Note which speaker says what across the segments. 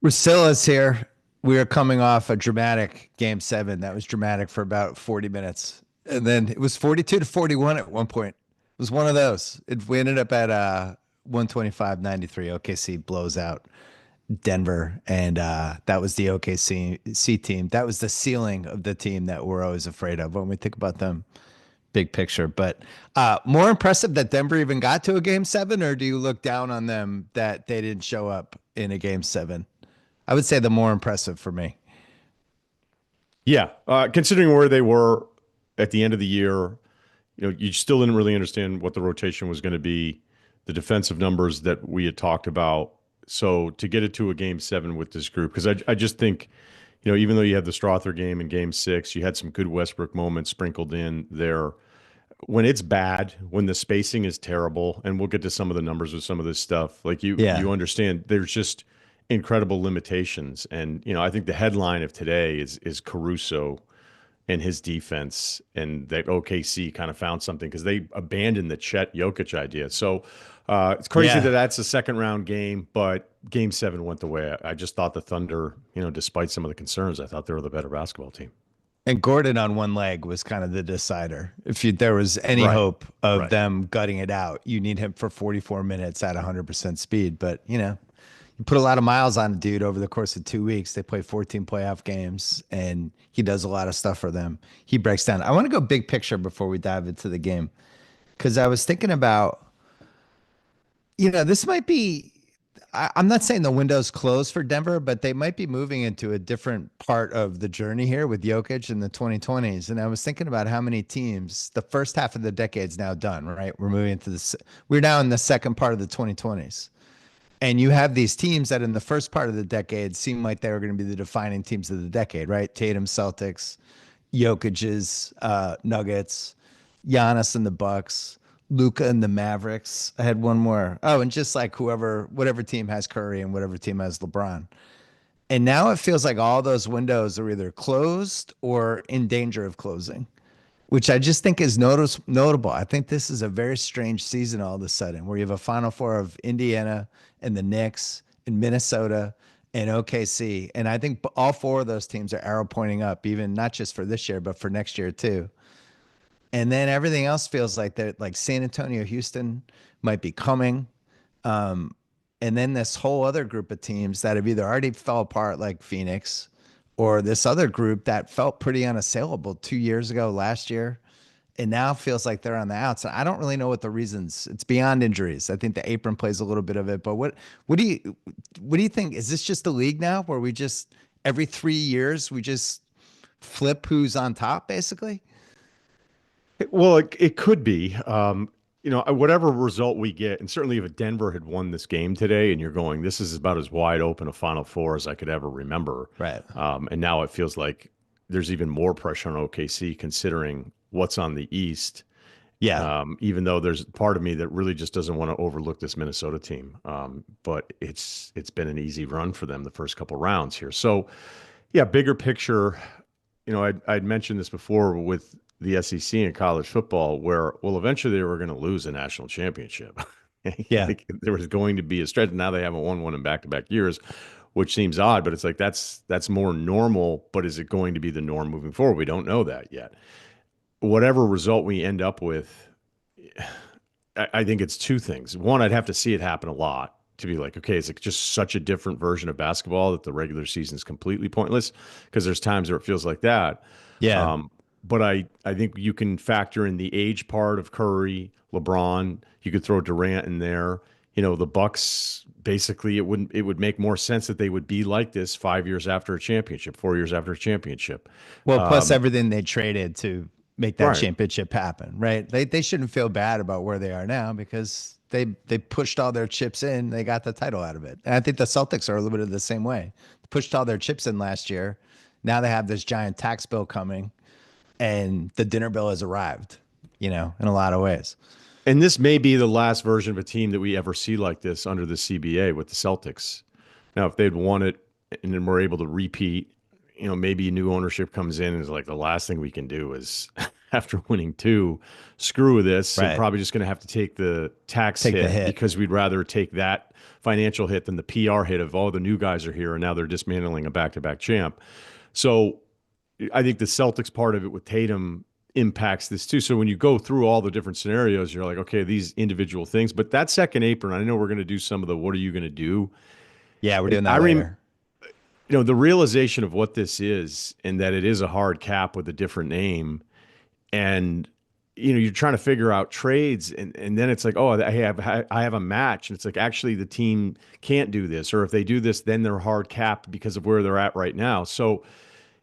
Speaker 1: Russillo's here. We are coming off a dramatic game 7. That was dramatic for about 40 minutes. And then it was 42-41 at one point. It was one of those. We ended up at 125-93. OKC blows out Denver. And that was the OKC team. That was the ceiling of the team that we're always afraid of when we think about them big picture. But more impressive that Denver even got to a game 7, or do you look down on them that they didn't show up in a game 7? I would say the more impressive for me.
Speaker 2: Yeah, considering where they were at the end of the year, you still didn't really understand what the rotation was going to be, the defensive numbers that we had talked about. So to get it to a game 7 with this group, because I just think, even though you had the Strother game in game 6, you had some good Westbrook moments sprinkled in there. When it's bad, when the spacing is terrible, and we'll get to some of the numbers with some of this stuff, like
Speaker 1: Yeah.
Speaker 2: you understand there's just incredible limitations. And I think the headline of today is Caruso and his defense, and that OKC kind of found something because they abandoned the Chet Jokic idea. So it's crazy that
Speaker 1: Yeah.
Speaker 2: that's a second round game, but game 7 went the way. I just thought the Thunder, despite some of the concerns, I thought they were the better basketball team.
Speaker 1: And Gordon on one leg was kind of the decider. If there was any
Speaker 2: Right.
Speaker 1: hope of
Speaker 2: Right.
Speaker 1: them gutting it out, you need him for 44 minutes at 100% speed. But, you put a lot of miles on a dude over the course of 2 weeks. They play 14 playoff games, and he does a lot of stuff for them. He breaks down. I want to go big picture before we dive into the game because I was thinking about, this might be. I'm not saying the window's closed for Denver, but they might be moving into a different part of the journey here with Jokic in the 2020s. And I was thinking about how many teams, the first half of the decade's now done, right? We're moving into this, we're now in the second part of the 2020s. And you have these teams that in the first part of the decade seemed like they were going to be the defining teams of the decade, right? Tatum Celtics, Jokic's Nuggets, Giannis and the Bucks, Luca and the Mavericks. I had one more. Oh, and just like whatever team has Curry and whatever team has LeBron. And now it feels like all those windows are either closed or in danger of closing, which I just think is notable. I think this is a very strange season all of a sudden, where you have a Final Four of Indiana and the Knicks and Minnesota and OKC. And I think all four of those teams are arrow pointing up, even not just for this year, but for next year too. And then everything else feels like that, like San Antonio, Houston might be coming. Um, and then this whole other group of teams that have either already fell apart, like Phoenix, or this other group that felt pretty unassailable 2 years ago, last year, and now feels like they're on the outs. I don't really know what the reasons. It's beyond injuries. I think the apron plays a little bit of it. But what do you think? Is this just the league now, where we just every 3 years we just flip who's on top, basically?
Speaker 2: Well, it could be. Whatever result we get, and certainly if Denver had won this game today, and you're going, this is about as wide open a Final Four as I could ever remember.
Speaker 1: Right.
Speaker 2: And now it feels like there's even more pressure on OKC considering what's on the East.
Speaker 1: Yeah.
Speaker 2: Even though there's part of me that really just doesn't want to overlook this Minnesota team. But it's been an easy run for them the first couple rounds here. So, yeah, bigger picture. I'd mentioned this before with the SEC in college football, where, well, eventually they were going to lose a national championship.
Speaker 1: Yeah.
Speaker 2: Like, there was going to be a stretch. Now they haven't won one in back-to-back years, which seems odd, but it's like that's more normal. But is it going to be the norm moving forward? We don't know that yet. Whatever result we end up with, I think it's two things. One, I'd have to see it happen a lot to be like, okay, is it just such a different version of basketball that the regular season is completely pointless? Because there's times where it feels like that.
Speaker 1: Yeah.
Speaker 2: Um, but I think you can factor in the age part of Curry, LeBron. You could throw Durant in there. The Bucks, basically it would make more sense that they would be like this 5 years after a championship, 4 years after a championship.
Speaker 1: Well, plus
Speaker 2: Um,
Speaker 1: everything they traded to make that
Speaker 2: right.
Speaker 1: championship happen, right? They shouldn't feel bad about where they are now because they pushed all their chips in, they got the title out of it. And I think the Celtics are a little bit of the same way. They pushed all their chips in last year. Now they have this giant tax bill coming, and the dinner bill has arrived, in a lot of ways.
Speaker 2: And this may be the last version of a team that we ever see like this under the CBA with the Celtics. Now, if they'd won it and then were able to repeat, maybe new ownership comes in and is like, the last thing we can do is after winning two. Screw this. I'm
Speaker 1: Right.
Speaker 2: probably just going to have to take the tax
Speaker 1: Take the
Speaker 2: hit
Speaker 1: hit.
Speaker 2: because we'd rather take that financial hit than the PR hit of all the new guys are here and now they're dismantling a back-to-back champ. So I think the Celtics part of it with Tatum impacts this too. So when you go through all the different scenarios, you're like, okay, these individual things, but that second apron, I know we're going to do some of the what are you going to do?
Speaker 1: Yeah, we're doing
Speaker 2: I
Speaker 1: that later.
Speaker 2: the realization of what this is and that it is a hard cap with a different name, and you're trying to figure out trades, and then it's like, oh, I have a match, and it's like actually the team can't do this, or if they do this, then they're hard capped because of where they're at right now. So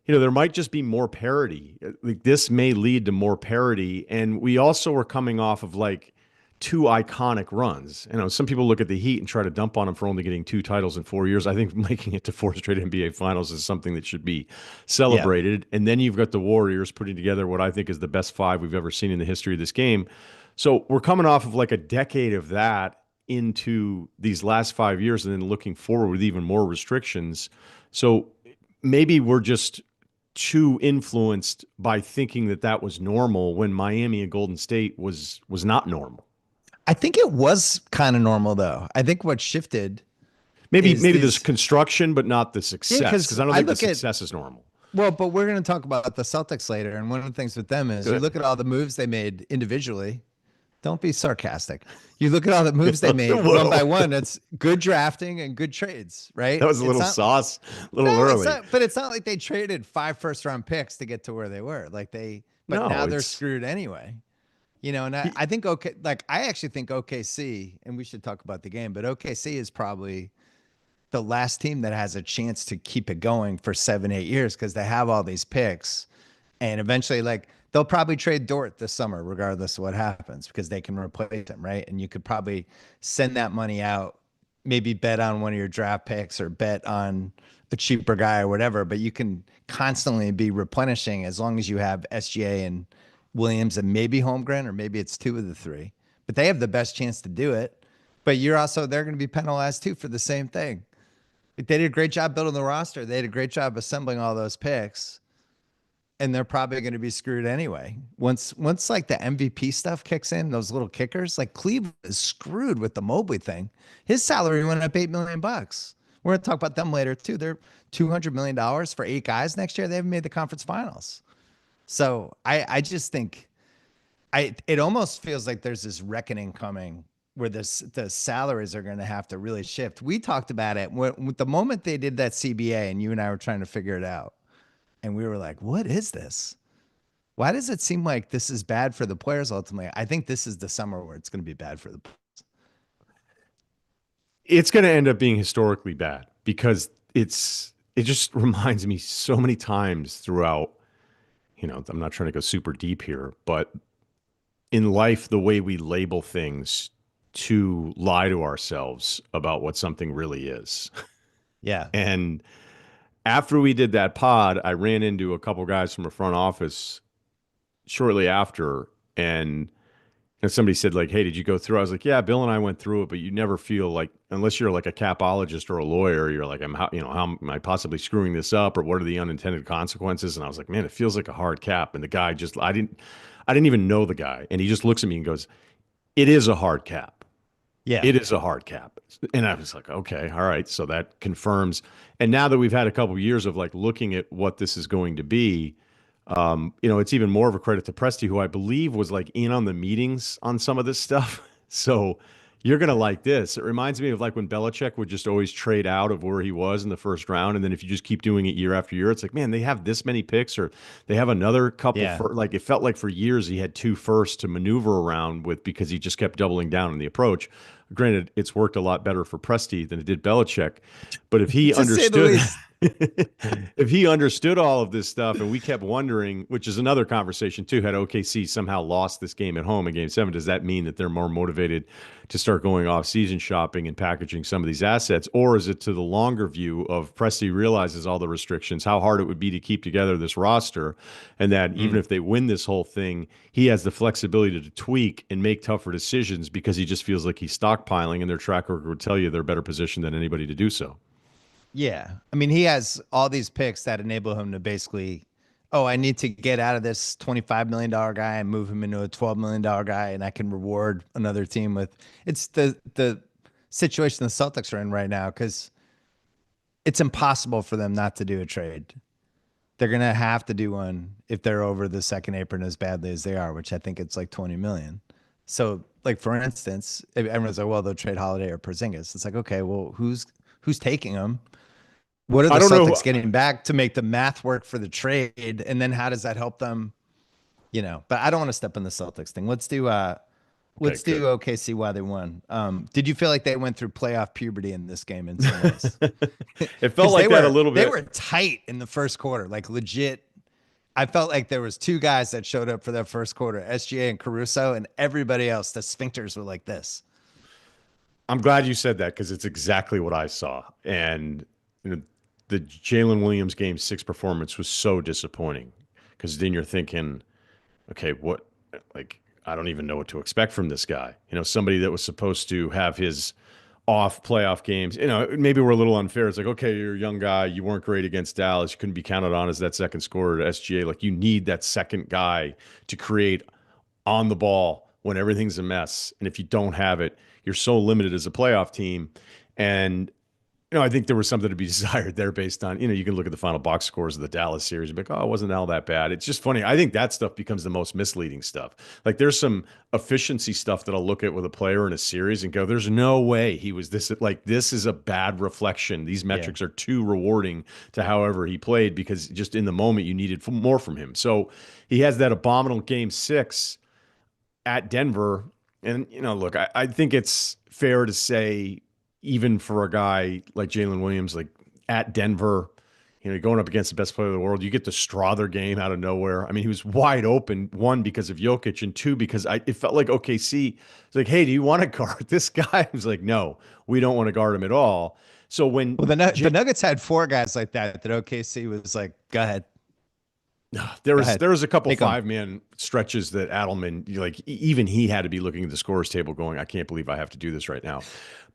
Speaker 2: there might just be more parity. Like this may lead to more parity. And we also are coming off of like two iconic runs. Some people look at the Heat and try to dump on them for only getting two titles in 4 years. I think making it to four straight NBA finals is something that should be
Speaker 1: Yeah.
Speaker 2: celebrated. And then you've got the Warriors putting together what I think is the best five we've ever seen in the history of this game. So we're coming off of like a decade of that into these last 5 years and then looking forward with even more restrictions. So maybe we're just too influenced by thinking that that was normal when Miami and Golden State was not normal.
Speaker 1: I think it was kind of normal though. I think what shifted
Speaker 2: Maybe
Speaker 1: is
Speaker 2: maybe there's
Speaker 1: these,
Speaker 2: construction, but not the
Speaker 1: yeah,
Speaker 2: success because
Speaker 1: because
Speaker 2: I don't
Speaker 1: I
Speaker 2: think the
Speaker 1: look at,
Speaker 2: success is normal.
Speaker 1: well, but we're going to talk about the Celtics later. And one of the things with them is you
Speaker 2: Good.
Speaker 1: look at all the moves they made individually. Don't be sarcastic. You look at all the moves they made one by
Speaker 2: Whoa,
Speaker 1: one. It's good drafting and good trades, right?
Speaker 2: that was a
Speaker 1: It's
Speaker 2: little
Speaker 1: not,
Speaker 2: sauce, a little
Speaker 1: no, it's
Speaker 2: early.
Speaker 1: not, but it's not like they traded 5 first-round picks to get to where they were. But
Speaker 2: No,
Speaker 1: now they're
Speaker 2: it's
Speaker 1: screwed anyway. And I think I actually think OKC, and we should talk about the game, but OKC is probably the last team that has a chance to keep it going for 7, 8 years because they have all these picks. And eventually, like, they'll probably trade Dort this summer, regardless of what happens, because they can replace him, right? And you could probably send that money out, maybe bet on one of your draft picks or bet on a cheaper guy or whatever. But you can constantly be replenishing as long as you have SGA and Williams and maybe Holmgren, or maybe it's two of the three. But they have the best chance to do it. But they're going to be penalized too for the same thing. They did a great job building the roster. They did a great job assembling all those picks, and they're probably going to be screwed anyway. Once like the MVP stuff kicks in, those little kickers, like Cleveland is screwed with the Mobley thing. His salary went up $8 million. We're going to talk about them later too. They're $200 million for 8 guys next year. They haven't made the conference finals. So I just think it almost feels like there's this reckoning coming where the salaries are going to have to really shift. We talked about it with the moment they did that CBA, and you and I were trying to figure it out, and we were like, "What is this? Why does it seem like this is bad for the players ultimately?" I think this is the summer where it's going to be bad for the.
Speaker 2: it's going to end up being historically bad because it just reminds me so many times throughout. I'm not trying to go super deep here, but in life, the way we label things to lie to ourselves about what something really is.
Speaker 1: Yeah,
Speaker 2: And after we did that pod, I ran into a couple guys from a front office shortly after, and somebody said like, "Hey, did you go through?" I was like, "Yeah, Bill and I went through it, but you never feel like unless you're like a capologist or a lawyer, you're like, how am I possibly screwing this up, or what are the unintended consequences?" And I was like, "Man, it feels like a hard cap." And the guy just, I didn't even know the guy, and he just looks at me and goes, "It is a hard cap.
Speaker 1: yeah,
Speaker 2: It is a hard cap." And I was like, "Okay, all right." So that confirms. And now that we've had a couple of years of like looking at what this is going to be, it's even more of a credit to Presti, who I believe was like in on the meetings on some of this stuff. So you're gonna like this. It reminds me of like when Belichick would just always trade out of where he was in the first round, and then if you just keep doing it year after year, it's like, man, they have this many picks, or they have another couple
Speaker 1: yeah,
Speaker 2: for like it felt like for years he had two firsts to maneuver around with because he just kept doubling down on the approach. Granted, it's worked a lot better for Presti than it did Belichick, but if he
Speaker 1: to say the
Speaker 2: understood
Speaker 1: least.
Speaker 2: if he understood all of this stuff and we kept wondering, which is another conversation too, had OKC somehow lost this game at home in game 7, does that mean that they're more motivated to start going off season shopping and packaging some of these assets? Or is it to the longer view of Presti realizes all the restrictions, how hard it would be to keep together this roster, and that even
Speaker 1: Mm.
Speaker 2: if they win this whole thing, he has the flexibility to tweak and make tougher decisions because he just feels like he's stockpiling and their track record would tell you they're better positioned than anybody to do so.
Speaker 1: Yeah. I mean, he has all these picks that enable him to basically oh, I need to get out of this $25 million guy and move him into a $12 million guy, and I can reward another team with it's the situation the Celtics are in right now because it's impossible for them not to do a trade. They're gonna have to do one if they're over the second apron as badly as they are, which I think it's like 20 million. So, like for instance, if everyone's like, well, they'll trade Holiday or Porzingis. It's like, okay, well, who's taking them? What are
Speaker 2: I
Speaker 1: the
Speaker 2: don't know.
Speaker 1: Celtics getting back to make the math work for the trade? And then how does that help them? But I don't want to step on the Celtics thing.
Speaker 2: Okay,
Speaker 1: Let's do
Speaker 2: good.
Speaker 1: OKC why they won. Did you feel like they went through playoff puberty in this game in some ways?
Speaker 2: It felt
Speaker 1: Because
Speaker 2: like that a little
Speaker 1: they
Speaker 2: bit.
Speaker 1: were tight in the first quarter, like legit. I felt like there was two guys that showed up for that first quarter, SGA and Caruso, and everybody else, the sphincters were like this.
Speaker 2: I'm glad you said that because it's exactly what I saw. And you know, the Jalen Williams game 6 performance was so disappointing because then you're thinking, okay, what, like, I don't even know what to expect from this guy. Somebody that was supposed to have his off playoff games. Maybe we're a little unfair. It's like, okay, you're a young guy. You weren't great against Dallas. You couldn't be counted on as that second scorer to SGA. Like, you need that second guy to create on the ball when everything's a mess. And if you don't have it, you're so limited as a playoff team. And I think there was something to be desired there based on, you can look at the final box scores of the Dallas series and be like, oh, it wasn't all that bad. It's just funny. I think that stuff becomes the most misleading stuff. Like, there's some efficiency stuff that I'll look at with a player in a series and go, there's no way he was this. Like, this is a bad reflection. These
Speaker 1: Yeah.
Speaker 2: metrics are too rewarding to however he played because just in the moment you needed more from him. So he has that abominable game 6 at Denver. And, look, I think it's fair to say, even for a guy like Jalen Williams, like at Denver, going up against the best player in the world, you get to straw their game out of nowhere. I mean, he was wide open, one, because of Jokic, and two, because it felt like OKC was like, hey, do you want to guard this guy? I was like, no, we don't want to guard him at all. So when
Speaker 1: Well, the Nuggets had four guys like that OKC was like, go ahead,
Speaker 2: There
Speaker 1: go
Speaker 2: was
Speaker 1: ahead,
Speaker 2: there was a couple
Speaker 1: take them.
Speaker 2: 5-man stretches that Adelman, like, even he had to be looking at the scorers table going, I can't believe I have to do this right now.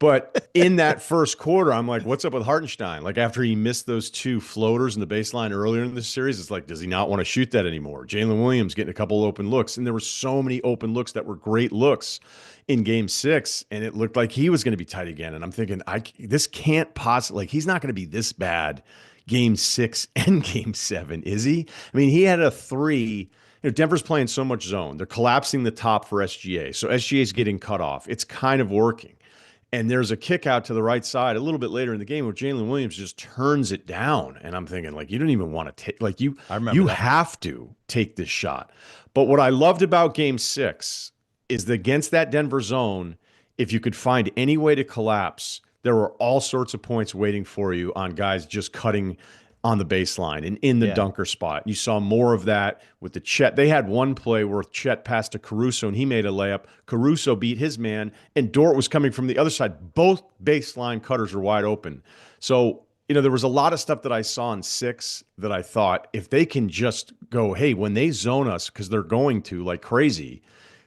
Speaker 2: But in that first quarter, I'm like, what's up with Hartenstein? Like, after he missed those 2 floaters in the baseline earlier in the series, it's like, does he not want to shoot that anymore? Jalen Williams getting a couple open looks, and there were so many open looks that were great looks in game 6, and it looked like he was going to be tight again. And I'm thinking, this can't possibly, like, he's not going to be this bad game 6 and game 7, is he? I mean, he had a 3. Denver's playing so much zone. They're collapsing the top for SGA. So SGA is getting cut off. It's kind of working. And there's a kick out to the right side a little bit later in the game where Jalen Williams just turns it down. And I'm thinking, like, you don't even want to take, like,
Speaker 1: I remember
Speaker 2: you
Speaker 1: that.
Speaker 2: have to take this shot. But what I loved about game 6 is that against that Denver zone, if you could find any way to collapse, there were all sorts of points waiting for you on guys just cutting on the baseline and in the
Speaker 1: Yeah.
Speaker 2: dunker spot. You saw more of that with the Chet. They had one play where Chet passed to Caruso and he made a layup. Caruso beat his man, and Dort was coming from the other side. Both baseline cutters were wide open. So, there was a lot of stuff that I saw in 6 that I thought, if they can just go, hey, when they zone us, because they're going to like crazy,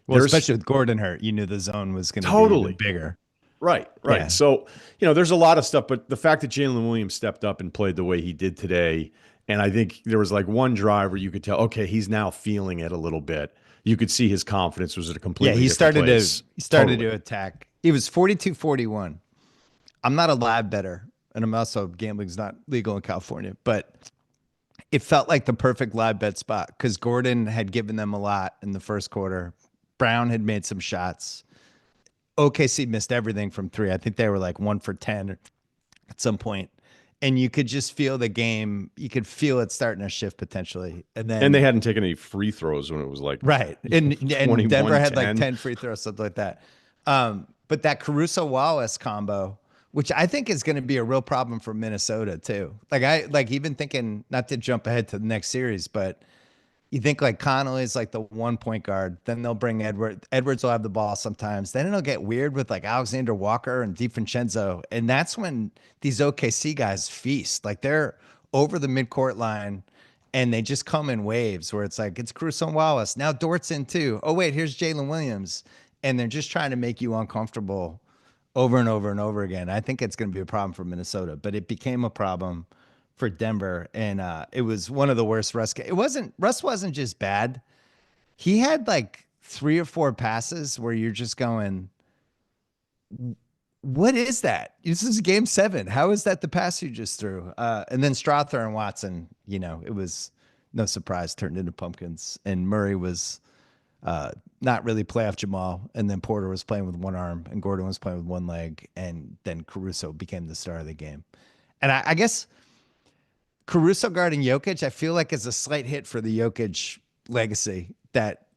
Speaker 1: Well,
Speaker 2: there's
Speaker 1: especially with Gordon hurt, you knew the zone was going to be even
Speaker 2: totally.
Speaker 1: bigger.
Speaker 2: Right, right.
Speaker 1: Yeah.
Speaker 2: So, there's a lot of stuff, but the fact that Jalen Williams stepped up and played the way he did today, and I think there was like one drive where you could tell, okay, he's now feeling it a little bit. You could see his confidence was at a
Speaker 1: Yeah,
Speaker 2: completely different place.
Speaker 1: he started
Speaker 2: Totally.
Speaker 1: to attack. He was 42-41. I'm not a live better, and I'm also gambling's not legal in California, but it felt like the perfect live bet spot because Gordon had given them a lot in the first quarter. Brown had made some shots. OKC missed everything from 3. I think they were like 1 for 10 at some point. And you could just feel the game. You could feel it starting to shift potentially. And
Speaker 2: And they
Speaker 1: then,
Speaker 2: hadn't taken any free throws when it was like
Speaker 1: right. And Denver had like
Speaker 2: 21-10.
Speaker 1: 10 free throws, something like that. But that Caruso Wallace combo, which I think is going to be a real problem for Minnesota too. Like even thinking, not to jump ahead to the next series, but you think like Connolly's like the 1 point guard, then they'll bring Edwards. Edwards will have the ball sometimes. Then it'll get weird with like Alexander Walker and DiFrancesco. And that's when these OKC guys feast. Like they're over the midcourt line and they just come in waves where it's like, it's Caruso and Wallace. Now Dort's in too. Oh, wait, here's Jalen Williams. And they're just trying to make you uncomfortable over and over and over again. I think it's going to be a problem for Minnesota, but it became a problem for Denver, and it was one of the worst It wasn't Russ wasn't just bad. He had like 3 or 4 passes where you're just going, what is that? This is game 7. How is that the pass you just threw? And then Strother and Watson, it was no surprise, turned into pumpkins. And Murray was not really playoff Jamal. And then Porter was playing with one arm, and Gordon was playing with one leg. And then Caruso became the star of the game. And I guess Caruso guarding Jokic, I feel like is a slight hit for the Jokic legacy that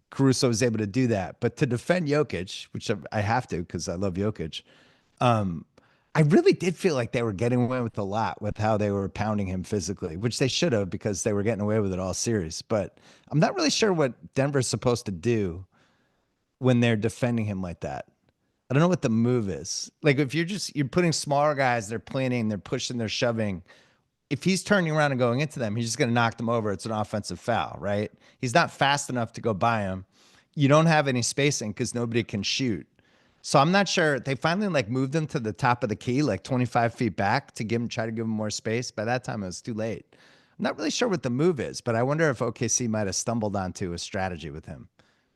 Speaker 1: Caruso was able to do that. But to defend Jokic, which I have to because I love Jokic, um, I really did feel like they were getting away with a lot with how they were pounding him physically, which they should have because they were getting away with it all series. But I'm not really sure what Denver's supposed to do when they're defending him like that. I don't know what the move is. Like if you're putting smaller guys, they're planning, they're pushing, they're shoving. If he's turning around and going into them, he's just going to knock them over. It's an offensive foul, right? He's not fast enough to go by him. You don't have any spacing because nobody can shoot. So I'm not sure. They finally like moved him to the top of the key, like 25 feet back to try to give him more space. By that time, it was too late. I'm not really sure what the move is, but I wonder if OKC might have stumbled onto a strategy with him.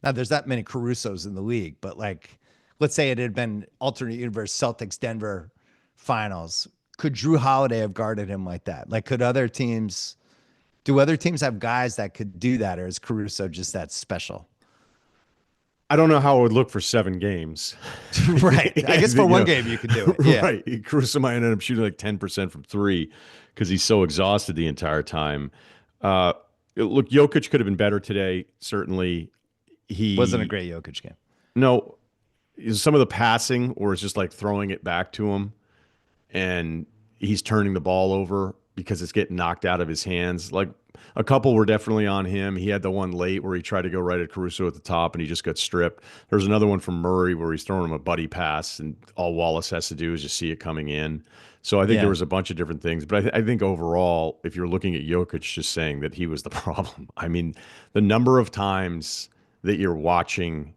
Speaker 1: Now, there's not many Carusos in the league, but like, let's say it had been alternate universe Celtics Denver finals. Could Drew Holiday have guarded him like that? Like, do other teams have guys that could do that, or is Caruso just that special?
Speaker 2: I don't know how it would look for 7 games.
Speaker 1: Right. I guess for one game you could do it. Yeah.
Speaker 2: Right. Caruso might end up shooting like 10% from three because he's so exhausted the entire time. Look, Jokic could have been better today. Certainly,
Speaker 1: Wasn't a great Jokic game.
Speaker 2: no, some of the passing, or it's just like throwing it back to him, and he's turning the ball over because it's getting knocked out of his hands. Like a couple were definitely on him. He had the one late where he tried to go right at Caruso at the top and he just got stripped. There's another one from Murray where he's throwing him a buddy pass and all Wallace has to do is just see it coming in. So I think there was a bunch of different things, but I think overall, if you're looking at Jokic, just saying that he was the problem. I mean, the number of times that you're watching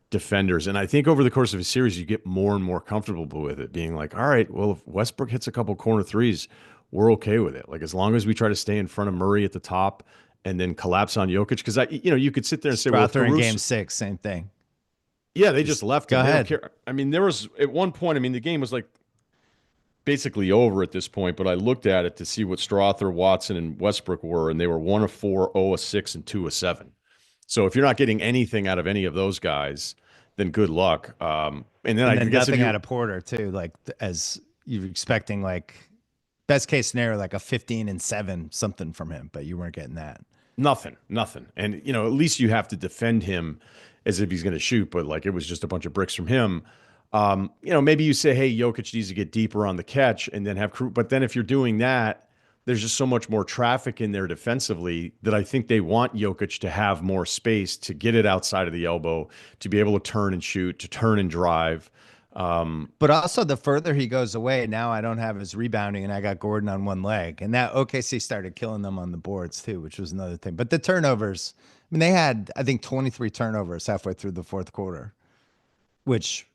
Speaker 2: defenders. And I think over the course of a series, you get more and more comfortable with it, being like, all right, well, if Westbrook hits a couple corner threes, we're okay with it. Like as long as we try to stay in front of Murray at the top and then collapse on Jokic, because you could sit there and say, well,
Speaker 1: Strother in game 6, same thing.
Speaker 2: Yeah, they just left
Speaker 1: him. Go
Speaker 2: ahead.
Speaker 1: ahead.
Speaker 2: They don't care. I mean, there was at one point, I mean, the game was like basically over at this point, but I looked at it to see what Strother, Watson, and Westbrook were, and they were 1 of 4, 0 of 6, and 2 of 7. So if you're not getting anything out of any of those guys, then good luck. And then I guess
Speaker 1: nothing out of Porter too, like as you're expecting, like best case scenario, like a 15-7 something from him, but you weren't getting that.
Speaker 2: Nothing. And at least you have to defend him as if he's going to shoot, but like it was just a bunch of bricks from him. Maybe you say, hey, Jokic needs to get deeper on the catch and then have crew. But then if you're doing that, there's just so much more traffic in there defensively that I think they want Jokic to have more space to get it outside of the elbow, to be able to turn and shoot, to turn and drive.
Speaker 1: But also the further he goes away, now I don't have his rebounding and I got Gordon on one leg. And that OKC started killing them on the boards too, which was another thing. But the turnovers, I mean, they had, I think, 23 turnovers halfway through the fourth quarter, which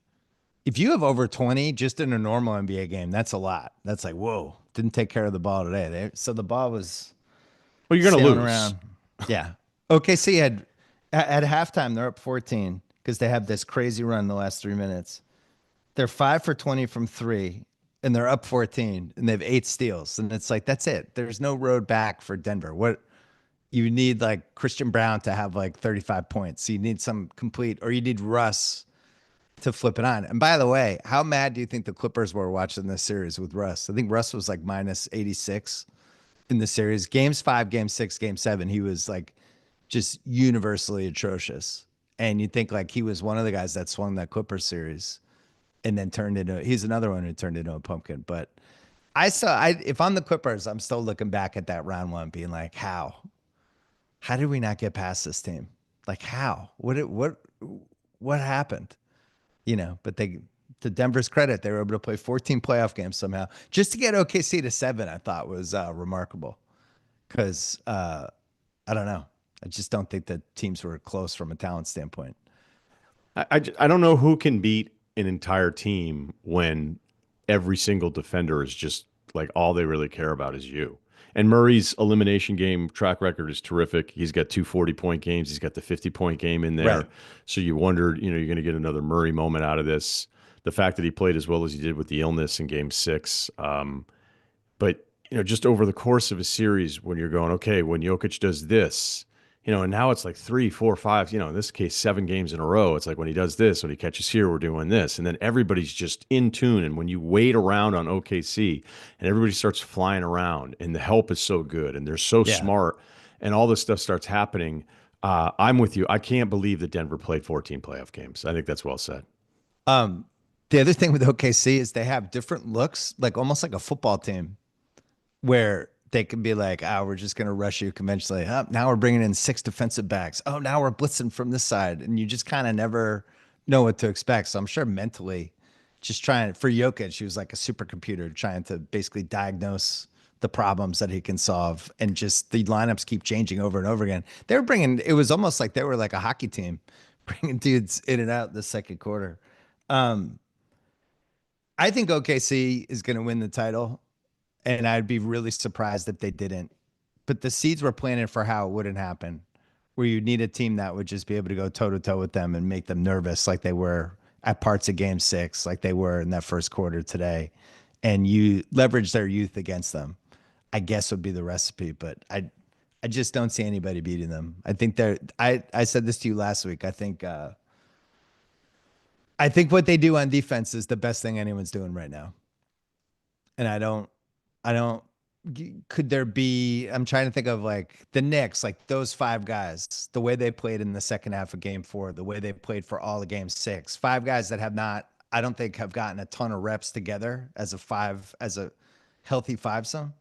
Speaker 1: if you have over 20 just in a normal NBA game, that's a lot. That's like, whoa, didn't take care of the ball today. So the ball was
Speaker 2: well, you're going to lose.
Speaker 1: Around. Yeah. OKC had, at halftime, they're up 14 because they have this crazy run in the last 3 minutes. They're 5 for 20 from 3, and they're up 14, and they have 8 steals. And it's like, that's it. There's no road back for Denver. What you need, like Christian Brown to have like 35 points. You need some complete, or you need Russ to flip it on. And by the way, how mad do you think the Clippers were watching this series with Russ? I think Russ was like minus 86 in the series. Games 5, game 6, game 7, he was like just universally atrocious. And you think like he was one of the guys that swung that Clippers series and then he's another one who turned into a pumpkin. But if I'm the Clippers, I'm still looking back at that round 1 being like, how did we not get past this team? Like how, what happened? But to Denver's credit, they were able to play 14 playoff games somehow. Just to get OKC to 7, I thought was remarkable. Because, I don't know. I just don't think the teams were close from a talent standpoint.
Speaker 2: I don't know who can beat an entire team when every single defender is just like all they really care about is you. And Murray's elimination game track record is terrific. He's got two 40-point games. He's got the 50-point game in there.
Speaker 1: Right.
Speaker 2: So you wondered, you're going to get another Murray moment out of this. The fact that he played as well as he did with the illness in game six. But just over the course of a series, when you're going, okay, when Jokic does this, and now it's like 3, 4, 5, in this case, 7 games in a row. It's like when he does this, when he catches here, we're doing this. And then everybody's just in tune. And when you wait around on OKC and everybody starts flying around and the help is so good and they're so
Speaker 1: Yeah.
Speaker 2: smart and all this stuff starts happening, I'm with you. I can't believe that Denver played 14 playoff games. I think that's well said.
Speaker 1: Um, the other thing with OKC is they have different looks, like almost like a football team, where they can be like, oh, we're just going to rush you conventionally. Oh, now we're bringing in 6 defensive backs. Oh, now we're blitzing from this side. And you just kind of never know what to expect. So I'm sure mentally, just trying for Jokic, he was like a supercomputer trying to basically diagnose the problems that he can solve. And just the lineups keep changing over and over again. They were bringing, it was almost like they were like a hockey team, bringing dudes in and out the second quarter. Um, I think OKC is going to win the title, and I'd be really surprised if they didn't. But the seeds were planted for how it wouldn't happen, where you need a team that would just be able to go toe to toe with them and make them nervous, like they were at parts of Game 6, like they were in that first quarter today, and you leverage their youth against them. I guess would be the recipe, but I just don't see anybody beating them. I think they're. I said this to you last week. I think what they do on defense is the best thing anyone's doing right now. And I don't, could there be, I'm trying to think of like the Knicks, like those 5 guys, the way they played in the second half of game 4, the way they played for all of game 6, 5 guys that have not, I don't think have gotten a ton of reps together as a 5, as a healthy 5-some.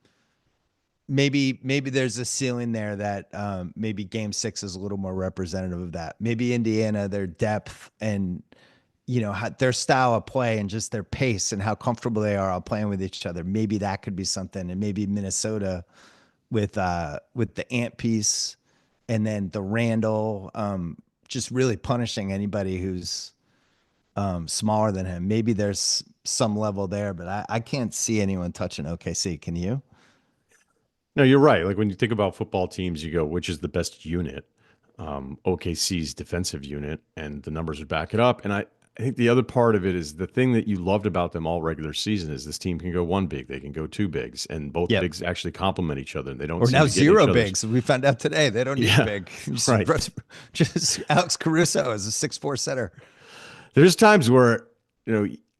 Speaker 1: Maybe there's a ceiling there that maybe game 6 is a little more representative of that. Maybe Indiana, their depth and their style of play and just their pace and how comfortable they are all playing with each other. Maybe that could be something. And maybe Minnesota with the Ant piece and then the Randall just really punishing anybody who's smaller than him. Maybe there's some level there, but I can't see anyone touching OKC. Can you?
Speaker 2: No, you're right. Like when you think about football teams, you go, which is the best unit? OKC's defensive unit, and the numbers would back it up. And I think the other part of it is the thing that you loved about them all regular season is this team can go one big, they can go two bigs, and both
Speaker 1: Yep.
Speaker 2: bigs actually complement each other. They don't
Speaker 1: Or
Speaker 2: seem
Speaker 1: now
Speaker 2: to get in each
Speaker 1: 0
Speaker 2: other's.
Speaker 1: bigs. We found out today they don't need
Speaker 2: Yeah,
Speaker 1: big.
Speaker 2: right.
Speaker 1: Just Alex Caruso as a 6'4" center.
Speaker 2: There's times where,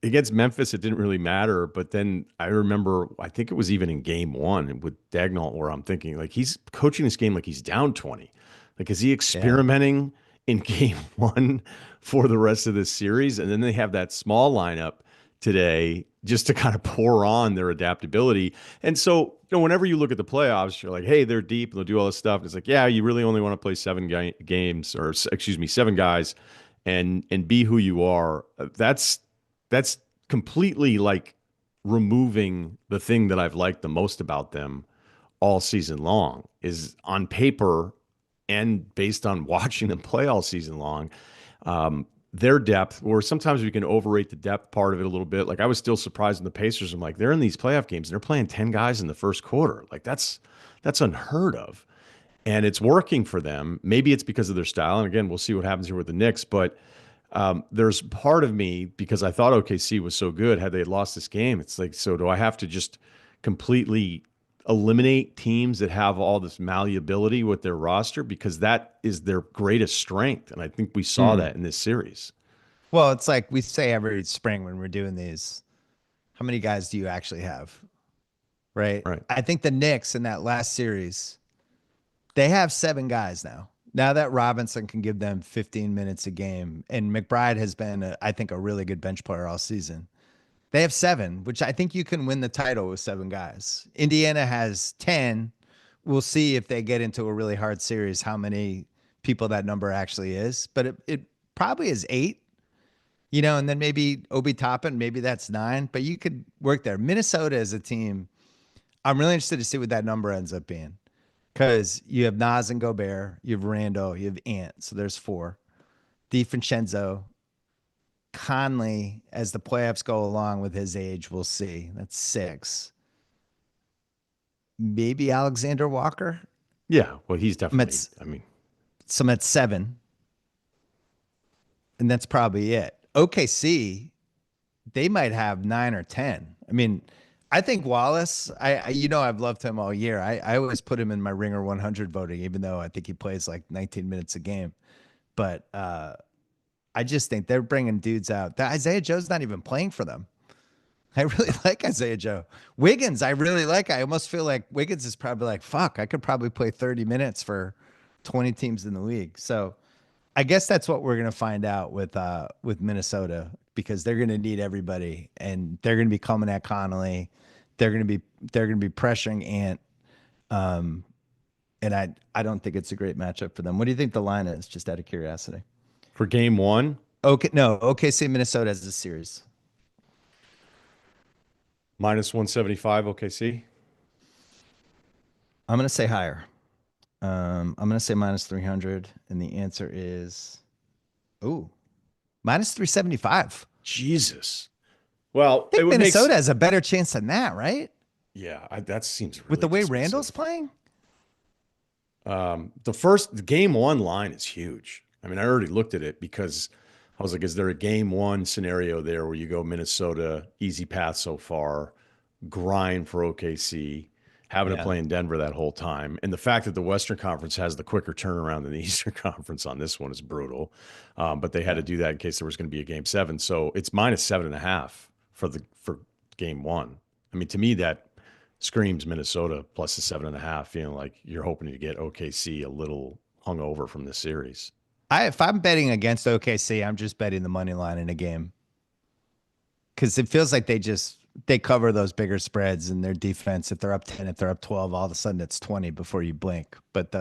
Speaker 2: against Memphis, it didn't really matter. But then I remember, I think it was even in game 1 with Dagnall, where I'm thinking, like, he's coaching this game like he's down 20. Like, is he
Speaker 1: Yeah.
Speaker 2: experimenting in game 1 for the rest of this series? And then they have that small lineup today just to kind of pour on their adaptability. And so, whenever you look at the playoffs, you're like, hey, they're deep and they'll do all this stuff. And it's like, yeah, you really only want to play 7 games, or excuse me, 7 guys and be who you are. That's completely like removing the thing that I've liked the most about them all season long is on paper and based on watching them play all season long. Their depth, or sometimes we can overrate the depth part of it a little bit. Like I was still surprised in the Pacers. I'm like, they're in these playoff games and they're playing 10 guys in the first quarter. Like that's unheard of. And it's working for them. Maybe it's because of their style. And again, we'll see what happens here with the Knicks. But there's part of me, because I thought OKC was so good, had they lost this game, it's like, so do I have to just completely eliminate teams that have all this malleability with their roster? Because that is their greatest strength. And I think we saw
Speaker 1: Hmm.
Speaker 2: that in this series.
Speaker 1: Well, it's like we say every spring when we're doing these, how many guys do you actually have? Right.
Speaker 2: Right.
Speaker 1: I think the Knicks in that last series, they have 7 guys now. Now that Robinson can give them 15 minutes a game, and McBride has been, I think, a really good bench player all season. They have 7, which I think you can win the title with 7 guys. Indiana has 10. We'll see if they get into a really hard series, how many people that number actually is. But it probably is 8, and then maybe Obi Toppin, maybe that's 9. But you could work there. Minnesota is a team. I'm really interested to see what that number ends up being. Because you have Nas and Gobert, you have Randall, you have Ant. So there's 4. DiVincenzo, Conley, as the playoffs go along with his age, we'll see. That's 6. maybe Alexander Walker.
Speaker 2: Yeah, well, he's
Speaker 1: I'm
Speaker 2: definitely.
Speaker 1: at,
Speaker 2: I mean,
Speaker 1: so I'm at 7, and that's probably it. OKC, they might have 9 or 10. I mean, I think Wallace, I've loved him all year. I always put him in my Ringer 100 voting, even though I think he plays like 19 minutes a game. But I just think they're bringing dudes out. That Isaiah Joe's not even playing for them. I really like Isaiah Joe. Wiggins, I really like. I almost feel like Wiggins is probably like, fuck, I could probably play 30 minutes for 20 teams in the league. So I guess that's what we're gonna find out with Minnesota because they're gonna need everybody and they're gonna be coming at Connolly. They're gonna be pressuring Ant. Um, and I don't think it's a great matchup for them. What do you think the line is? Just out of curiosity.
Speaker 2: for game one,
Speaker 1: Okay, no, OKC Minnesota as a series.
Speaker 2: minus 175 OKC.
Speaker 1: I'm gonna say higher. I'm gonna say minus 300, and the answer is ooh, minus 375.
Speaker 2: Jesus. Well,
Speaker 1: I
Speaker 2: it
Speaker 1: think
Speaker 2: would make.
Speaker 1: Minnesota has a better chance than that, right?
Speaker 2: Yeah, that seems
Speaker 1: With
Speaker 2: really
Speaker 1: the way Randall's
Speaker 2: dismissive.
Speaker 1: playing.
Speaker 2: The game one line is huge. I mean, I already looked at it because I was like, is there a game one scenario there where you go Minnesota, easy path so far, grind for OKC, having to
Speaker 1: Yeah.
Speaker 2: play in Denver that whole time? And the fact that the Western Conference has the quicker turnaround than the Eastern Conference on this one is brutal. But they had
Speaker 1: Yeah.
Speaker 2: to do that in case there was going to be a game seven. So it's minus 7.5 for game one. I mean, to me, that screams Minnesota plus the 7.5, feeling like you're hoping to get OKC a little hungover from this series.
Speaker 1: If I'm betting against OKC, I'm just betting the money line in a game because it feels like they cover those bigger spreads in their defense. If they're up 10, if they're up 12, all of a sudden it's 20 before you blink. But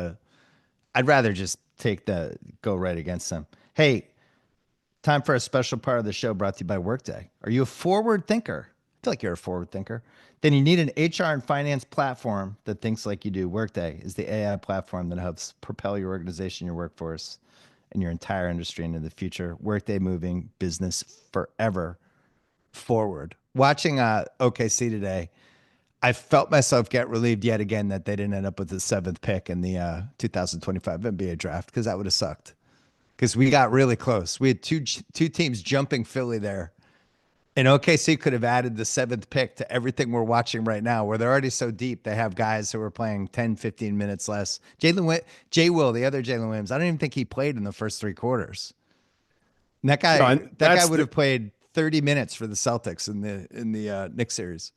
Speaker 1: I'd rather just go right against them. Hey, time for a special part of the show brought to you by Workday. Are you a forward thinker? I feel like you're a forward thinker. Then you need an HR and finance platform that thinks like you do. Workday is the AI platform that helps propel your organization, your workforce, and your entire industry into the future. Workday moving business forever forward. Watching OKC today, I felt myself get relieved yet again that they didn't end up with the 7th pick in the 2025 NBA draft because that would have sucked because we got really close. We had two teams jumping Philly there. And OKC could have added the 7th pick to everything we're watching right now, where they're already so deep. They have guys who are playing 10, 15 minutes less. Jay Will, the other Jalen Williams, I don't even think he played in the first 3 quarters. And
Speaker 2: No, and
Speaker 1: that guy
Speaker 2: that's
Speaker 1: would
Speaker 2: the
Speaker 1: have played 30 minutes for the Celtics in the Knicks series.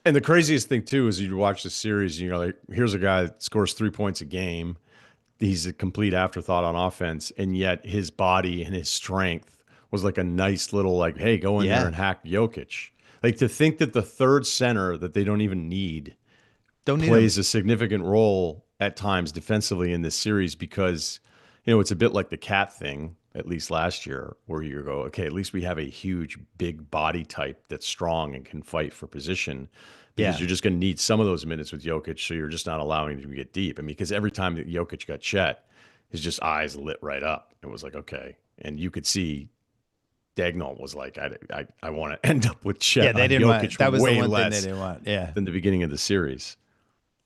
Speaker 2: and the craziest thing too is you watch the series and you're like, here's a guy that scores 3 points a game. He's a complete afterthought on offense, and yet his body and his strength was like a nice little like, hey, go in there
Speaker 1: Yeah,
Speaker 2: and hack Jokic. Like to think that the third center that they don't even need
Speaker 1: don't need him.
Speaker 2: plays a significant role at times defensively in this series because it's a bit like the cat thing at least last year where you go, okay, at least we have a huge big body type that's strong and can fight for position because
Speaker 1: Yeah,
Speaker 2: you're just going to need some of those minutes with Jokic, so you're just not allowing him to get deep. I mean, because every time that Jokic got Chet, his just eyes lit right up. It was like, okay, and you could see Dagnall was like, I want to end up with
Speaker 1: yeah,
Speaker 2: Chet
Speaker 1: they
Speaker 2: on
Speaker 1: didn't want.
Speaker 2: Jokic
Speaker 1: That was the
Speaker 2: way
Speaker 1: one thing they
Speaker 2: less
Speaker 1: didn't want. Yeah.
Speaker 2: than the beginning of the series.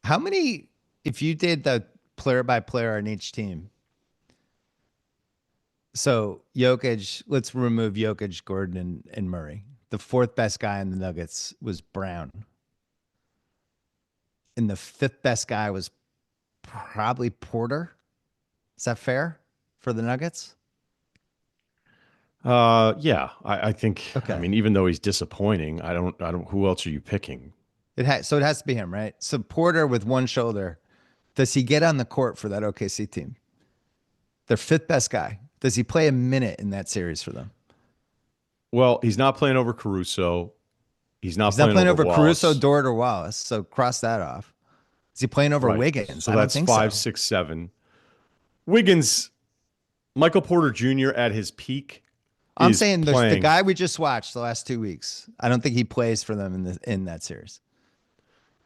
Speaker 1: How many? If you did the player by player on each team, so Jokic, let's remove Jokic, Gordon, and Murray. The fourth best guy in the Nuggets was Brown. And the fifth best guy was probably Porter. Is that fair for the Nuggets?
Speaker 2: Yeah, I think. I
Speaker 1: Okay.
Speaker 2: mean, even though he's disappointing, I don't. Who else are you picking?
Speaker 1: So it has to be him, right? So Porter with one shoulder, does he get on the court for that OKC team? Their fifth best guy. Does he play a minute in that series for them?
Speaker 2: Well, he's not playing over Caruso. He's not
Speaker 1: He's not
Speaker 2: playing
Speaker 1: playing
Speaker 2: over
Speaker 1: over Caruso,
Speaker 2: Wallace.
Speaker 1: Dort, or Wallace. So cross that off. Is he playing over
Speaker 2: Right.
Speaker 1: Wiggins?
Speaker 2: So
Speaker 1: I don't
Speaker 2: that's
Speaker 1: think
Speaker 2: five,
Speaker 1: so.
Speaker 2: 6, 7. Wiggins, Michael Porter Jr. at his peak
Speaker 1: I'm
Speaker 2: is
Speaker 1: saying the
Speaker 2: playing.
Speaker 1: guy we just watched the last 2 weeks. I don't think he plays for them in that series,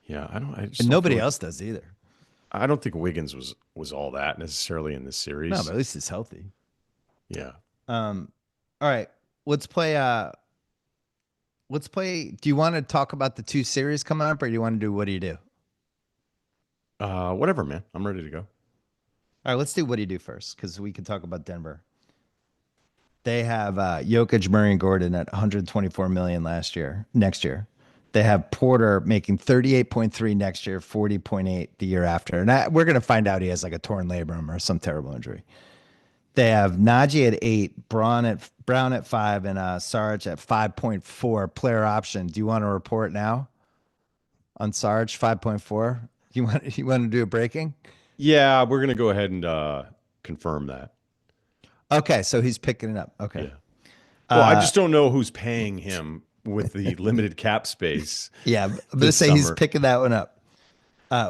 Speaker 2: Yeah, I don't. I just
Speaker 1: and
Speaker 2: don't feel
Speaker 1: nobody
Speaker 2: like.
Speaker 1: else does either.
Speaker 2: I don't think Wiggins was all that necessarily in this
Speaker 1: No, but
Speaker 2: series.
Speaker 1: at least he's healthy.
Speaker 2: Yeah.
Speaker 1: Um, all right, let's play. Let's play. Do you want to talk about the 2 series coming up, or do you want to do what do you do?
Speaker 2: Whatever, man. I'm ready to go.
Speaker 1: All right, let's do what do you do first because we can talk about Denver. They have Jokic, Murray, and Gordon at 124 million next year. They have Porter making 38.3 next year, 40.8 the year after. And we're going to find out he has like a torn labrum or some terrible injury. They have Najee at 8, Brown at 5, and Sarge at 5.4 player option. Do you want to report now on Sarge 5.4? You want to do a breaking?
Speaker 2: Yeah, we're gonna go ahead and confirm that.
Speaker 1: Okay, so he's picking it up. Okay.
Speaker 2: Yeah. Well, I
Speaker 1: Uh,
Speaker 2: just don't know who's paying him with the limited cap space
Speaker 1: yeah, I'm going to
Speaker 2: this
Speaker 1: say he's
Speaker 2: summer.
Speaker 1: picking that one up.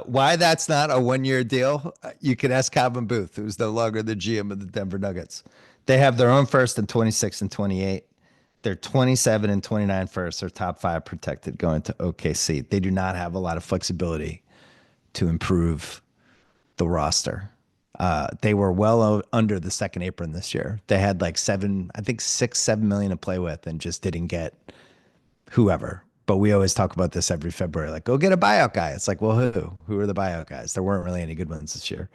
Speaker 1: Why that's not a 1 year deal, you can ask Calvin Booth, who's no longer the GM of the Denver Nuggets. They have their own first in 26 and 28. They're 27 and 29 first. They're top five protected going to OKC. They do not have a lot of flexibility to improve the roster. They were under the second apron this year. They had like seven, I think 6, 7 million to play with and just didn't get whoever. But we always talk about this every February, like, go get a buyout guy. It's like, well, who? Who are the buyout guys? There weren't really any good ones this year.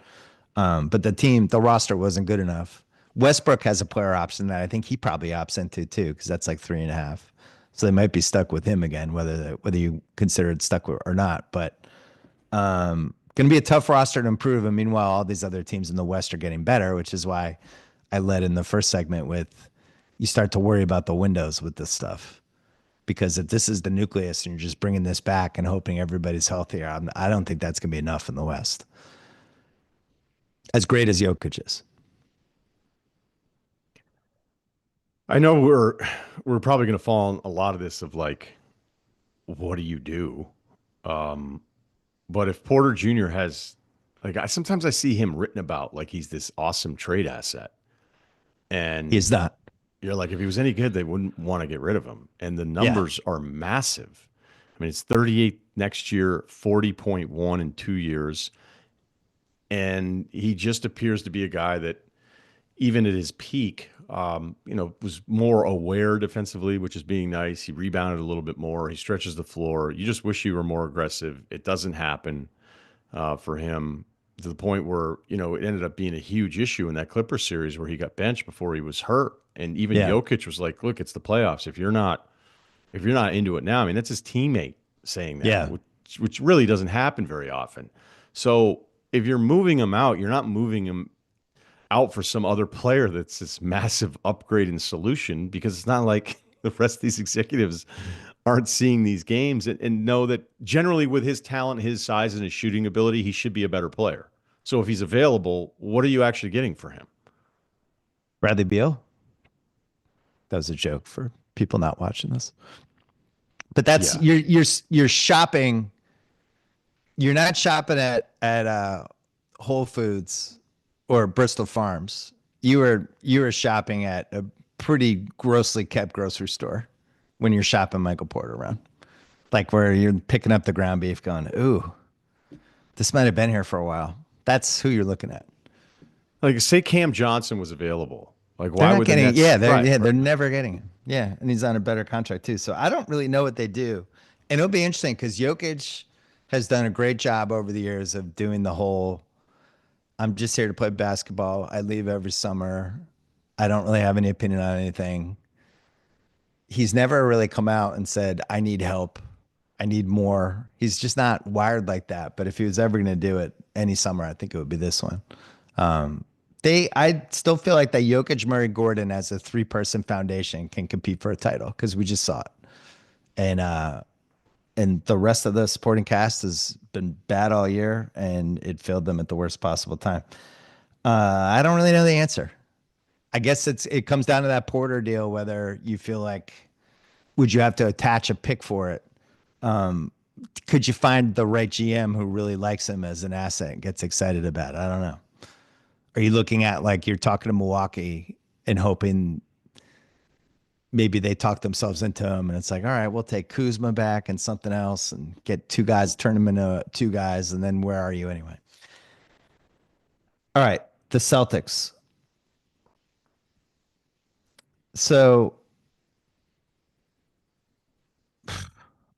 Speaker 1: But the roster wasn't good enough. Westbrook has a player option that I think he probably opts into too, because that's like 3.5. So they might be stuck with him again, whether you consider it stuck with or not. But going to be a tough roster to improve. And meanwhile, all these other teams in the West are getting better, which is why I led in the first segment with you start to worry about the windows with this stuff. Because if this is the nucleus and you're just bringing this back and hoping everybody's healthier, I don't think that's going to be enough in the West. As great as Jokic is.
Speaker 2: I know we're probably gonna fall on a lot of this of like, what do you do? Um, but if Porter Jr. has like sometimes I see him written about like he's this awesome trade asset. And
Speaker 1: He's not.
Speaker 2: you're like, if he was any good, they wouldn't want to get rid of him. And the
Speaker 1: Yeah.
Speaker 2: numbers are massive. I mean, it's 38 next year, 40.1 in 2 years. And he just appears to be a guy that, even at his peak, was more aware defensively, which is being nice. He rebounded a little bit more. He stretches the floor. You just wish he were more aggressive. It doesn't happen for him to the point where, it ended up being a huge issue in that Clippers series where he got benched before he was hurt. And even
Speaker 1: Yeah.
Speaker 2: Jokic was like, look, it's the playoffs. If you're not into it now, I mean, that's his teammate saying that,
Speaker 1: Yeah.
Speaker 2: which really doesn't happen very often. So if you're moving him out, you're not moving him out for some other player that's this massive upgrade and solution, because it's not like the rest of these executives aren't seeing these games and know that generally with his talent, his size, and his shooting ability, he should be a better player. So if he's available, what are you actually getting for him?
Speaker 1: Bradley Beal. That was a joke for people not watching this. But that's
Speaker 2: Yeah.
Speaker 1: you're shopping. You're not shopping at Whole Foods or Bristol Farms. You were shopping at a pretty grossly kept grocery store when you're shopping Michael Porter around. Like where you're picking up the ground beef going, ooh, this might have been here for a while. That's who you're looking at.
Speaker 2: Like, say Cam Johnson was available. Like,
Speaker 1: They're
Speaker 2: why
Speaker 1: not
Speaker 2: would the
Speaker 1: getting,
Speaker 2: Nets? Right,
Speaker 1: yeah,
Speaker 2: right.
Speaker 1: they're never getting him. Yeah, and he's on a better contract too. So I don't really know what they do, and it'll be interesting because Jokic has done a great job over the years of doing the whole. I'm just here to play basketball. I leave every summer. I don't really have any opinion on anything. He's never really come out and said, "I need help. I need more." He's just not wired like that. But if he was ever going to do it any summer, I think it would be this one. I still feel like that Jokic, Murray, Gordon as a three-person foundation can compete for a title because we just saw it, and the rest of the supporting cast has been bad all year, and it failed them at the worst possible time. I don't really know the answer. I guess it comes down to that Porter deal, whether you feel like would you have to attach a pick for it? Could you find the right GM who really likes him as an asset and gets excited about it? I don't know. Are you looking at like you're talking to Milwaukee and hoping maybe they talk themselves into him and it's like, all right, we'll take Kuzma back and something else and get two guys, turn them into two guys, and then where are you anyway? All right, the Celtics. So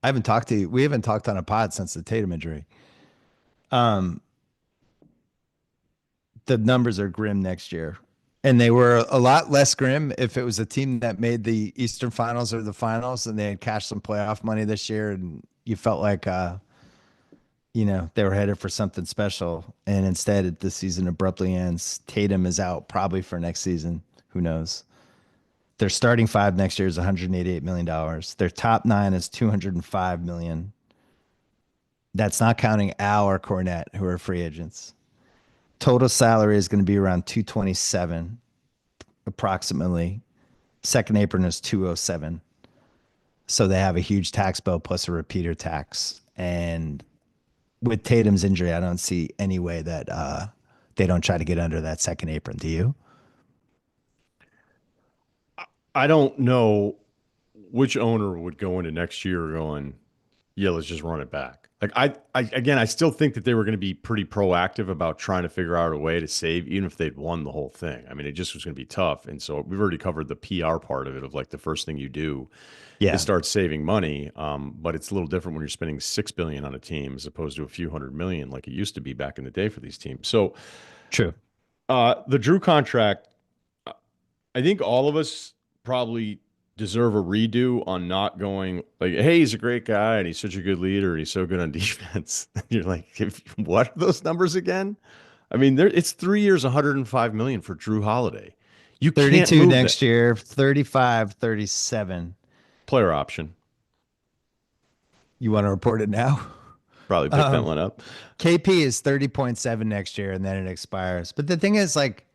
Speaker 1: I haven't talked to you. We haven't talked on a pod since the Tatum injury. the numbers are grim next year. And they were a lot less grim if it was a team that made the Eastern Finals or the finals and they had cashed some playoff money this year and you felt like they were headed for something special. And instead the season abruptly ends. Tatum is out probably for next season. Who knows? Their starting five next year is $188 million. Their top nine is $205 million. That's not counting Al or Cornette, who are free agents. Total salary is going to be around 227 approximately. Second apron is 207. So they have a huge tax bill plus a repeater tax. And with Tatum's injury, I don't see any way that they don't try to get under that second apron. Do you?
Speaker 2: I don't know which owner would go into next year going, yeah, let's just run it back. Like I still think that they were going to be pretty proactive about trying to figure out a way to save, even if they'd won the whole thing. I mean, it just was going to be tough. And so we've already covered the PR part of it, of like the first thing you do is start saving money. But it's a little different when you're spending $6 billion on a team as opposed to a few hundred million like it used to be back in the day for these teams. So
Speaker 1: True.
Speaker 2: the Drew contract, I think all of us probably deserve a redo on not going like, hey, he's a great guy and he's such a good leader and he's so good on defense. You're like, what are those numbers again? I mean, it's 3 years, 105 million for Drew Holiday. You can't
Speaker 1: 32
Speaker 2: move
Speaker 1: next
Speaker 2: that.
Speaker 1: year, 35, 37.
Speaker 2: Player option.
Speaker 1: You want to report it now?
Speaker 2: Probably pick that one up.
Speaker 1: KP is 30.7 next year and then it expires. But the thing is, like,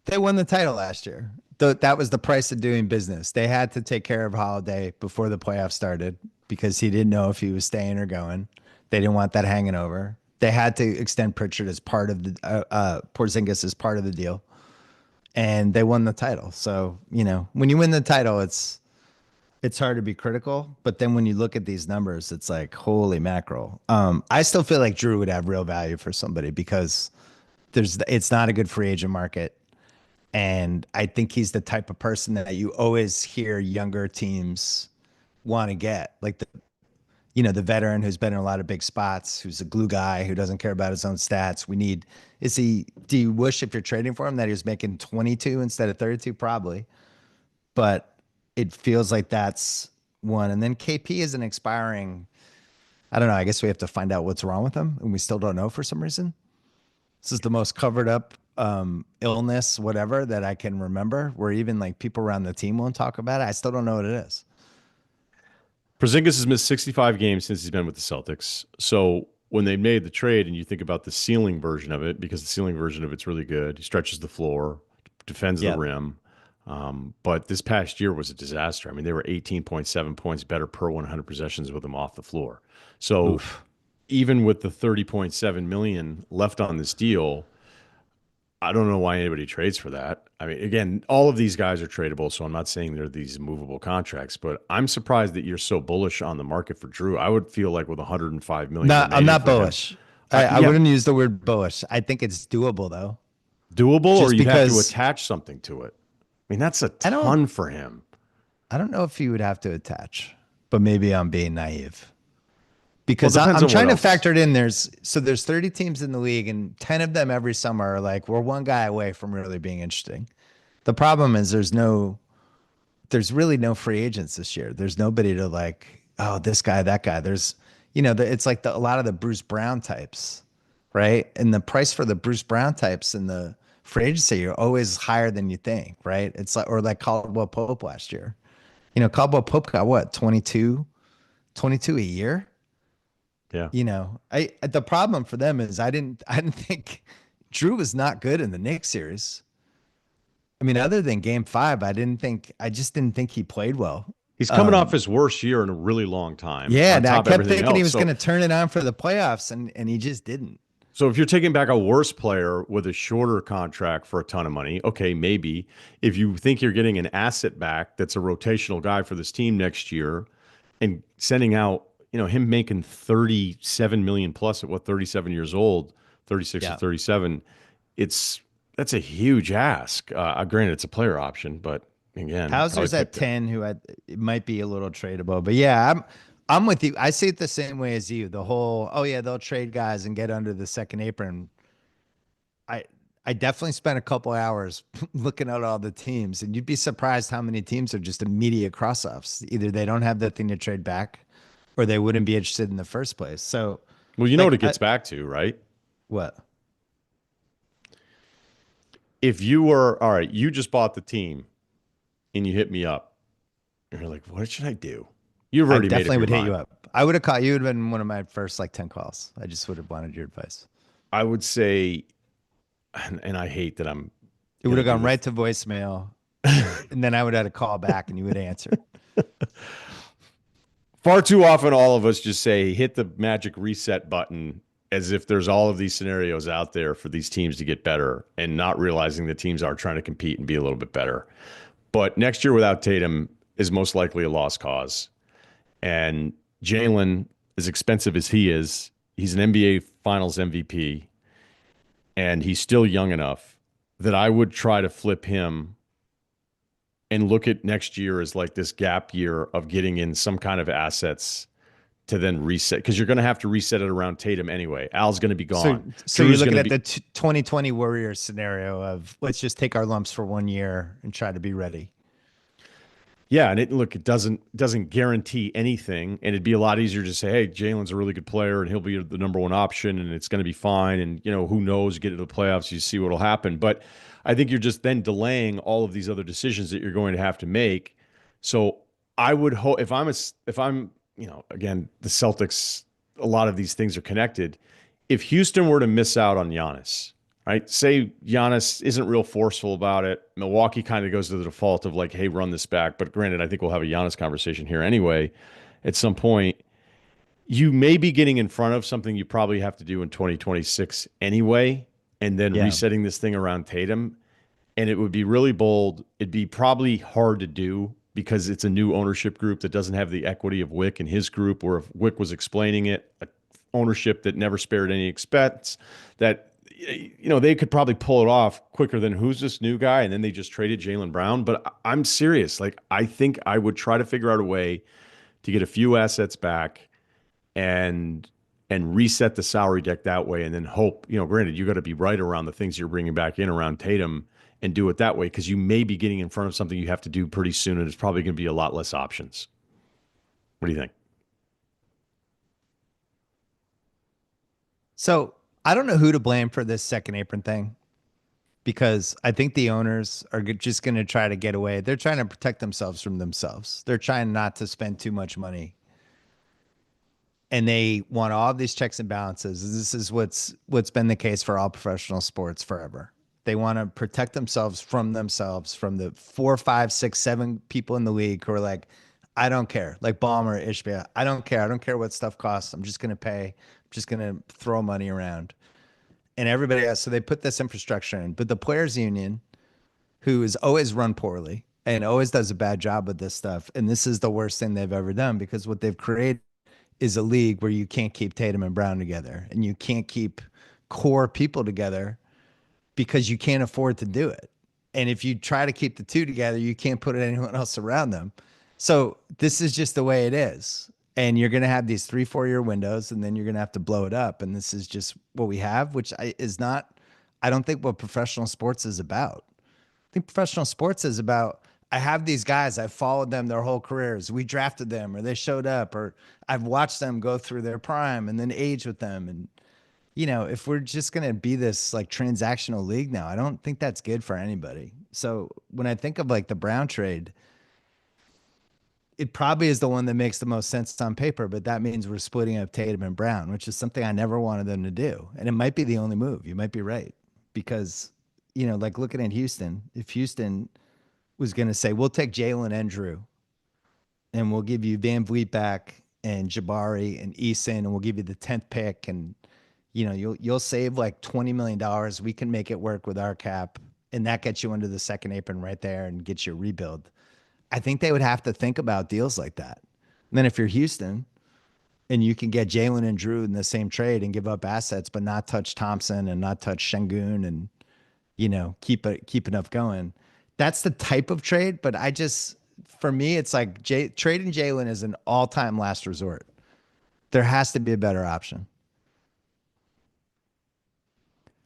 Speaker 1: they won the title last year. That was the price of doing business. They had to take care of Holiday before the playoffs started because he didn't know if he was staying or going. They didn't want that hanging over. They had to extend Pritchard as part of the Porzingis as part of the deal, and they won the title. So when you win the title, it's hard to be critical. But then when you look at these numbers, it's like holy mackerel. I still feel like Drew would have real value for somebody because it's not a good free agent market. And I think he's the type of person that you always hear younger teams want to get, like the veteran who's been in a lot of big spots, who's a glue guy, who doesn't care about his own stats. Do you wish if you're trading for him that he was making 22 instead of 32? Probably. But it feels like that's one. And then KP is an expiring, I don't know. I guess we have to find out what's wrong with him. And we still don't know for some reason. This is the most covered up illness, whatever, that I can remember, where even like people around the team won't talk about it. I still don't know what it is.
Speaker 2: Porzingis has missed 65 games since he's been with the Celtics. So when they made the trade and you think about the ceiling version of it, because the ceiling version of it's really good, he stretches the floor, defends the rim. But this past year was a disaster. I mean, they were 18.7 points better per 100 possessions with him off the floor. So even with the 30.7 million left on this deal, I don't know why anybody trades for that. I mean, again, all of these guys are tradable, so I'm not saying they're these movable contracts, but I'm surprised that you're so bullish on the market for Drew. I would feel like with 105 million
Speaker 1: No, I'm
Speaker 2: remaining
Speaker 1: not
Speaker 2: for him,
Speaker 1: bullish. I wouldn't use the word bullish. I think it's doable though.
Speaker 2: doable, or
Speaker 1: Just
Speaker 2: you'd have to
Speaker 1: because
Speaker 2: attach something to it. I mean, that's a
Speaker 1: I don't
Speaker 2: ton for him.
Speaker 1: I don't know if you would have to attach, but maybe I'm being naive. Because
Speaker 2: Well, it depends
Speaker 1: I'm
Speaker 2: on
Speaker 1: trying
Speaker 2: what
Speaker 1: to
Speaker 2: else.
Speaker 1: factor it in. There's 30 teams in the league, and 10 of them every summer are like, we're one guy away from really being interesting. The problem is there's really no free agents this year. There's nobody to like, oh, this guy, that guy. It's like a lot of the Bruce Brown types, right? And the price for the Bruce Brown types in the free agency are always higher than you think, right? It's like Caldwell Pope last year. Caldwell Pope got what, 22 a year?
Speaker 2: Yeah.
Speaker 1: The problem for them is I didn't think Drew was not good in the Knicks series. I mean, other than game 5, I just didn't think he played well.
Speaker 2: He's coming off his worst year in a really long time
Speaker 1: Yeah,
Speaker 2: on
Speaker 1: and I
Speaker 2: top of
Speaker 1: kept
Speaker 2: everything
Speaker 1: thinking he
Speaker 2: else.
Speaker 1: was going to turn it on for the playoffs, and he just didn't.
Speaker 2: So if you're taking back a worse player with a shorter contract for a ton of money, okay, maybe. If you think you're getting an asset back that's a rotational guy for this team next year and sending out, him making 37 million plus at 37 years old, 36 or 37, that's a huge ask. Granted, it's a player option, but again,
Speaker 1: Hauser's at 10, it might be a little tradable, but yeah, I'm with you. I see it the same way as you. The whole, oh yeah, they'll trade guys and get under the second apron. I I definitely spent a couple hours looking at all the teams, and you'd be surprised how many teams are just immediate cross-offs. Either they don't have that thing to trade back, or they wouldn't be interested in the first place. So,
Speaker 2: Well, you know what
Speaker 1: like,
Speaker 2: it gets back to, right?
Speaker 1: what?
Speaker 2: If you were, all right, you just bought the team and you hit me up, and you're like, what should I do? You've
Speaker 1: I
Speaker 2: already made up
Speaker 1: definitely
Speaker 2: your
Speaker 1: would hit you
Speaker 2: mind.
Speaker 1: up. I would have caught you. Would have been one of my first like 10 calls. I just would have wanted your advice.
Speaker 2: I would say, and I hate that I'm
Speaker 1: It would
Speaker 2: going to
Speaker 1: have
Speaker 2: do
Speaker 1: gone
Speaker 2: the,
Speaker 1: right to voicemail, and then I would have had to call back, and you would answer it.
Speaker 2: far too often, all of us just say, hit the magic reset button as if there's all of these scenarios out there for these teams to get better and not realizing the teams are trying to compete and be a little bit better. But next year without Tatum is most likely a lost cause. And Jalen, as expensive as he is, he's an NBA Finals MVP, and he's still young enough that I would try to flip him and look at next year as like this gap year of getting in some kind of assets to then reset because you're going to have to reset it around Tatum anyway. Al's going to be
Speaker 1: So,
Speaker 2: gone.
Speaker 1: so you're
Speaker 2: Drew's going
Speaker 1: looking
Speaker 2: to
Speaker 1: at
Speaker 2: be,
Speaker 1: the 2020 Warriors scenario of let's just take our lumps for 1 year and try to be ready.
Speaker 2: yeah, and it doesn't guarantee anything, and it'd be a lot easier to say, hey, Jalen's a really good player, and he'll be the number one option, and it's going to be fine, and who knows, get into the playoffs, you see what'll happen. But I think you're just then delaying all of these other decisions that you're going to have to make. So I would hope if I'm again the Celtics, a lot of these things are connected. If Houston were to miss out on Giannis, right? Say Giannis isn't real forceful about it. Milwaukee kind of goes to the default of like, hey, run this back. But granted, I think we'll have a Giannis conversation here anyway at some point. You may be getting in front of something you probably have to do in 2026 anyway, and then
Speaker 1: Yeah.
Speaker 2: resetting this thing around Tatum. And it would be really bold. It'd be probably hard to do because it's a new ownership group that doesn't have the equity of Wick and his group, or if Wick was explaining it, ownership that never spared any expense, that they could probably pull it off quicker than who's this new guy, and then they just traded Jaylen Brown. But I'm serious. Like I think I would try to figure out a way to get a few assets back and reset the salary deck that way, and then hope. Granted, you got to be right around the things you're bringing back in around Tatum and do it that way because you may be getting in front of something you have to do pretty soon, and it's probably going to be a lot less options. What do you think?
Speaker 1: So I don't know who to blame for this second apron thing because I think the owners are just going to try to get away. They're trying to protect themselves from themselves. They're trying not to spend too much money. And they want all of these checks and balances. This is what's been the case for all professional sports forever. They want to protect themselves, from the 4, 5, 6, 7 people in the league who are like, I don't care, like Ballmer, Ishbia. I don't care. I don't care what stuff costs. I'm just going to pay. I'm just going to throw money around. And everybody else. So they put this infrastructure in. But the players union, who is always run poorly and always does a bad job with this stuff. And this is the worst thing they've ever done because what they've created is a league where you can't keep Tatum and Brown together and you can't keep core people together because you can't afford to do it. And if you try to keep the two together, you can't put anyone else around them. So this is just the way it is. And you're going to have these 3, 4 year windows and then you're going to have to blow it up. And this is just what we have, which is not, I don't think what professional sports is about. I think professional sports is about, I have these guys, I've followed them their whole careers. We drafted them or they showed up or I've watched them go through their prime and then age with them. And, if we're just going to be this like transactional league now, I don't think that's good for anybody. So when I think of like the Brown trade, it probably is the one that makes the most sense on paper, but that means we're splitting up Tatum and Brown, which is something I never wanted them to do. And it might be the only move. You might be right because, like looking at Houston, if Houston was going to say, we'll take Jalen and Drew and we'll give you Van Vliet back and Jabari and Eason, and we'll give you the 10th pick. And, you'll save like $20 million. We can make it work with our cap. And that gets you under the second apron right there and gets you a rebuild. I think they would have to think about deals like that. And then if you're Houston and you can get Jalen and Drew in the same trade and give up assets, but not touch Thompson and not touch Şengün and, keep enough going. That's the type of trade. But for me, it's like trading Jalen is an all-time last resort. There has to be a better option.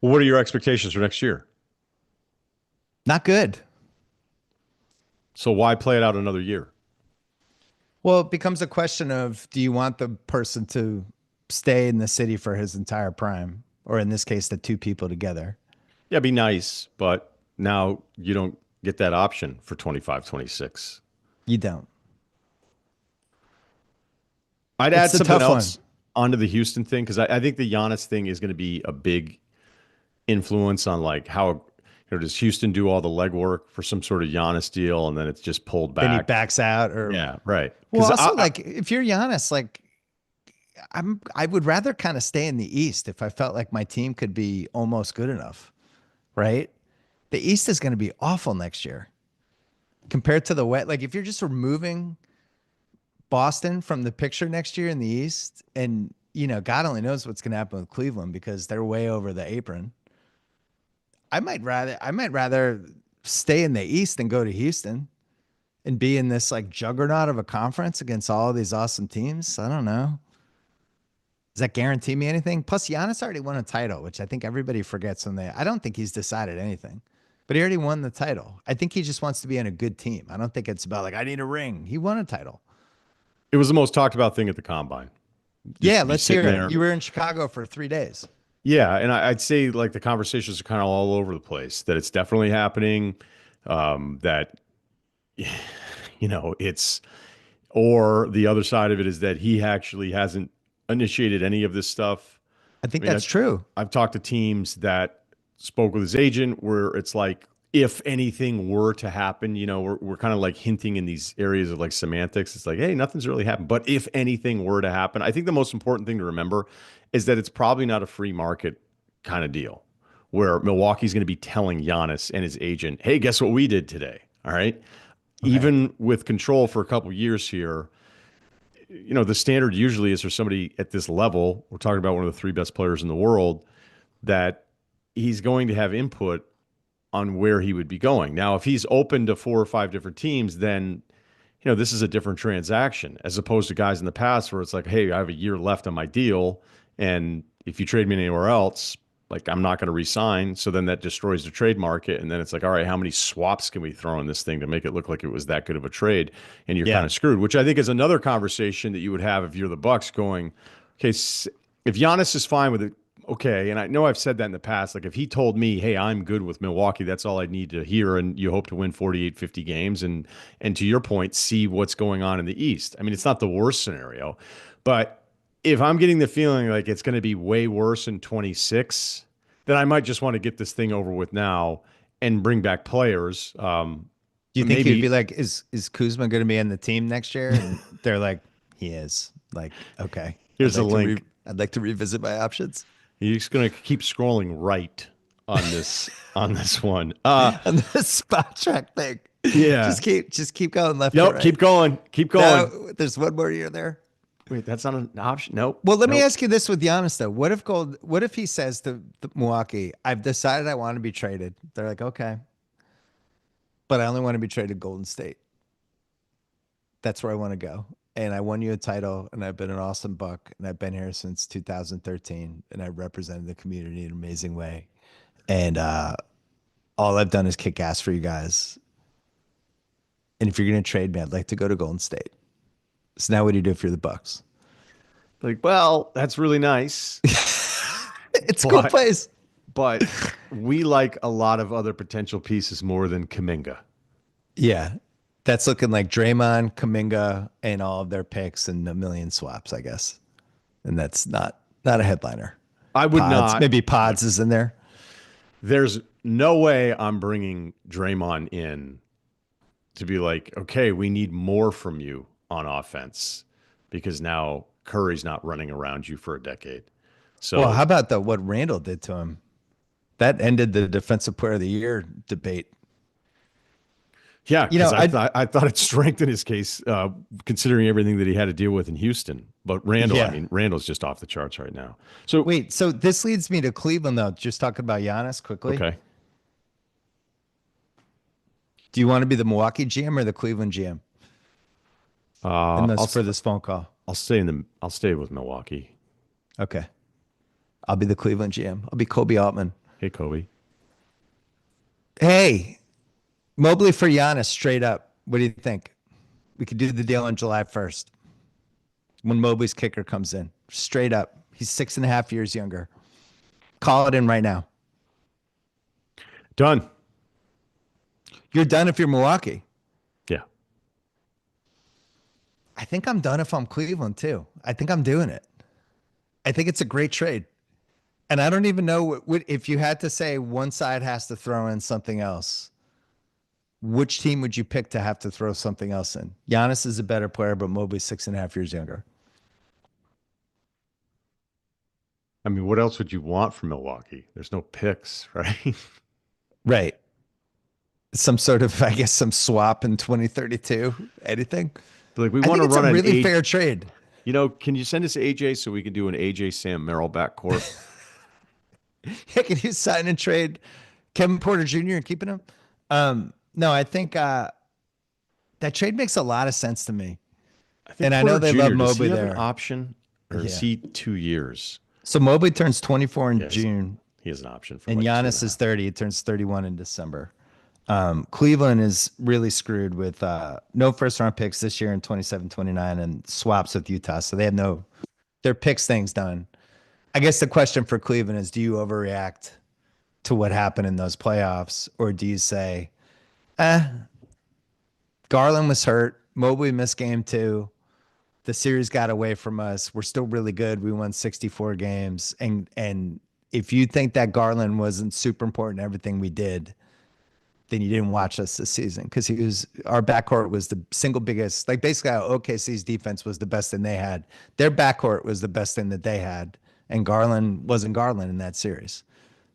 Speaker 2: Well, what are your expectations for next year?
Speaker 1: Not good.
Speaker 2: So why play it out another year?
Speaker 1: Well, it becomes a question of, do you want the person to stay in the city for his entire prime? Or in this case, the two people together?
Speaker 2: Yeah, be nice, but now you don't get that option for 25, 26.
Speaker 1: You don't.
Speaker 2: I'd
Speaker 1: It's
Speaker 2: add
Speaker 1: the
Speaker 2: something
Speaker 1: tough one.
Speaker 2: else onto the Houston thing because I think the Giannis thing is going to be a big influence on like how does Houston do all the legwork for some sort of Giannis deal and then it's just pulled
Speaker 1: Then he
Speaker 2: back.
Speaker 1: backs out, or
Speaker 2: Yeah, right.
Speaker 1: well,
Speaker 2: Because
Speaker 1: also like if you're Giannis, like I would rather kind of stay in the East if I felt like my team could be almost good enough, right? The East is going to be awful next year compared to the West. Like if you're just removing Boston from the picture next year in the East, and God only knows what's going to happen with Cleveland because they're way over the apron. I might rather stay in the East than go to Houston and be in this like juggernaut of a conference against all of these awesome teams. I don't know. Does that guarantee me anything? Plus, Giannis already won a title, which I think everybody forgets when they. I don't think he's decided anything, but he already won the title. I think he just wants to be in a good team. I don't think it's about like I need a ring. He won a title.
Speaker 2: it was the most talked about thing at the combine. Just
Speaker 1: Yeah,
Speaker 2: to be
Speaker 1: let's hear
Speaker 2: sitting
Speaker 1: it.
Speaker 2: there.
Speaker 1: You were in Chicago for 3 days.
Speaker 2: Yeah, and I'd say like the conversations are kind of all over the place. That it's definitely happening. That it's or the other side of it is that he actually hasn't initiated any of this stuff.
Speaker 1: I
Speaker 2: I
Speaker 1: think
Speaker 2: mean,
Speaker 1: that's true.
Speaker 2: I've talked to teams that spoke with his agent where it's like, if anything were to happen, we're kind of like hinting in these areas of like semantics. It's like, hey, nothing's really happened. But if anything were to happen, I think the most important thing to remember is that it's probably not a free market kind of deal where Milwaukee's going to be telling Giannis and his agent, hey, guess what we did today? All right.
Speaker 1: Okay.
Speaker 2: Even with control for a couple years here, the standard usually is for somebody at this level, we're talking about one of the three best players in the world, that he's going to have input on where he would be going. Now, if he's open to four or five different teams, then this is a different transaction as opposed to guys in the past where it's like, hey, I have a year left on my deal, and if you trade me anywhere else, like I'm not going to re-sign. So then that destroys the trade market, and then it's like, all right, how many swaps can we throw in this thing to make it look like it was that good of a trade? And you're kind
Speaker 1: Yeah.
Speaker 2: of screwed. Which I think is another conversation that you would have if you're the Bucks, going, okay, if Giannis is fine with it, okay, and I know I've said that in the past. Like if he told me, hey, I'm good with Milwaukee, that's all I need to hear, and you hope to win 48, 50 games, and to your point, see what's going on in the East. I mean, it's not the worst scenario, but if I'm getting the feeling like it's going to be way worse in 26, then I might just want to get this thing over with now and bring back players.
Speaker 1: Do you think he would be
Speaker 2: Maybe
Speaker 1: like, is Kuzma going to be on the team next year? And they're like, he is. Like, okay,
Speaker 2: here's a link.
Speaker 1: I'd like to revisit my options.
Speaker 2: He's going to keep scrolling right on this one.
Speaker 1: And the spot track thing.
Speaker 2: Yeah.
Speaker 1: Just keep going left to
Speaker 2: Nope.
Speaker 1: right.
Speaker 2: Keep going. Keep going.
Speaker 1: No, there's one more year there.
Speaker 2: Wait, that's not an option. Nope.
Speaker 1: Well, let me
Speaker 2: Nope.
Speaker 1: ask you this with Giannis though. What if he says to Milwaukee, I've decided I want to be traded. They're like, okay, but I only want to be traded Golden State. That's where I want to go. And I won you a title, and I've been an awesome Buck, and I've been here since 2013, and I represented the community in an amazing way. And all I've done is kick ass for you guys. And if you're going to trade me, I'd like to go to Golden State. So now what do you do if you're the Bucks?
Speaker 2: Like, well, that's really nice,
Speaker 1: It's a cool
Speaker 2: but
Speaker 1: place.
Speaker 2: but we like a lot of other potential pieces more than Kaminga.
Speaker 1: Yeah. That's looking like Draymond, Kuminga, and all of their picks and a million swaps, I guess. And that's not a headliner.
Speaker 2: I would
Speaker 1: Pods,
Speaker 2: not.
Speaker 1: maybe Pods is in there.
Speaker 2: There's no way I'm bringing Draymond in to be like, okay, we need more from you on offense because now Curry's not running around you for a decade.
Speaker 1: Well, how
Speaker 2: So
Speaker 1: about what Randall did to him? That ended the defensive player of the year debate.
Speaker 2: yeah,
Speaker 1: You
Speaker 2: because
Speaker 1: know,
Speaker 2: I thought it strengthened his case, considering everything that he had to deal with in Houston. But Randall, I
Speaker 1: yeah.
Speaker 2: mean, Randall's just off the charts right now. So
Speaker 1: Wait, so this leads me to Cleveland though. Just talking about Giannis quickly.
Speaker 2: okay,
Speaker 1: Do you want to be the Milwaukee GM or the Cleveland GM?
Speaker 2: uh,
Speaker 1: And
Speaker 2: I'll
Speaker 1: this
Speaker 2: s-
Speaker 1: for this phone call.
Speaker 2: I'll stay with Milwaukee.
Speaker 1: Okay. I'll be the Cleveland GM. I'll be Kobe Altman.
Speaker 2: Hey, Kobe.
Speaker 1: Hey, Mobley for Giannis, straight up. What do you think? We could do the deal on July 1st when Mobley's kicker comes in. Straight up. He's 6.5 years younger. Call it in right now.
Speaker 2: Done.
Speaker 1: You're done if you're Milwaukee.
Speaker 2: Yeah.
Speaker 1: I think I'm done if I'm Cleveland too. I think I'm doing it. I think it's a great trade. And I don't even know if you had to say one side has to throw in something else, which team would you pick to have to throw something else in? Giannis is a better player, but Mobley's 6.5 years younger.
Speaker 2: I mean, what else would you want from Milwaukee? There's no picks, right?
Speaker 1: Right. Some sort of, I guess, some swap in 2032. Anything?
Speaker 2: Like we
Speaker 1: I
Speaker 2: want
Speaker 1: think
Speaker 2: to
Speaker 1: it's a
Speaker 2: run an
Speaker 1: really
Speaker 2: A.
Speaker 1: fair trade.
Speaker 2: Can you send us AJ so we can do an AJ Sam Merrill backcourt?
Speaker 1: Yeah, can you sign and trade Kevin Porter Jr. and keeping him? No, I think that trade makes a lot of sense to me.
Speaker 2: I think
Speaker 1: And I
Speaker 2: Porter
Speaker 1: know they love
Speaker 2: Jr. Does he
Speaker 1: Mobley
Speaker 2: have an
Speaker 1: there.
Speaker 2: option, or is
Speaker 1: Yeah.
Speaker 2: he 2 years?
Speaker 1: So Mobley turns 24 in
Speaker 2: Yes,
Speaker 1: June,
Speaker 2: he has an option for
Speaker 1: and
Speaker 2: like two and
Speaker 1: Giannis
Speaker 2: a
Speaker 1: is
Speaker 2: half.
Speaker 1: 30. He turns 31 in December. Cleveland is really screwed with no first round picks this year in 27, 29, and swaps with Utah. So they have their picks things done. I guess the question for Cleveland is, do you overreact to what happened in those playoffs? Or do you say, eh, Garland was hurt. Mobley missed game two. The series got away from us. We're still really good. We won 64 games. And if you think that Garland wasn't super important in everything we did, then you didn't watch us this season because our backcourt was the single biggest, like basically how OKC's defense was the best thing they had. Their backcourt was the best thing that they had. And Garland wasn't Garland in that series.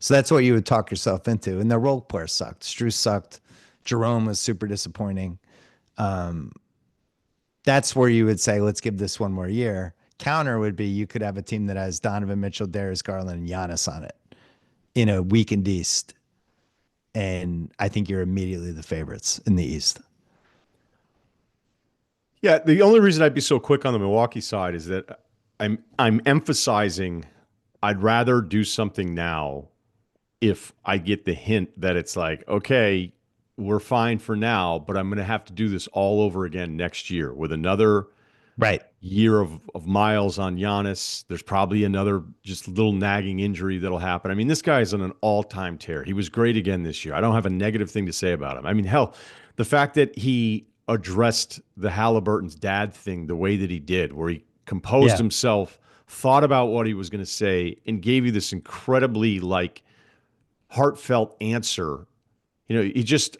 Speaker 1: So that's what you would talk yourself into. And their role players sucked. Strus sucked. Jerome was super disappointing. That's where you would say, let's give this one more year. Counter would be you could have a team that has Donovan Mitchell, Darius Garland, and Giannis on it in a weakened East. And I think you're immediately the favorites in the East.
Speaker 2: Yeah, the only reason I'd be so quick on the Milwaukee side is that I'm emphasizing I'd rather do something now if I get the hint that it's like, okay, we're fine for now, but I'm going to have to do this all over again next year with another
Speaker 1: Right.
Speaker 2: year of miles on Giannis. There's probably another just little nagging injury that'll happen. I mean, this guy is on an all-time tear. He was great again this year. I don't have a negative thing to say about him. I mean, hell, the fact that he addressed the Halliburton's dad thing the way that he did, where he composed
Speaker 1: Yeah.
Speaker 2: himself, thought about what he was going to say, and gave you this incredibly like heartfelt answer.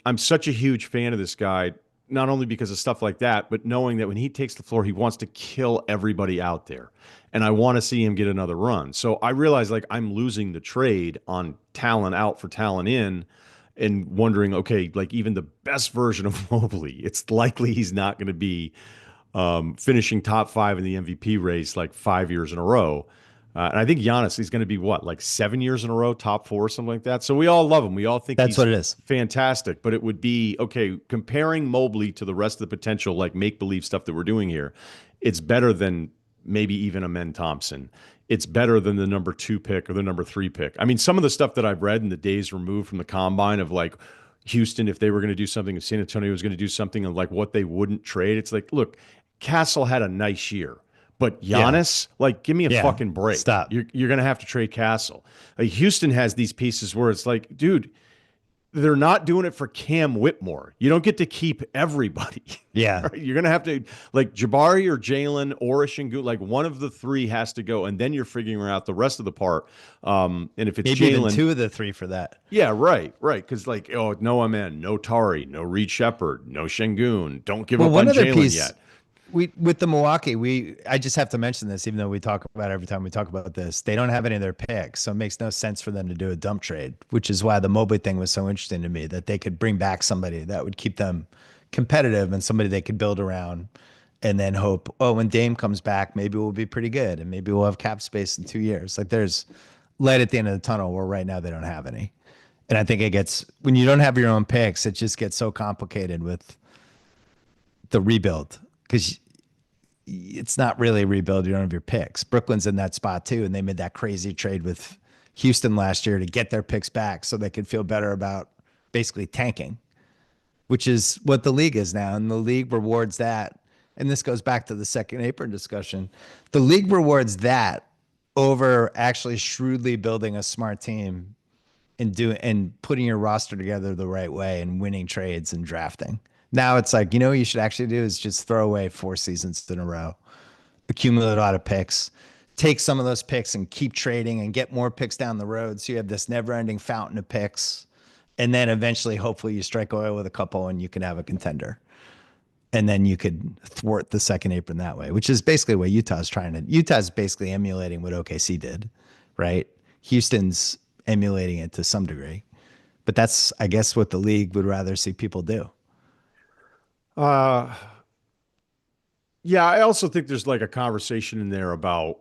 Speaker 2: I'm such a huge fan of this guy, not only because of stuff like that, but knowing that when he takes the floor, he wants to kill everybody out there. And I want to see him get another run. So I realize like I'm losing the trade on talent out for talent in and wondering, okay, like even the best version of Mobley, it's likely he's not going to be finishing top five in the MVP race like 5 years in a row. And I think Giannis is going to be what, like 7 years in a row, top four, something like that. So we all love him. We all think
Speaker 1: That's
Speaker 2: he's
Speaker 1: what it is.
Speaker 2: fantastic. But it would be, okay, comparing Mobley to the rest of the potential, like make-believe stuff that we're doing here, it's better than maybe even a Men Thompson. It's better than the number 2 pick or the number 3 pick. I mean, some of the stuff that I've read in the days removed from the combine of like Houston, if they were going to do something, if San Antonio was going to do something, and like what they wouldn't trade, it's like, look, Castle had a nice year. But Giannis, like, give me a fucking break.
Speaker 1: Stop.
Speaker 2: You're going to have to trade Castle. Like, Houston has these pieces where it's like, dude, they're not doing it for Cam Whitmore. You don't get to keep everybody.
Speaker 1: Yeah.
Speaker 2: Right? You're going to have to, like, Jabari or Jalen or Shingu, like, one of the three has to go, and then you're figuring out the rest of the part. And if it's
Speaker 1: Maybe even
Speaker 2: Jalen,
Speaker 1: 2 of the 3 for that.
Speaker 2: yeah, right. Because, like, oh, no Amen, no Tari, no Reed Shepard, no Shengun. Don't give up on
Speaker 1: One other
Speaker 2: Jalen
Speaker 1: piece.
Speaker 2: yet.
Speaker 1: With the Milwaukee, I just have to mention this, even though we talk about it every time we talk about this. They don't have any of their picks, so it makes no sense for them to do a dump trade, which is why the Mobley thing was so interesting to me, that they could bring back somebody that would keep them competitive and somebody they could build around and then hope, oh, when Dame comes back, maybe we'll be pretty good and maybe we'll have cap space in 2 years. Like there's light at the end of the tunnel where right now they don't have any. And I think when you don't have your own picks, it just gets so complicated with the rebuild. Because it's not really a rebuild. You don't have your picks. Brooklyn's in that spot too, and they made that crazy trade with Houston last year to get their picks back so they could feel better about basically tanking, which is what the league is now. And the league rewards that. And this goes back to the second apron discussion. The league rewards that over actually shrewdly building a smart team and putting your roster together the right way and winning trades and drafting. Now it's like, what you should actually do is just throw away 4 seasons in a row, accumulate a lot of picks, take some of those picks and keep trading and get more picks down the road. So you have this never ending fountain of picks. And then eventually, hopefully, you strike oil with a couple and you can have a contender. And then you could thwart the second apron that way, which is basically what Utah's trying to. Utah's basically emulating what OKC did, right? Houston's emulating it to some degree. But that's, I guess, what the league would rather see people do.
Speaker 2: Uh, yeah, I also think there's like a conversation in there about,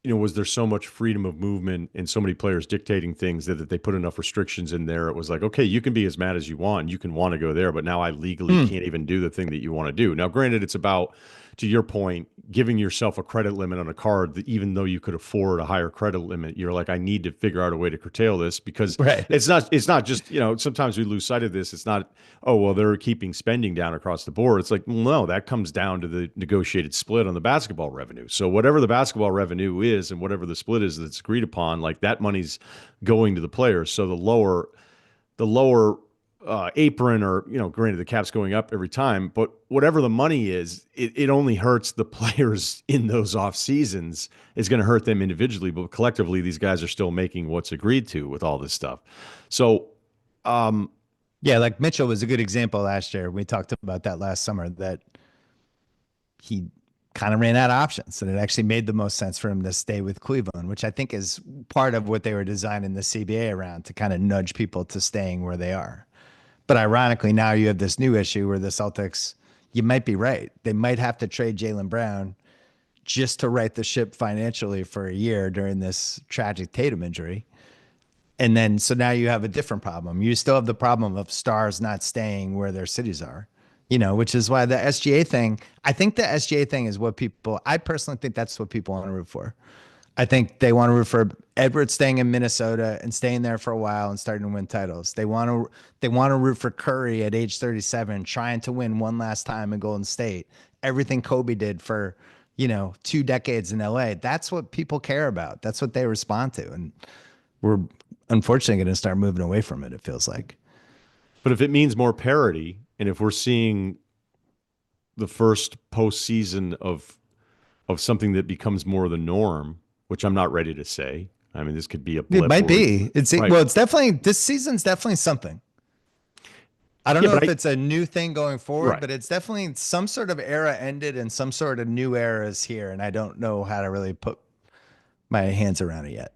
Speaker 2: was there so much freedom of movement and so many players dictating things that they put enough restrictions in there? It was like, okay, you can be as mad as you want. You can want to go there, but now I legally can't even do the thing that you want to do. Now, granted, it's about, to your point, giving yourself a credit limit on a card that even though you could afford a higher credit limit, you're like, I need to figure out a way to curtail this because
Speaker 1: Right.
Speaker 2: it's not just, sometimes we lose sight of this. It's not, oh, well, they're keeping spending down across the board. It's like, no, that comes down to the negotiated split on the basketball revenue. So whatever the basketball revenue is and whatever the split is that's agreed upon, like that money's going to the players. So the lower apron, or granted the cap's going up every time, but whatever the money is, it only hurts the players in those off seasons. It's going to hurt them individually, but collectively these guys are still making what's agreed to with all this stuff. So
Speaker 1: yeah, like Mitchell was a good example last year. We talked about that last summer, that he kind of ran out of options, and it actually made the most sense for him to stay with Cleveland, which I think is part of what they were designing the CBA around, to kind of nudge people to staying where they are. But ironically, now you have this new issue where the Celtics, you might be right. They might have to trade Jaylen Brown just to right the ship financially for a year during this tragic Tatum injury. And then, so now you have a different problem. You still have the problem of stars not staying where their cities are, which is why the SGA thing, I think the SGA thing is what people, I personally think that's what people want to root for. I think they want to root for Edwards staying in Minnesota and staying there for a while and starting to win titles. They want to root for Curry at age 37, trying to win one last time in Golden State. Everything Kobe did for, 2 decades in LA. That's what people care about. That's what they respond to. And we're unfortunately going to start moving away from it, it feels like.
Speaker 2: But if it means more parity, and if we're seeing the first postseason of something that becomes more the norm, which I'm not ready to say. I mean, this could be a blip.
Speaker 1: It might be.
Speaker 2: Right.
Speaker 1: Well, it's definitely, this season's definitely something. I don't know if it's a new thing going forward,
Speaker 2: Right.
Speaker 1: but it's definitely some sort of era ended and some sort of new era is here. And I don't know how to really put my hands around it yet.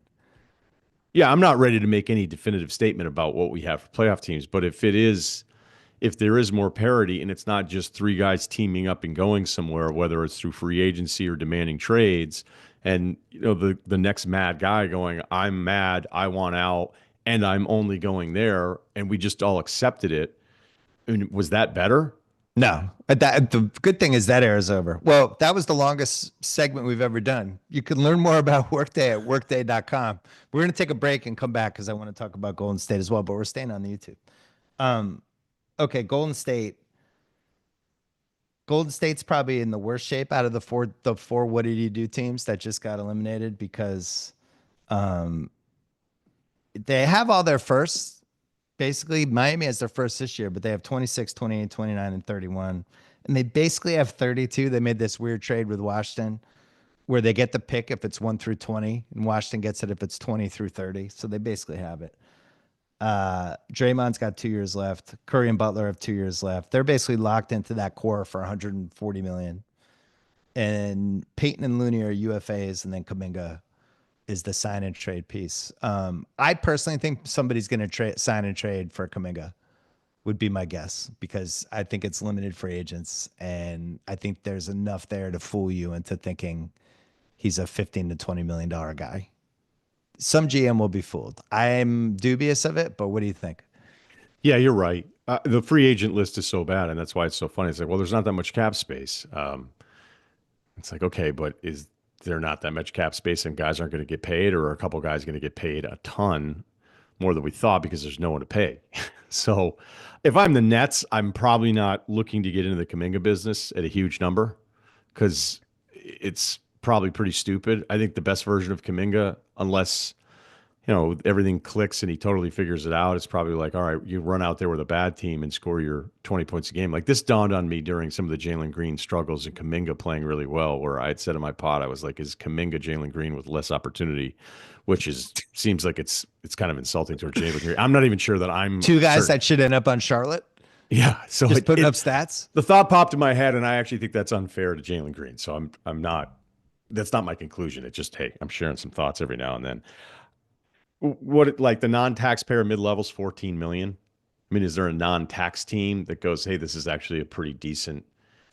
Speaker 2: Yeah, I'm not ready to make any definitive statement about what we have for playoff teams, but if there is more parity and it's not just three guys teaming up and going somewhere, whether it's through free agency or demanding trades, and the next mad guy going, I'm mad, I want out, and I'm only going there, and we just all accepted it. I mean, was that better?
Speaker 1: No, the good thing is that era's over. Well, that was the longest segment we've ever done. You can learn more about Workday at workday.com. We're going to take a break and come back because I want to talk about Golden State as well, but we're staying on the YouTube. Okay, Golden State. Golden State's probably in the worst shape out of the four what did you do teams that just got eliminated, because they have all their firsts. Basically, Miami has their first this year, but they have 26, 28, 29, and 31. And they basically have 32. They made this weird trade with Washington where they get the pick if it's 1 through 20, and Washington gets it if it's 20 through 30. So they basically have it. Draymond's got 2 years left. Curry and Butler have 2 years left. They're basically locked into that core for 140 million. And Peyton and Looney are UFAs, and then Kuminga is the sign and trade piece. I personally think somebody's going to sign and trade for Kuminga, would be my guess, because I think it's limited free agents, and I think there's enough there to fool you into thinking he's a 15 to $20 million guy. Some GM will be fooled. I'm dubious of it, but what do you think?
Speaker 2: Yeah, you're right. The free agent list is so bad, and that's why it's so funny. It's like, well, there's not that much cap space. It's like, okay, but they're not that much cap space and guys aren't going to get paid, or are a couple guys going to get paid a ton more than we thought because there's no one to pay. So if I'm the Nets, I'm probably not looking to get into the Kuminga business at a huge number because it's probably pretty stupid. I think the best version of Kuminga, unless everything clicks and he totally figures it out, it's probably like, all right, you run out there with a bad team and score your 20 points a game. Like this dawned on me during some of the Jalen Green struggles and Kuminga playing really well, where I had said in my pod, I was like, is Kuminga Jalen Green with less opportunity, which seems like it's kind of insulting towards Jalen Green. I'm not even sure that I'm
Speaker 1: two guys
Speaker 2: certain.
Speaker 1: that should end up on Charlotte.
Speaker 2: Yeah. So
Speaker 1: just putting up stats.
Speaker 2: The thought popped in my head, and I actually think that's unfair to Jalen Green. So I'm not, that's not my conclusion. It's just, hey, I'm sharing some thoughts every now and then. Like the non-taxpayer mid-level's 14 million. I mean, is there a non-tax team that goes, hey, this is actually a pretty decent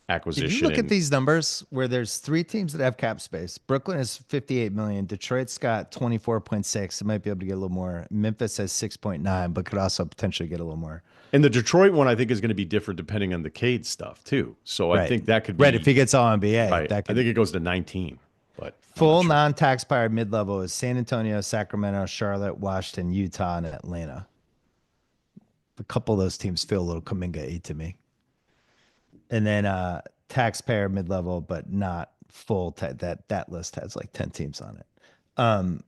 Speaker 2: acquisition?
Speaker 1: Did you look at these numbers where there's 3 teams that have cap space? Brooklyn has 58 million. Detroit's got 24.6. It might be able to get a little more. Memphis has 6.9, but could also potentially get a little more.
Speaker 2: And the Detroit one, I think, is going to be different depending on the Cade stuff too. So I think that could be
Speaker 1: if he gets all NBA.
Speaker 2: Right. I think it goes to 19. But
Speaker 1: full non-taxpayer mid-level is San Antonio, Sacramento, Charlotte, Washington, Utah, and Atlanta. A couple of those teams feel a little Kuminga-y to me. And then taxpayer mid-level, but not full. That list has like 10 teams on it.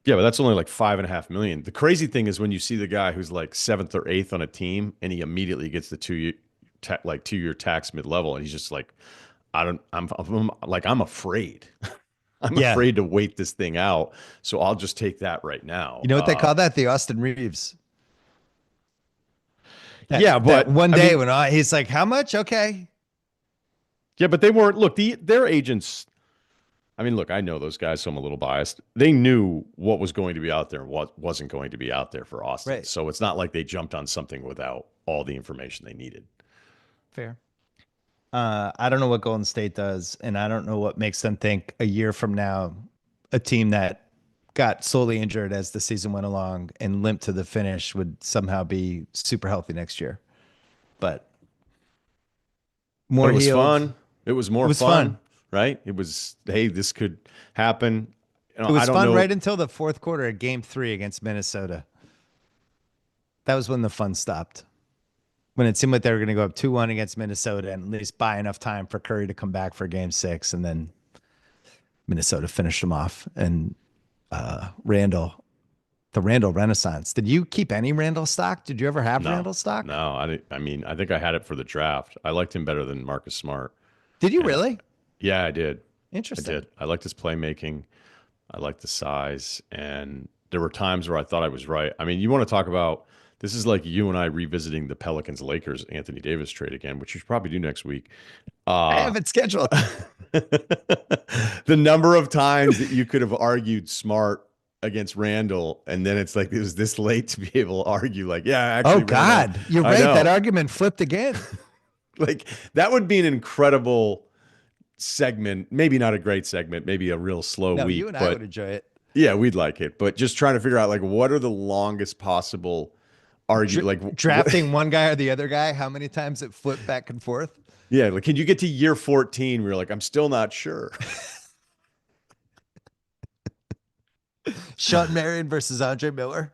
Speaker 2: Yeah, but that's only like 5.5 million. The crazy thing is when you see the guy who's like 7th or 8th on a team, and he immediately gets the 2-year tax mid-level, and he's just like, I'm afraid. I'm afraid to wait this thing out, so I'll just take that right now.
Speaker 1: You know what they call that? The Austin Reeves.
Speaker 2: But
Speaker 1: one day when he's like, how much? Okay.
Speaker 2: Yeah, but they weren't. Look, their agents. I mean, look, I know those guys, so I'm a little biased. They knew what was going to be out there and what wasn't going to be out there for Austin. Right. So it's not like they jumped on something without all the information they needed.
Speaker 1: Fair. I don't know what Golden State does, and I don't know what makes them think a year from now, a team that got slowly injured as the season went along and limped to the finish would somehow be super healthy next year. But
Speaker 2: it was fun. It was more fun, right? It was, hey, this could happen.
Speaker 1: It was fun right until the fourth quarter of Game 3 against Minnesota. That was when the fun stopped. When it seemed like they were going to go up 2-1 against Minnesota and at least buy enough time for Curry to come back for Game 6, and then Minnesota finished them off. And the Randall Renaissance. Did you keep any Randall stock? Did you ever have Randall stock?
Speaker 2: No, I mean, I think I had it for the draft. I liked him better than Marcus Smart.
Speaker 1: Did you really?
Speaker 2: Yeah, I did.
Speaker 1: Interesting.
Speaker 2: I did. I liked his playmaking. I liked the size. And there were times where I thought I was right. I mean, you want to talk about, this is like you and I revisiting the Pelicans-Lakers Anthony Davis trade again, which you should probably do next week.
Speaker 1: I have it scheduled.
Speaker 2: The number of times that you could have argued Smart against Randall, and then it's like it was this late to be able to argue, like, yeah, actually.
Speaker 1: Oh, God. You're right. That argument flipped again.
Speaker 2: Like, that would be an incredible segment. Maybe not a great segment, maybe a real slow week.
Speaker 1: You and I would enjoy it.
Speaker 2: Yeah, we'd like it. But just trying to figure out, like, what are the longest possible arguments? Like
Speaker 1: drafting one guy or the other guy, how many times it flipped back and forth?
Speaker 2: Yeah, like, can you get to year 14 where you're like, I'm still not sure.
Speaker 1: Sean Marion versus Andre Miller.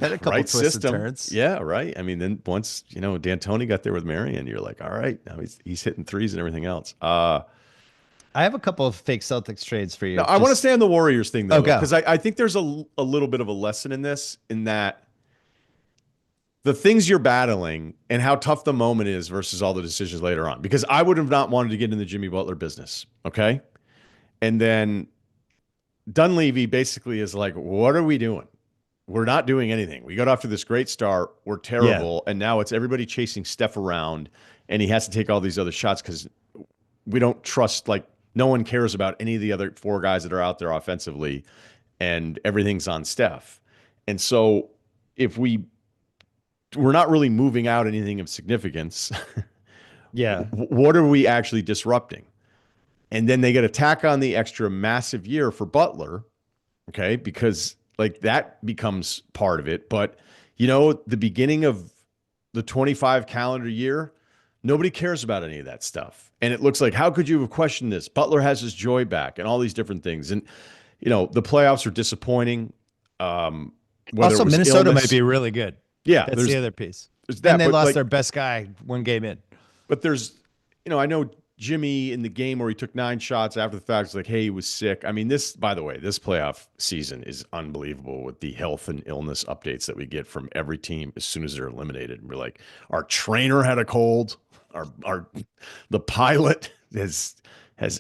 Speaker 1: Had a couple twists and turns.
Speaker 2: Yeah, right. I mean, then once, D'Antoni got there with Marion, you're like, all right, now he's hitting threes and everything else.
Speaker 1: I have a couple of fake Celtics trades for you.
Speaker 2: No, I want to stay on the Warriors thing, though, because I think there's a little bit of a lesson in this, in that the things you're battling and how tough the moment is versus all the decisions later on. Because I would have not wanted to get in the Jimmy Butler business, okay? And then Dunleavy basically is like, what are we doing? We're not doing anything. We got off to this great start. We're terrible. Yeah. And now it's everybody chasing Steph around, and he has to take all these other shots because we don't trust, like, no one cares about any of the other 4 guys that are out there offensively, and everything's on Steph. And so if we're not really moving out anything of significance, what are we actually disrupting? And then they get a tack on the extra massive year for Butler, okay, because like that becomes part of it. But, the beginning of the 25 calendar year, nobody cares about any of that stuff. And it looks like, how could you have questioned this? Butler has his joy back and all these different things. And, the playoffs are disappointing. Whether it
Speaker 1: Also,
Speaker 2: was
Speaker 1: Minnesota might
Speaker 2: illness.
Speaker 1: be really good.
Speaker 2: Yeah,
Speaker 1: That's the other piece.
Speaker 2: there's
Speaker 1: And
Speaker 2: that.
Speaker 1: they
Speaker 2: But
Speaker 1: lost
Speaker 2: like,
Speaker 1: their best guy one game in.
Speaker 2: but there's, I know Jimmy in the game where he took 9 shots after the fact was like, hey, he was sick. I mean, by the way, this playoff season is unbelievable with the health and illness updates that we get from every team as soon as they're eliminated. And we're like, our trainer had a cold, the pilot has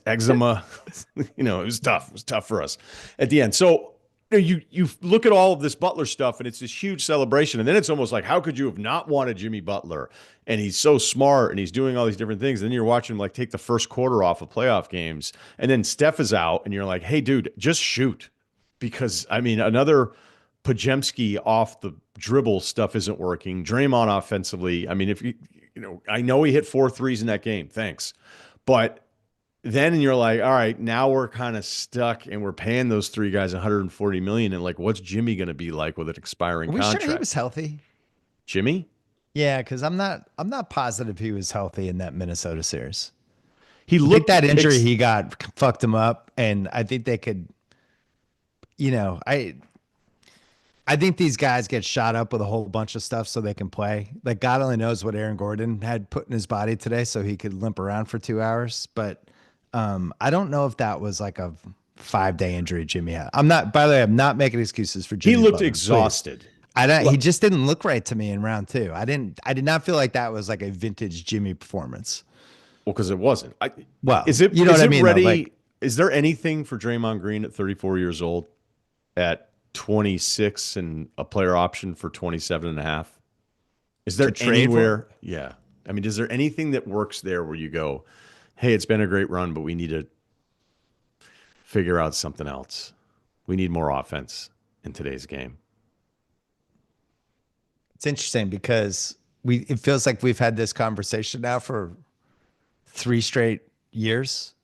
Speaker 2: eczema. It was tough. It was tough for us at the end. So you look at all of this Butler stuff, and it's this huge celebration, and then it's almost like, how could you have not wanted Jimmy Butler? And he's so smart, and he's doing all these different things. And then you're watching him like take the first quarter off of playoff games, and then Steph is out, and you're like, hey, dude, just shoot, because I mean, another Pajemski off the dribble stuff isn't working. Draymond offensively, I mean, if I know he hit 4 threes in that game, thanks, but then you're like, all right, now we're kind of stuck and we're paying those 3 guys 140 million. And like, what's Jimmy going to be like with an expiring
Speaker 1: Are we
Speaker 2: contract?
Speaker 1: sure he was healthy?
Speaker 2: Jimmy?
Speaker 1: Yeah, because I'm not positive he was healthy in that Minnesota series.
Speaker 2: He
Speaker 1: I think
Speaker 2: looked
Speaker 1: that injury he got fucked him up, and I think they could, I think these guys get shot up with a whole bunch of stuff so they can play. Like God only knows what Aaron Gordon had put in his body today, so he could limp around for 2 hours. But I don't know if that was like a 5-day injury Jimmy had. I'm not. By the way, I'm not making excuses for Jimmy.
Speaker 2: He looked
Speaker 1: Butler,
Speaker 2: exhausted.
Speaker 1: Please. I don't. He just didn't look right to me in round 2. I didn't. I did not feel like that was like a vintage Jimmy performance.
Speaker 2: Well, because it wasn't.
Speaker 1: Well,
Speaker 2: Is it?
Speaker 1: You know
Speaker 2: Is
Speaker 1: what I
Speaker 2: it
Speaker 1: mean?
Speaker 2: ready?
Speaker 1: Though? Like,
Speaker 2: is there anything for Draymond Green at 34 years old, at 26 and a player option for 27 and a half? Is
Speaker 1: to
Speaker 2: there
Speaker 1: trade for?
Speaker 2: anywhere? Yeah. I mean, is there anything that works there where you go, hey, it's been a great run, but we need to figure out something else. We need more offense in today's game.
Speaker 1: It's interesting because it feels like we've had this conversation now for 3 straight years.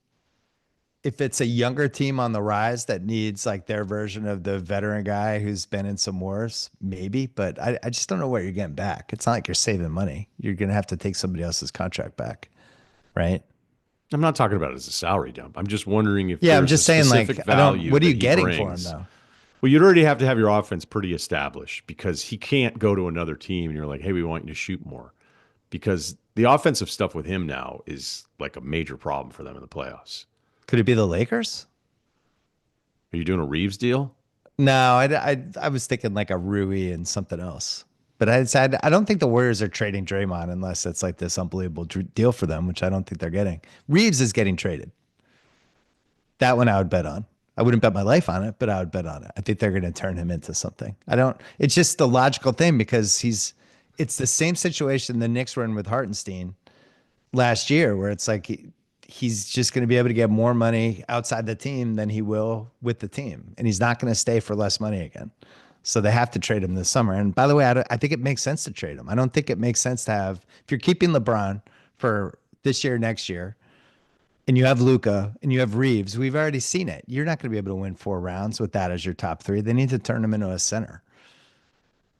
Speaker 1: If it's a younger team on the rise that needs like their version of the veteran guy who's been in some wars, maybe, but I just don't know what you're getting back. It's not like you're saving money. You're going to have to take somebody else's contract back, right?
Speaker 2: I'm not talking about it as a salary dump. I'm just wondering if
Speaker 1: Yeah, I'm
Speaker 2: there's a
Speaker 1: just saying,
Speaker 2: specific
Speaker 1: like,
Speaker 2: value
Speaker 1: what are
Speaker 2: that
Speaker 1: you
Speaker 2: he
Speaker 1: getting for him
Speaker 2: brings.
Speaker 1: though?
Speaker 2: Well, you'd already have to have your offense pretty established because he can't go to another team and you're like, hey, we want you to shoot more. Because the offensive stuff with him now is like a major problem for them in the playoffs.
Speaker 1: Could it be the Lakers?
Speaker 2: Are you doing a Reeves deal?
Speaker 1: No, I was thinking like a Rui and something else. But I said I don't think the Warriors are trading Draymond unless it's like this unbelievable deal for them, which I don't think they're getting. Reeves is getting traded. That one I would bet on. I wouldn't bet my life on it, but I would bet on it. I think they're going to turn him into something. I don't. It's just the logical thing because it's the same situation the Knicks were in with Hartenstein last year, where it's like he's just going to be able to get more money outside the team than he will with the team, and he's not going to stay for less money again. So they have to trade him this summer. And by the way, I think it makes sense to trade him. I don't think it makes sense to have if you're keeping LeBron for this year, next year, and you have Luka and you have Reeves. We've already seen it. You're not going to be able to win 4 rounds with that as your top 3. They need to turn him into a center.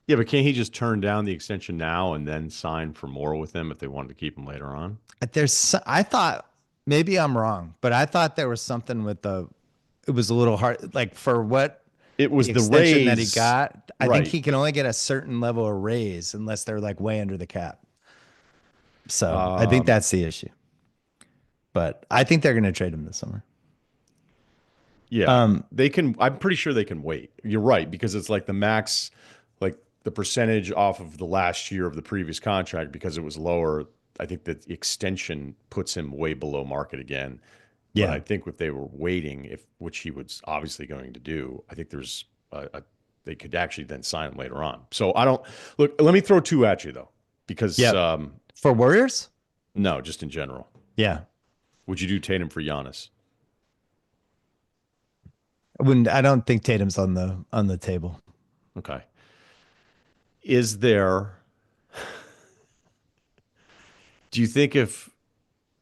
Speaker 2: Yeah, but can't he just turn down the extension now and then sign for more with them if they wanted to keep him later on?
Speaker 1: I thought maybe I'm wrong, but I thought there was something with it was a little hard, like for what
Speaker 2: It was
Speaker 1: the
Speaker 2: the
Speaker 1: extension
Speaker 2: raise
Speaker 1: that he got. I think
Speaker 2: right.
Speaker 1: he can only get a certain level of raise unless they're like way under the cap. So I think that's the issue. But I think they're going to trade him this summer.
Speaker 2: Yeah, they can. I'm pretty sure they can wait. You're right, because it's like the max, like the percentage off of the last year of the previous contract because it was lower. I think that the extension puts him way below market again. But
Speaker 1: Yeah.
Speaker 2: I think if they were waiting, which he was obviously going to do, I think there's they could actually then sign him later on. So I don't look. Let me throw 2 at you though, because
Speaker 1: For Warriors?
Speaker 2: no, just in general.
Speaker 1: Yeah.
Speaker 2: Would you do Tatum for Giannis?
Speaker 1: I don't think Tatum's on the table.
Speaker 2: Okay. Is there? Do you think if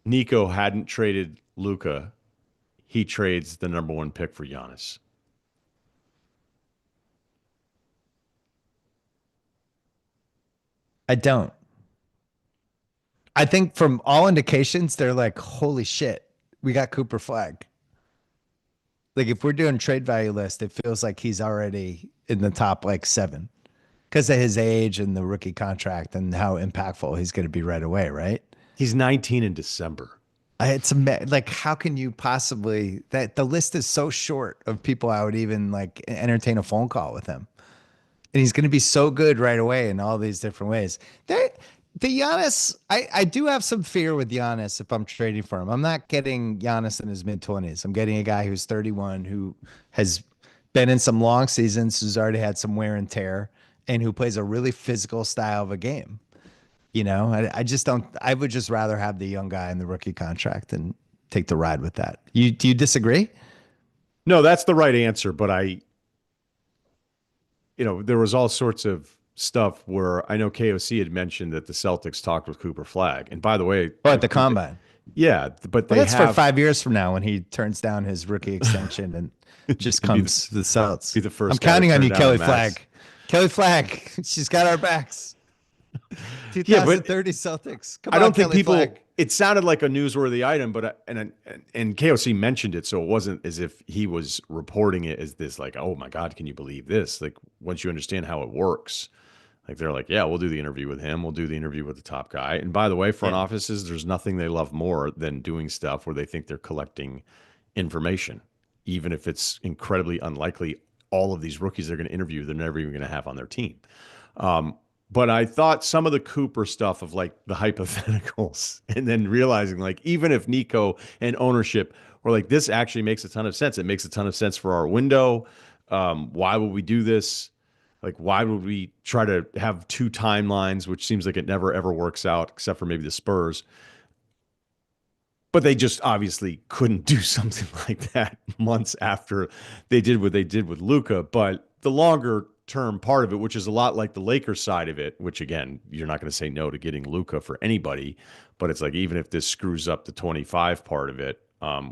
Speaker 2: Nico hadn't traded Luka, he trades the #1 pick for Giannis?
Speaker 1: I don't. I think from all indications, they're like, holy shit, we got Cooper Flag. Like if we're doing trade value list, it feels like he's already in the top like seven because of his age and the rookie contract and how impactful he's going to be right away, right?
Speaker 2: He's 19 in December.
Speaker 1: Like how can you possibly that the list is so short of people I would even like entertain a phone call with him. And he's going to be so good right away in all these different ways. The Giannis, I do have some fear with Giannis if I'm trading for him. I'm not getting Giannis in his mid 20s. I'm getting a guy who's 31 who has been in some long seasons, who's already had some wear and tear, and who plays a really physical style of a game. I just don't. I would just rather have the young guy in the rookie contract and take the ride with that. Do you disagree?
Speaker 2: No, that's the right answer. But there was all sorts of stuff where I know KOC had mentioned that the Celtics talked with Cooper Flag. And by the way,
Speaker 1: Oh, at the combine.
Speaker 2: yeah, but
Speaker 1: Well,
Speaker 2: they
Speaker 1: that's for
Speaker 2: have
Speaker 1: 5 years from now when he turns down his rookie extension and just
Speaker 2: and
Speaker 1: comes to the Celtics.
Speaker 2: be the first
Speaker 1: I'm
Speaker 2: guy to
Speaker 1: counting on
Speaker 2: turn
Speaker 1: you,
Speaker 2: down a
Speaker 1: Kelly
Speaker 2: max.
Speaker 1: Flag. Kelly Flag, she's got our backs.
Speaker 2: Yeah, but
Speaker 1: 2030 Celtics. Come
Speaker 2: I
Speaker 1: on,
Speaker 2: don't think
Speaker 1: Kelly
Speaker 2: people.
Speaker 1: Flag.
Speaker 2: It sounded like a newsworthy item, but and KOC mentioned it, so it wasn't as if he was reporting it as this like, oh my God, can you believe this? Like once you understand how it works, like they're like, yeah, we'll do the interview with him, we'll do the interview with the top guy. And by the way, front
Speaker 1: Yeah.
Speaker 2: offices, there's nothing they love more than doing stuff where they think they're collecting information, even if it's incredibly unlikely. All of these rookies they're going to interview, they're never even going to have on their team. Um, but I thought some of the Cooper stuff of like the hypotheticals and then realizing like even if Nico and ownership were like, this actually makes a ton of sense. It makes a ton of sense for our window. Why would we do this? Like, why would we try to have two timelines, which seems like it never ever works out, except for maybe the Spurs? But they just obviously couldn't do something like that months after they did what they did with Luka. But the longer term part of it, which is a lot like the Lakers side of it, which again, you're not going to say no to getting Luka for anybody, but it's like even if this screws up the 25 part of it,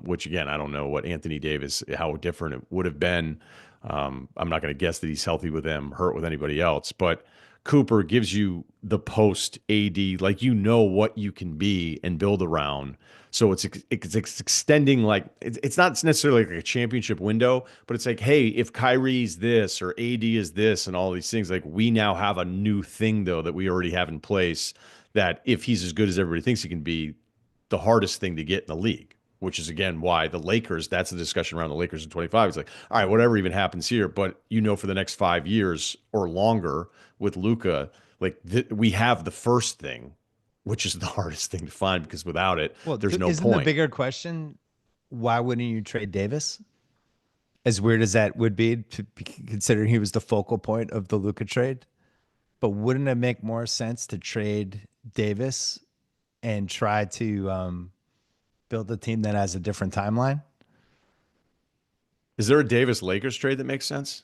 Speaker 2: which again, I don't know what Anthony Davis, how different it would have been. I'm not going to guess that he's healthy with them, hurt with anybody else, but Cooper gives you the post AD, like what you can be and build around. So it's extending like it's not necessarily like a championship window, but it's like, hey, if Kyrie's this or AD is this and all these things, like we now have a new thing though that we already have in place that if he's as good as everybody thinks he can be, the hardest thing to get in the league, which is again why the Lakers, that's the discussion around the Lakers in 25. It's like, all right, whatever even happens here, but for the next 5 years or longer with Luka, like we have the first thing, which is the hardest thing to find because without it,
Speaker 1: Well,
Speaker 2: there's no
Speaker 1: isn't the
Speaker 2: point.
Speaker 1: bigger question, why wouldn't you trade Davis? As weird as that would be, considering he was the focal point of the Luka trade. But wouldn't it make more sense to trade Davis and try to build a team that has a different timeline?
Speaker 2: Is there a Davis Lakers trade that makes sense?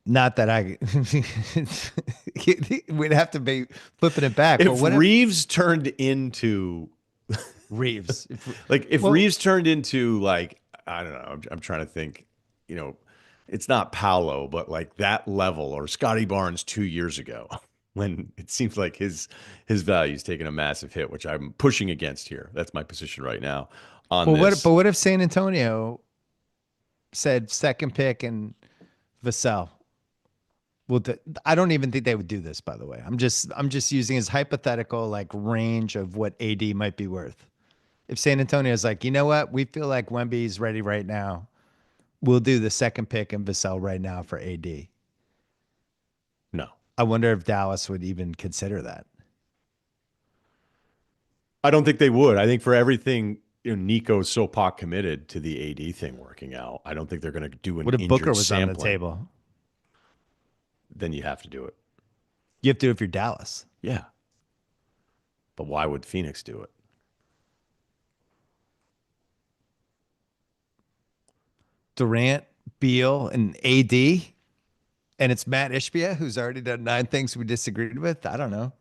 Speaker 1: Not that I we'd have to be flipping it back. But
Speaker 2: If
Speaker 1: what if
Speaker 2: Reeves turned into
Speaker 1: Reeves?
Speaker 2: if
Speaker 1: Well,
Speaker 2: Reeves turned into like I don't know, I'm trying to think, it's not Paolo, but like that level or Scotty Barnes 2 years ago when it seems like his value's taking a massive hit, which I'm pushing against here. That's my position right now on
Speaker 1: but
Speaker 2: this.
Speaker 1: what if San Antonio said second pick and Vassell? Well, I don't even think they would do this, by the way. I'm just using his hypothetical like range of what AD might be worth. If San Antonio is like, you know what, we feel like Wemby's ready right now, we'll do the second pick and Vassell right now for AD.
Speaker 2: No.
Speaker 1: I wonder if Dallas would even consider that.
Speaker 2: I don't think they would. I think for everything, Nico's so pot committed to the AD thing working out. I don't think they're going to do an
Speaker 1: What if Booker
Speaker 2: injured
Speaker 1: was on the
Speaker 2: sampling.
Speaker 1: table?
Speaker 2: Then you have to do it.
Speaker 1: You have to do it if you're Dallas.
Speaker 2: Yeah. But why would Phoenix do it?
Speaker 1: Durant, Beal, and AD, and it's Matt Ishbia who's already done 9 things we disagreed with. I don't know.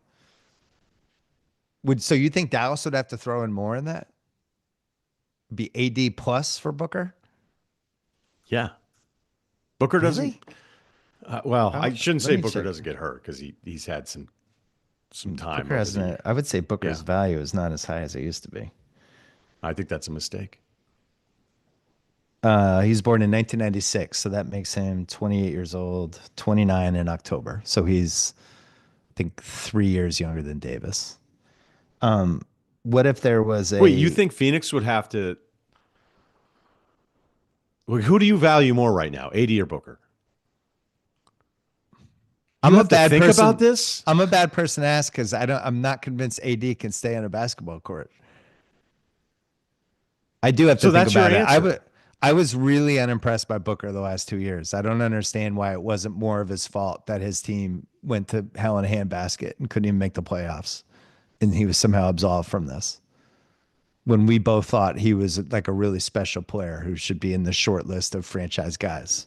Speaker 1: So you think Dallas would have to throw in more in that? Be AD plus for Booker?
Speaker 2: Yeah. Booker doesn't.
Speaker 1: Really?
Speaker 2: Well, I shouldn't
Speaker 1: Let
Speaker 2: say
Speaker 1: me
Speaker 2: Booker
Speaker 1: check.
Speaker 2: doesn't get hurt because he's had some some time
Speaker 1: Booker
Speaker 2: over the
Speaker 1: hasn't.
Speaker 2: year.
Speaker 1: I would say Booker's
Speaker 2: Yeah,
Speaker 1: value is not as high as it used to be.
Speaker 2: I think that's a mistake.
Speaker 1: He's born in 1996, so that makes him 28 years old, 29 in October. So he's, I think, 3 years younger than Davis. What if there was
Speaker 2: Wait, you
Speaker 1: a?
Speaker 2: think Phoenix would have to? Who do you value more right now, AD or Booker? You
Speaker 1: I'm a
Speaker 2: have to
Speaker 1: bad
Speaker 2: think about
Speaker 1: person.
Speaker 2: this.
Speaker 1: I'm a bad person to ask because I don't. I'm not convinced AD can stay on a basketball court. I do have to
Speaker 2: So
Speaker 1: think
Speaker 2: that's your
Speaker 1: about it.
Speaker 2: answer.
Speaker 1: I was really unimpressed by Booker the last 2 years. I don't understand why it wasn't more of his fault that his team went to hell in a handbasket and couldn't even make the playoffs, and he was somehow absolved from this. When we both thought he was like a really special player who should be in the short list of franchise guys.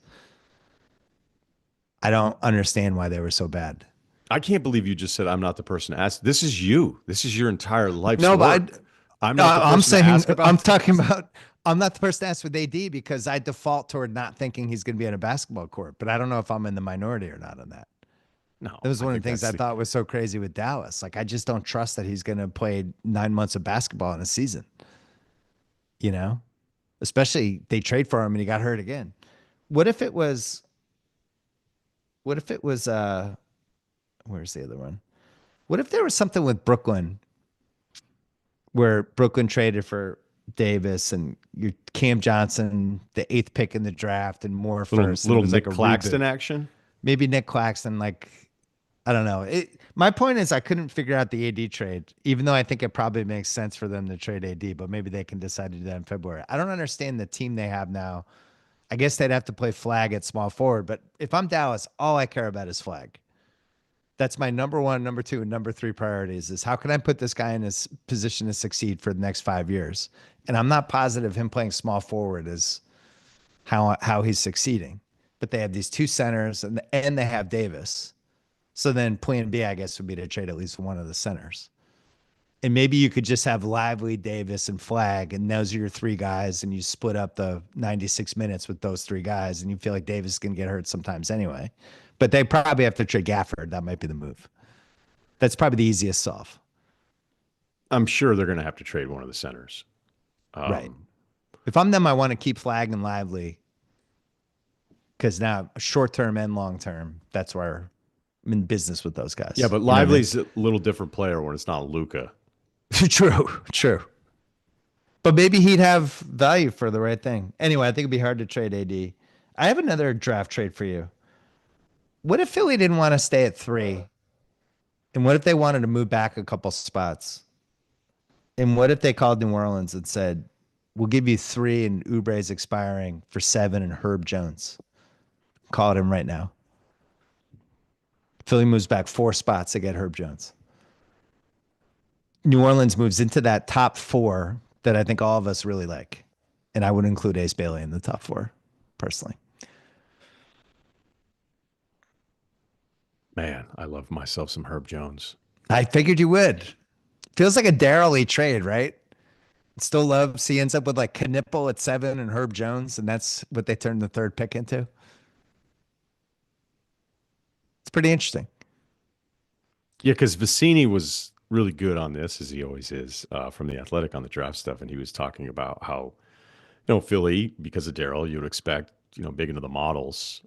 Speaker 1: I don't understand why they were so bad.
Speaker 2: I can't believe you just said I'm not the person to ask. This is you. This is your entire life's
Speaker 1: No,
Speaker 2: work. I'm not the
Speaker 1: I'm
Speaker 2: person to
Speaker 1: saying
Speaker 2: ask about
Speaker 1: I'm talking
Speaker 2: this.
Speaker 1: about. I'm not the person to ask with AD because I default toward not thinking he's going to be on a basketball court. But I don't know if I'm in the minority or not on that. That
Speaker 2: No,
Speaker 1: was
Speaker 2: I
Speaker 1: one of
Speaker 2: think
Speaker 1: the things
Speaker 2: that's
Speaker 1: I
Speaker 2: the.
Speaker 1: thought was so crazy with Dallas. Like I just don't trust that he's going to play 9 months of basketball in a season. You know, especially they trade for him and he got hurt again. What if it was? What if it was? Where's the other one? What if there was something with Brooklyn where Brooklyn traded for Davis and your Cam Johnson, the eighth pick in the draft, and more
Speaker 2: Little
Speaker 1: first, and it
Speaker 2: little
Speaker 1: was like
Speaker 2: Nick
Speaker 1: a
Speaker 2: Claxton
Speaker 1: reboot.
Speaker 2: action.
Speaker 1: Maybe Nick Claxton, like I don't know. My point is, I couldn't figure out the AD trade, even though I think it probably makes sense for them to trade AD, but maybe they can decide to do that in February. I don't understand the team they have now. I guess they'd have to play flag at small forward, but if I'm Dallas, all I care about is flag. That's my number one, number two, and number three priorities is how can I put this guy in his position to succeed for the next 5 years? And I'm not positive him playing small forward is how he's succeeding. But they have these two centers and they have Davis. So then plan B, I guess, would be to trade at least one of the centers. And maybe you could just have Lively, Davis, and Flag, and those are your three guys, and you split up the 96 minutes with those three guys, and you feel like Davis is going to get hurt sometimes anyway. But they probably have to trade Gafford. That might be the move. That's probably the easiest solve.
Speaker 2: I'm sure they're going to have to trade one of the centers.
Speaker 1: Right.
Speaker 2: Um,
Speaker 1: If I'm them, I want to keep Flag and Lively because now short term and long term, that's where I'm in business with those
Speaker 2: yeah,
Speaker 1: guys.
Speaker 2: but
Speaker 1: You know what I mean?
Speaker 2: Lively's a little different player when it's not Luca.
Speaker 1: True, true. But maybe he'd have value for the right thing. Anyway, I think it'd be hard to trade AD. I have another draft trade for you. What if Philly didn't want to stay at 3? And what if they wanted to move back a couple spots? And what if they called New Orleans and said, we'll give you 3 and Oubre's expiring for 7 and Herb Jones? Call it him right now. Philly moves back 4 spots to get Herb Jones. New Orleans moves into that top 4 that I think all of us really like. And I would include Ace Bailey in the top 4, personally.
Speaker 2: Man, I love myself some Herb Jones.
Speaker 1: I figured you would. Feels like a Darrell trade, right? Still loves. He ends up with like Knipple at 7 and Herb Jones, and that's what they turned the third pick into. It's pretty interesting.
Speaker 2: Yeah, because Vicini was really good on this, as he always is, from the Athletic on the draft stuff, and he was talking about how Philly, because of Daryl, you would expect big into the models,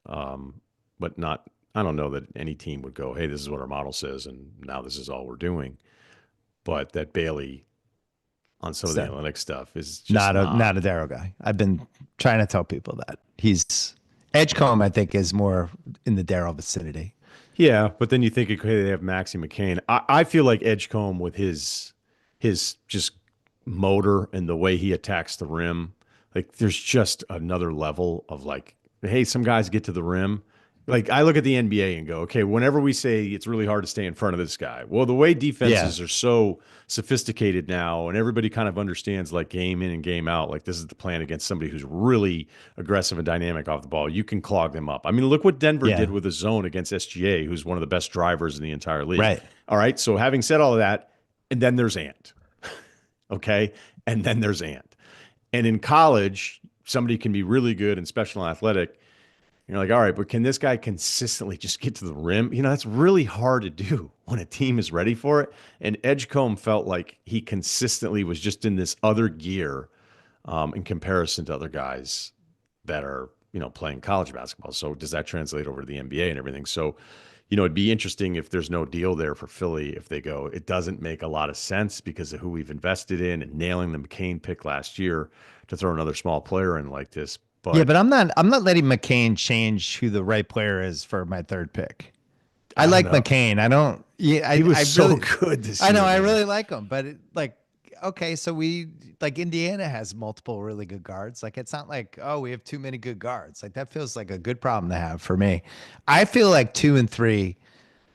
Speaker 2: but not. I don't know that any team would go, "Hey, this is what our model says, and now this is all we're doing." But that Bailey on some of the
Speaker 1: So
Speaker 2: analytic stuff is just
Speaker 1: not a Darrow guy. I've been trying to tell people that he's Edgecombe. I think is more in the Darrow vicinity.
Speaker 2: Yeah, but then you think, okay, they have Maxie McCain. I feel like Edgecombe with his just motor and the way he attacks the rim, like there's just another level of like, hey, some guys get to the rim. Like I look at the NBA and go, okay, whenever we say it's really hard to stay in front of this guy, well, the way
Speaker 1: Yeah,
Speaker 2: defenses are so sophisticated now, and everybody kind of understands like game in and game out, like this is the plan against somebody who's really aggressive and dynamic off the ball. You can clog them up. I mean, look what Denver did
Speaker 1: yeah,
Speaker 2: with a zone against SGA, who's one of the best drivers in the entire league.
Speaker 1: right.
Speaker 2: All right. So having said all of that, and then there's Ant. Okay. And then there's Ant. And in college, somebody can be really good and special and athletic. You're like, all right, but can this guy consistently just get to the rim? That's really hard to do when a team is ready for it. And Edgecombe felt like he consistently was just in this other gear in comparison to other guys that are, playing college basketball. So does that translate over to the NBA and everything? So, it'd be interesting if there's no deal there for Philly if they go, it doesn't make a lot of sense because of who we've invested in and nailing the McCain pick last year to throw another small player in like this.
Speaker 1: Yeah,
Speaker 2: But
Speaker 1: but I'm not letting McCain change who the right player is for my third pick. I
Speaker 2: I don't
Speaker 1: like
Speaker 2: know.
Speaker 1: McCain. I don't. Yeah,
Speaker 2: He was
Speaker 1: I
Speaker 2: so
Speaker 1: really.
Speaker 2: good this
Speaker 1: I know.
Speaker 2: year,
Speaker 1: I
Speaker 2: man.
Speaker 1: really like him, but okay. So Indiana has multiple really good guards. Like it's not like we have too many good guards. Like that feels like a good problem to have for me. I feel like 2 and 3,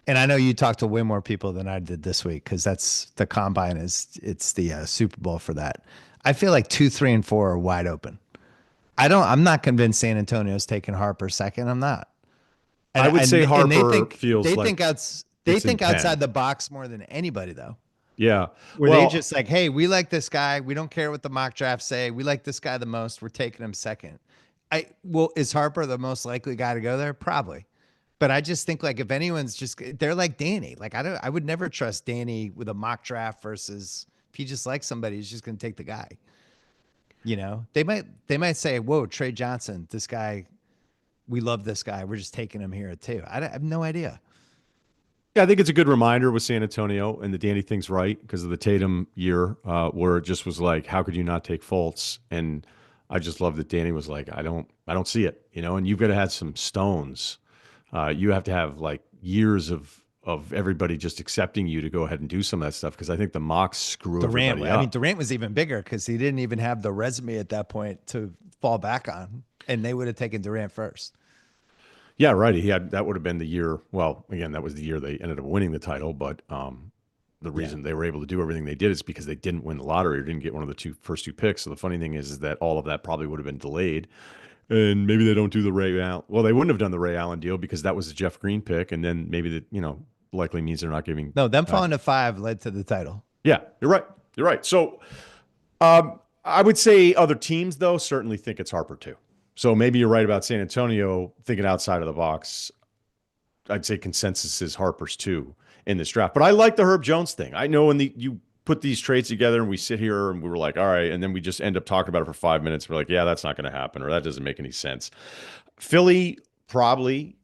Speaker 1: and I know you talked to way more people than I did this week because that's the combine it's the Super Bowl for that. I feel like 2, 3, and 4 are wide open. I'm not convinced San Antonio's taking Harper second. I'm not.
Speaker 2: I would say
Speaker 1: And they
Speaker 2: Harper
Speaker 1: think
Speaker 2: feels like
Speaker 1: they
Speaker 2: it's in
Speaker 1: think
Speaker 2: 10.
Speaker 1: outside the box more than anybody though.
Speaker 2: Yeah.
Speaker 1: Where they
Speaker 2: Well,
Speaker 1: just like, hey, we like this guy. We don't care what the mock drafts say. We like this guy the most. We're taking him second. Is Harper the most likely guy to go there? Probably. But I just think like if anyone's just they're like Danny. Like I would never trust Danny with a mock draft versus if he just likes somebody, he's just gonna take the guy. They might say, whoa, Trey Johnson, this guy, we love this guy. We're just taking him here too. I have no idea.
Speaker 2: yeah, I think it's a good reminder with San Antonio and the Danny thing's right because of the Tatum year, where it just was like, how could you not take Fultz? And I just love that Danny was like, I don't see it, and you've got to have some stones. You have to have like years of everybody just accepting you to go ahead and do some of that stuff because I think the mocks screw
Speaker 1: Durant,
Speaker 2: everybody
Speaker 1: I mean,
Speaker 2: up.
Speaker 1: Durant was even bigger because he didn't even have the resume at that point to fall back on, and they would have taken Durant first.
Speaker 2: Yeah, right. That would have been the year. Well, again, that was the year they ended up winning the title, but the
Speaker 1: Yeah.
Speaker 2: reason they were able to do everything they did is because they didn't win the lottery or didn't get one of the first two picks. So the funny thing is that all of that probably would have been delayed. And maybe they don't do the Ray Allen. Well, they wouldn't have done the Ray Allen deal because that was the Jeff Green pick, and then maybe that likely means they're not giving.
Speaker 1: No, them
Speaker 2: Uh,
Speaker 1: falling to 5 led to the title.
Speaker 2: yeah, you're right. You're right. So I would say other teams though certainly think it's Harper too. So maybe you're right about San Antonio thinking outside of the box. I'd say consensus is Harper's too in this draft. But I like the Herb Jones thing. I know when you put these trades together and we sit here and we were like, all right, and then we just end up talking about it for 5 minutes. We're like, yeah, that's not going to happen, or that doesn't make any sense. Philly probably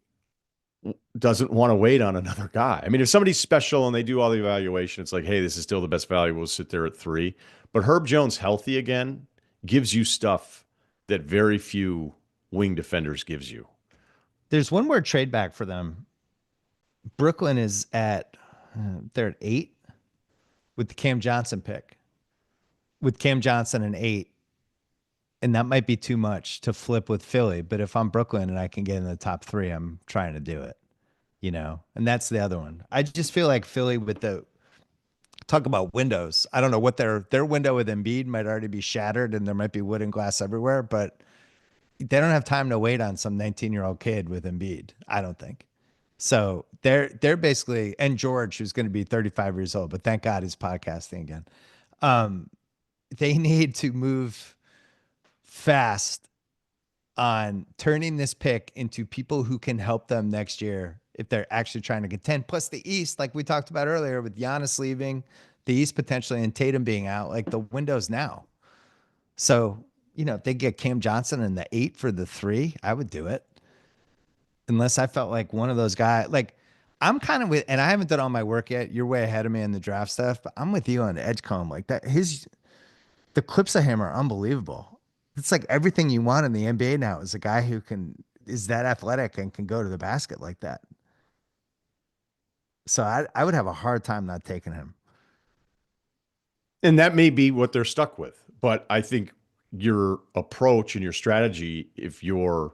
Speaker 2: doesn't want to wait on another guy. I mean, if somebody's special and they do all the evaluation, it's like, hey, this is still the best value. We'll sit there at 3. But Herb Jones healthy again gives you stuff that very few wing defenders gives you.
Speaker 1: There's one more trade back for them. Brooklyn is they're at 8 with the Cam Johnson pick. With Cam Johnson and 8, and that might be too much to flip with Philly. But if I'm Brooklyn and I can get in the top 3, I'm trying to do it. And that's the other one. I just feel like Philly with the talk about windows. I don't know what their window with Embiid might already be shattered and there might be wood and glass everywhere, but they don't have time to wait on some 19-year-old kid with Embiid, I don't think. So they're basically, and George, who's going to be 35 years old, but thank God he's podcasting again. They need to move fast on turning this pick into people who can help them next year if they're actually trying to contend. Plus the East, like we talked about earlier, with Giannis leaving, the East potentially and Tatum being out, like the window's now. So, if they get Cam Johnson in the 8 for the 3, I would do it. Unless I felt like one of those guys, like I'm kind of with, and I haven't done all my work yet. You're way ahead of me in the draft stuff, but I'm with you on Edgecombe. Like that, the clips of him are unbelievable. It's like everything you want in the NBA now is a guy who is that athletic and can go to the basket like that. So I would have a hard time not taking him.
Speaker 2: And that may be what they're stuck with. But I think your approach and your strategy, if you're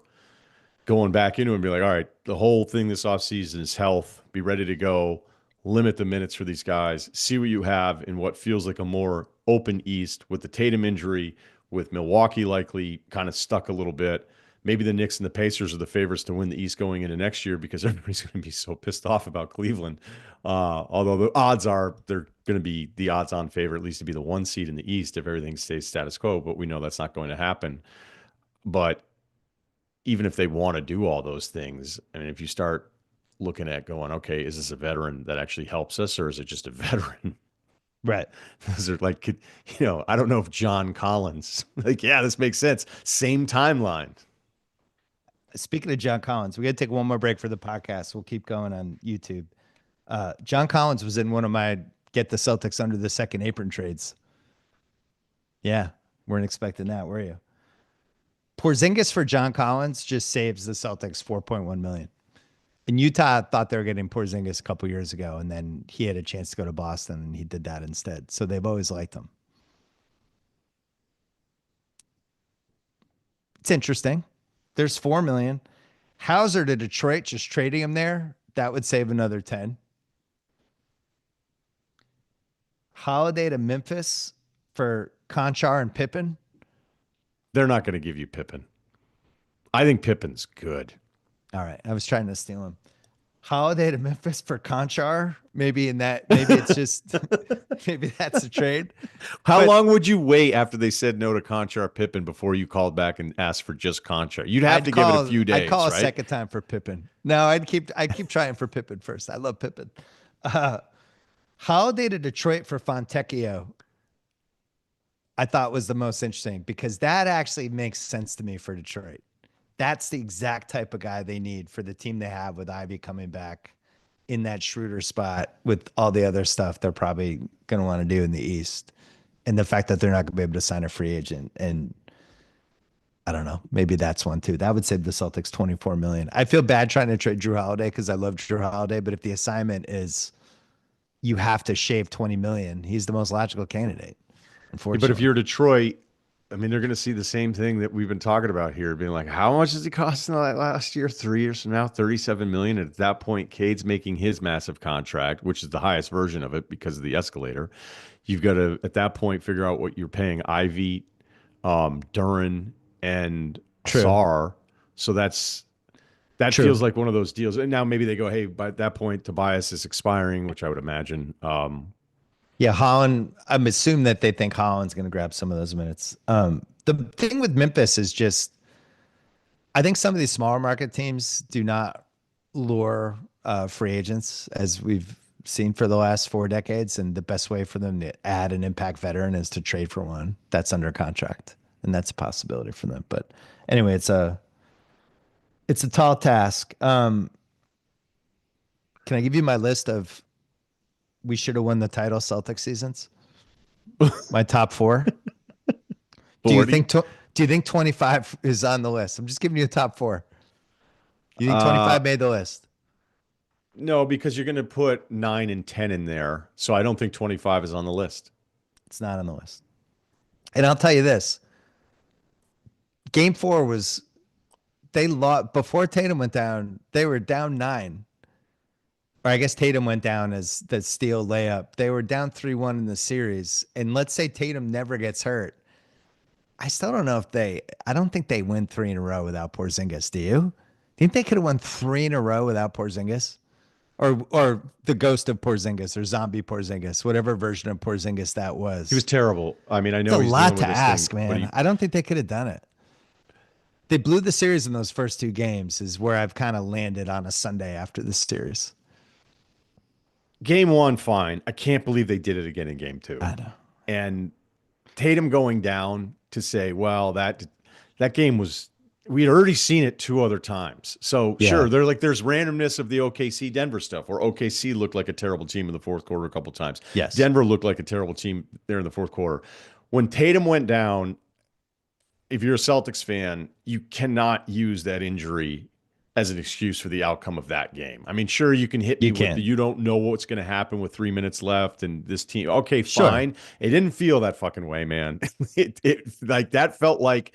Speaker 2: going back into it and be like, all right, the whole thing this offseason is health, be ready to go, limit the minutes for these guys, see what you have in what feels like a more open East with the Tatum injury, with Milwaukee likely kind of stuck a little bit. Maybe the Knicks and the Pacers are the favorites to win the East going into next year because everybody's going to be so pissed off about Cleveland. Although the odds are they're going to be the odds-on favorite, at least to be the 1 seed in the East if everything stays status quo. But we know that's not going to happen. But even if they want to do all those things, I mean, if you start looking at going, okay, is this a veteran that actually helps us, or is it just a veteran?
Speaker 1: Right.
Speaker 2: Those are like, I don't know if John Collins, like, yeah, this makes sense. Same timeline.
Speaker 1: Speaking of John Collins, we got to take one more break for the podcast. We'll keep going on YouTube. John Collins was in one of my get the Celtics under the second apron trades. Yeah, weren't expecting that, were you? Porzingis for John Collins just saves the Celtics 4.1 million. And Utah thought they were getting Porzingis a couple years ago, and then he had a chance to go to Boston, and he did that instead. So they've always liked him. It's interesting. There's 4 million. Hauser to Detroit, just trading him there, that would save another 10. Holiday to Memphis for Conchar and Pippen.
Speaker 2: They're not going to give you Pippen. I think Pippen's good.
Speaker 1: All right. I was trying to steal him. Holiday to Memphis for Conchar. Maybe it's just, maybe that's a trade.
Speaker 2: How long would you wait after they said no to Conchar Pippen before you called back and asked for just Conchar? You'd have to give it a few days.
Speaker 1: I'd call
Speaker 2: right?
Speaker 1: a second time for Pippen. No, I'd keep trying for Pippen first. I love Pippen. Holiday to Detroit for Fontecchio, I thought was the most interesting because that actually makes sense to me for Detroit. That's the exact type of guy they need for the team they have with Ivy coming back in that Schroeder spot with all the other stuff they're probably going to want to do in the East. And the fact that they're not going to be able to sign a free agent. And I don't know, maybe that's one too. That would save the Celtics 24 million. I feel bad trying to trade Drew Holiday because I love Drew Holiday, but if the assignment is you have to shave 20 million, he's the most logical candidate.
Speaker 2: But if you're Detroit, I mean, they're going to see the same thing that we've been talking about here, being like, how much does he cost in the last year? 3 years from now, 37 million. And at that point, Cade's making his massive contract, which is the highest version of it because of the escalator. You've got to, at that point, figure out what you're paying Ivy, Duran, and Sar. So that feels like one of those deals. And now maybe they go, hey, by that point, Tobias is expiring, which I would imagine.
Speaker 1: Yeah, Holland, I'm assuming that they think Holland's going to grab some of those minutes. The thing with Memphis is just, I think some of these smaller market teams do not lure free agents as we've seen for the last 4 decades. And the best way for them to add an impact veteran is to trade for one that's under contract. And that's a possibility for them. But anyway, it's a tall task. Can I give you my list of we should have won the title Celtics seasons? My top 4. Do you think 25 is on the list? I'm just giving you a top 4. Do you think 25 made the list?
Speaker 2: No, because you're going to put 9 and 10 in there. So I don't think 25 is on the list.
Speaker 1: It's not on the list. And I'll tell you this. Game 4 was, they lost before Tatum went down. They were down 9. Or I guess Tatum went down as the steal layup. They were down 3-1 in the series. And let's say Tatum never gets hurt. I still don't know I don't think they win 3 in a row without Porzingis. Do you? Think they could have won 3 in a row without Porzingis? Or the ghost of Porzingis or zombie Porzingis, whatever version of Porzingis that was.
Speaker 2: He was terrible. I mean, I know
Speaker 1: it's a lot to ask, man. I don't think they could have done it. They blew the series in those first 2 games is where I've kind of landed on a Sunday after the series.
Speaker 2: Game 1, fine. I can't believe they did it again in game 2.
Speaker 1: I know.
Speaker 2: And Tatum going down to say, well, that game was, we had already seen it 2 other times. So sure, they're like, there's randomness of the OKC Denver stuff where OKC looked like a terrible team in the fourth quarter a couple times.
Speaker 1: Yes.
Speaker 2: Denver looked like a terrible team there in the fourth quarter. When Tatum went down, if you're a Celtics fan, you cannot use that injury as an excuse for the outcome of that game. I mean, sure, you can hit me with you don't know what's going to happen with 3 minutes left and this team. Okay, fine. Sure. It didn't feel that fucking way, man. It like that felt like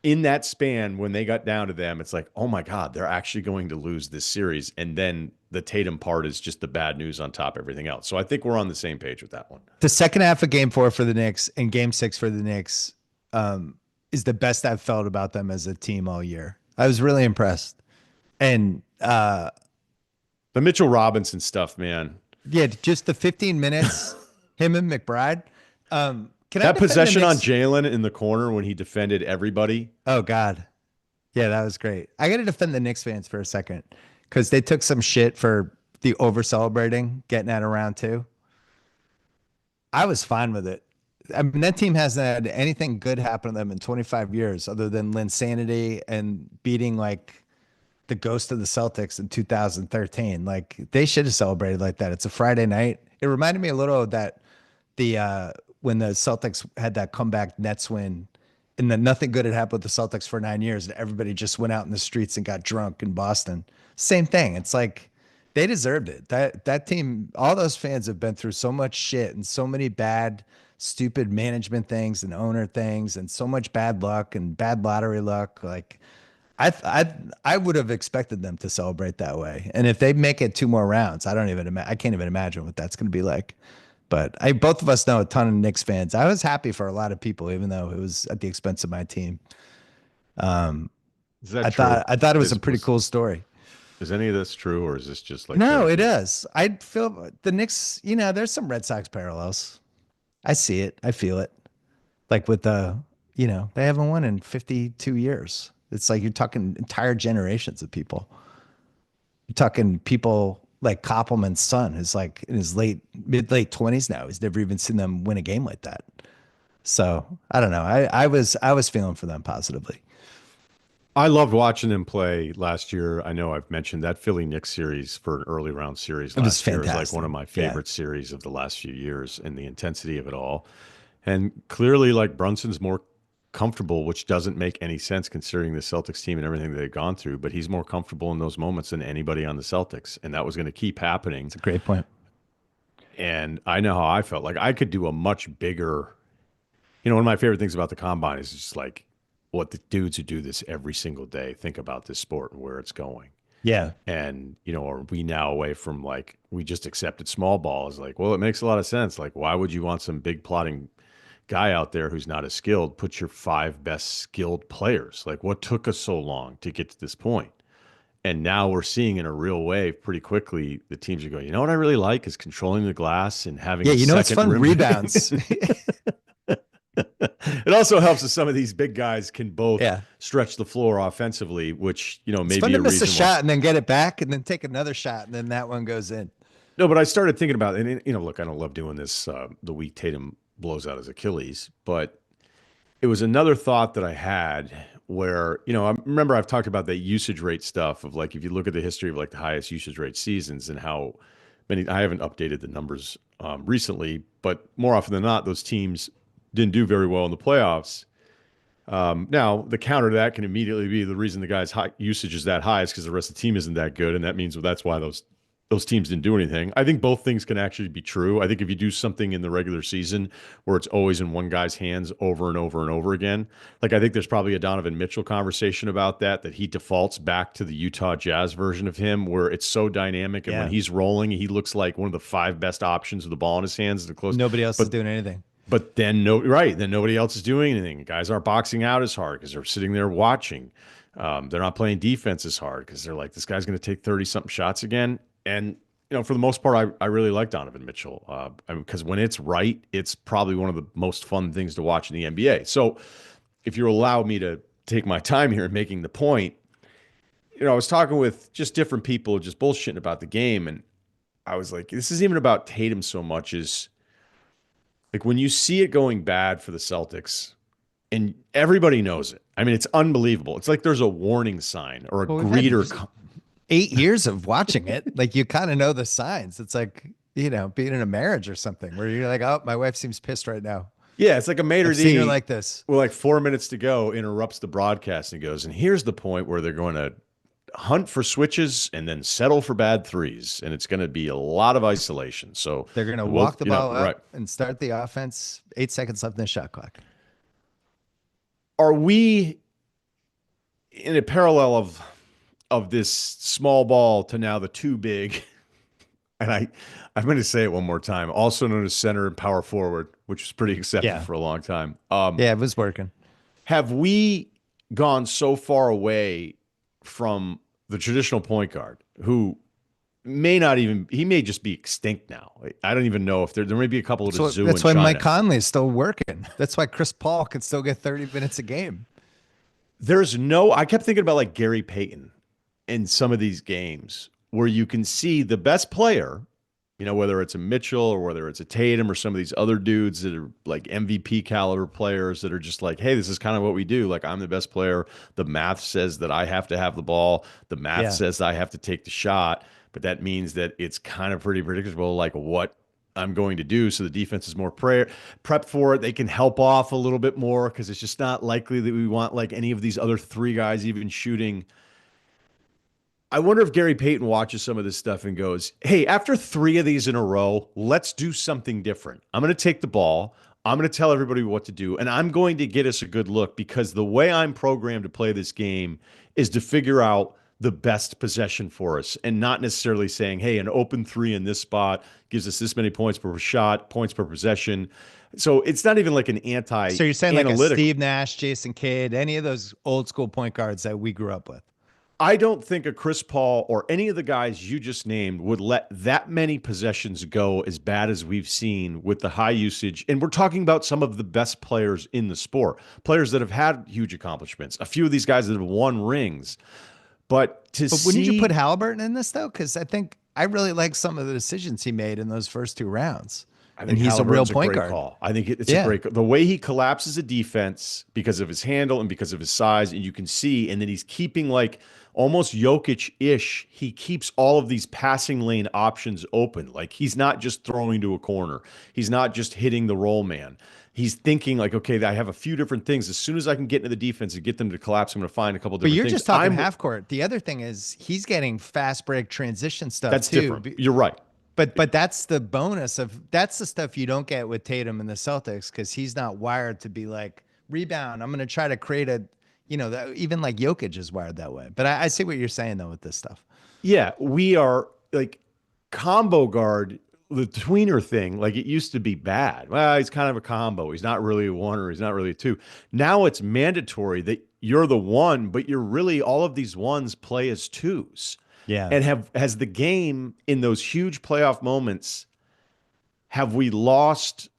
Speaker 2: in that span when they got down to them, it's like, oh my God, they're actually going to lose this series. And then the Tatum part is just the bad news on top of everything else. So I think we're on the same page with that one.
Speaker 1: The second half of game 4 for the Knicks and game 6 for the Knicks is the best I've felt about them as a team all year. I was really impressed. And
Speaker 2: the Mitchell Robinson stuff, man.
Speaker 1: Yeah, just the 15 minutes, him and McBride.
Speaker 2: That possession on Jalen in the corner when he defended everybody.
Speaker 1: Oh, God. Yeah, that was great. I got to defend the Knicks fans for a second because they took some shit for the over celebrating, getting at around two. I was fine with it. I mean, that team hasn't had anything good happen to them in 25 years other than Linsanity and beating like the ghost of the Celtics in 2013. Like they should have celebrated like that. It's a Friday night. It reminded me a little of that the when the Celtics had that comeback Nets win and then nothing good had happened with the Celtics for 9 years and everybody just went out in the streets and got drunk in Boston. Same thing. It's like they deserved it. That team, all those fans have been through so much shit and so many bad, stupid management things and owner things and so much bad luck and bad lottery luck. Like I would have expected them to celebrate that way. And if they make it two more rounds, I can't even imagine what that's going to be like. But both of us know a ton of Knicks fans. I was happy for a lot of people, even though it was at the expense of my team.
Speaker 2: Is that true?
Speaker 1: I thought it was a pretty cool story.
Speaker 2: Is any of this true, or is this just like
Speaker 1: No, it is. I feel the Knicks, there's some Red Sox parallels. I see it. I feel it. Like with they haven't won in 52 years. It's like you're talking entire generations of people. You're talking people like Koppelman's son, who's like in his late 20s now. He's never even seen them win a game like that. So I don't know. I was feeling for them positively.
Speaker 2: I loved watching them play last year. I know I've mentioned that Philly Knicks series for an early round series
Speaker 1: It was
Speaker 2: last year is like
Speaker 1: fantastic.
Speaker 2: one of my
Speaker 1: Yeah.
Speaker 2: favorite series of the last few years and the intensity of it all. And clearly, like Brunson's more comfortable, which doesn't make any sense considering the Celtics team and everything that they've gone through, but he's more comfortable in those moments than anybody on the Celtics. And that was going to keep happening.
Speaker 1: It's a great point.
Speaker 2: And I know how I felt. Like I could do a much bigger, one of my favorite things about the combine is just like what the dudes who do this every single day think about this sport and where it's going.
Speaker 1: Yeah.
Speaker 2: And, are we now away from like, we just accepted small ball is like, well, it makes a lot of sense. Like, why would you want some big plotting guy out there who's not as skilled? Put your five best skilled players. Like, what took us so long to get to this point? And now we're seeing in a real way pretty quickly the teams are going, what I really like is controlling the glass and having
Speaker 1: Yeah,
Speaker 2: a
Speaker 1: it's
Speaker 2: second
Speaker 1: fun
Speaker 2: rim.
Speaker 1: rebounds.
Speaker 2: It also helps that some of these big guys can both
Speaker 1: Yeah.
Speaker 2: stretch the floor offensively, which,
Speaker 1: It's
Speaker 2: maybe
Speaker 1: fun to
Speaker 2: a
Speaker 1: miss a
Speaker 2: reason why.
Speaker 1: shot and then get it back and then take another shot and then that one goes in.
Speaker 2: No, but I started thinking about it. And, look, I don't love doing this the week Tatum blows out his Achilles, but it was another thought that I had where, I remember I've talked about that usage rate stuff of like, if you look at the history of like the highest usage rate seasons and how many, I haven't updated the numbers recently, but more often than not, those teams didn't do very well in the playoffs. Now, the counter to that can immediately be the reason the guy's high usage is that high is because the rest of the team isn't that good, and that means that's why those teams didn't do anything. I think both things can actually be true. I think if you do something in the regular season where it's always in one guy's hands over and over and over again, like I think there's probably a Donovan Mitchell conversation about that he defaults back to the Utah Jazz version of him where it's so dynamic and when he's rolling, he looks like one of the five best options with the ball in his hands.
Speaker 1: Nobody else is doing anything.
Speaker 2: But then then nobody else is doing anything. Guys aren't boxing out as hard because they're sitting there watching. They're not playing defense as hard because they're like, this guy's going to take 30-something shots again. And, for the most part, I really like Donovan Mitchell because when it's right, it's probably one of the most fun things to watch in the NBA. So if you allow me to take my time here in making the point, I was talking with just different people, just bullshitting about the game. And I was like, this isn't even about Tatum so much as like when you see it going bad for the Celtics and everybody knows it. I mean, it's unbelievable. It's like there's a warning sign or a greeter.
Speaker 1: 8 years of watching it. Like you kind of know the signs. It's like, being in a marriage or something where you're like, oh, my wife seems pissed right now.
Speaker 2: Yeah, it's like a maitre
Speaker 1: I've seen her
Speaker 2: d'
Speaker 1: like this.
Speaker 2: with like 4 minutes to go, interrupts the broadcast and goes, and here's the point where they're going to hunt for switches and then settle for bad threes. And it's going to be a lot of isolation. So
Speaker 1: They're going to walk the ball up and start the offense. 8 seconds left in the shot clock.
Speaker 2: Are we in a parallel of this small ball to now the too big? And I'm going to say it one more time, also known as center and power forward, which was pretty accepted for a long time.
Speaker 1: Yeah, it was working.
Speaker 2: Have we gone so far away from the traditional point guard who he may just be extinct now? I don't even know if there may be a couple of the zoo.
Speaker 1: That's why Mike Conley is still working. That's why Chris Paul can still get 30 minutes a game.
Speaker 2: I kept thinking about like Gary Payton in some of these games where you can see the best player, whether it's a Mitchell or whether it's a Tatum or some of these other dudes that are like MVP caliber players that are just like, hey, this is kind of what we do. Like, I'm the best player. The math says that I have to have the ball. The math
Speaker 1: Yeah.
Speaker 2: says I have to take the shot. But that means that it's kind of pretty predictable, like what I'm going to do. So the defense is more prep for it. They can help off a little bit more because it's just not likely that we want like any of these other three guys even shooting. I wonder if Gary Payton watches some of this stuff and goes, hey, after three of these in a row, let's do something different. I'm going to take the ball. I'm going to tell everybody what to do. And I'm going to get us a good look because the way I'm programmed to play this game is to figure out the best possession for us and not necessarily saying, hey, an open three in this spot gives us this many points per shot, points per possession. So it's not even like an
Speaker 1: So you're saying like a
Speaker 2: anti-analytic.
Speaker 1: Steve Nash, Jason Kidd, any of those old school point guards that we grew up with?
Speaker 2: I don't think a Chris Paul or any of the guys you just named would let that many possessions go as bad as we've seen with the high usage. And we're talking about some of the best players in the sport, players that have had huge accomplishments, a few of these guys that have won rings. But to
Speaker 1: But wouldn't you put
Speaker 2: see,
Speaker 1: Halliburton in this though? Because I think I really like some of the decisions he made in those first two rounds.
Speaker 2: I
Speaker 1: And
Speaker 2: think
Speaker 1: he's a real
Speaker 2: Halliburton's a
Speaker 1: point
Speaker 2: great
Speaker 1: guard.
Speaker 2: call. I think it's a
Speaker 1: Yeah.
Speaker 2: great the way he collapses a defense because of his handle and because of his size, and you can see, and then he's keeping like almost Jokic-ish. He keeps all of these passing lane options open. Like he's not just throwing to a corner. He's not just hitting the roll man. He's thinking like, okay, I have a few different things. As soon as I can get into the defense and get them to collapse, I'm going to find a couple
Speaker 1: But
Speaker 2: different
Speaker 1: you're
Speaker 2: things.
Speaker 1: just talking half court. The other thing is he's getting fast break transition stuff
Speaker 2: That's
Speaker 1: too.
Speaker 2: different. You're right.
Speaker 1: But that's the bonus of that's the stuff you don't get with Tatum and the Celtics because he's not wired to be like rebound. I'm going to try to create a, even like Jokic is wired that way. But I see what you're saying though with this stuff.
Speaker 2: Yeah, we are like combo guard, the tweener thing. Like it used to be bad. Well, he's kind of a combo. He's not really a one or he's not really a two. Now it's mandatory that you're the one, but you're really all of these ones play as twos.
Speaker 1: Yeah.
Speaker 2: And has the game in those huge playoff moments, have we lost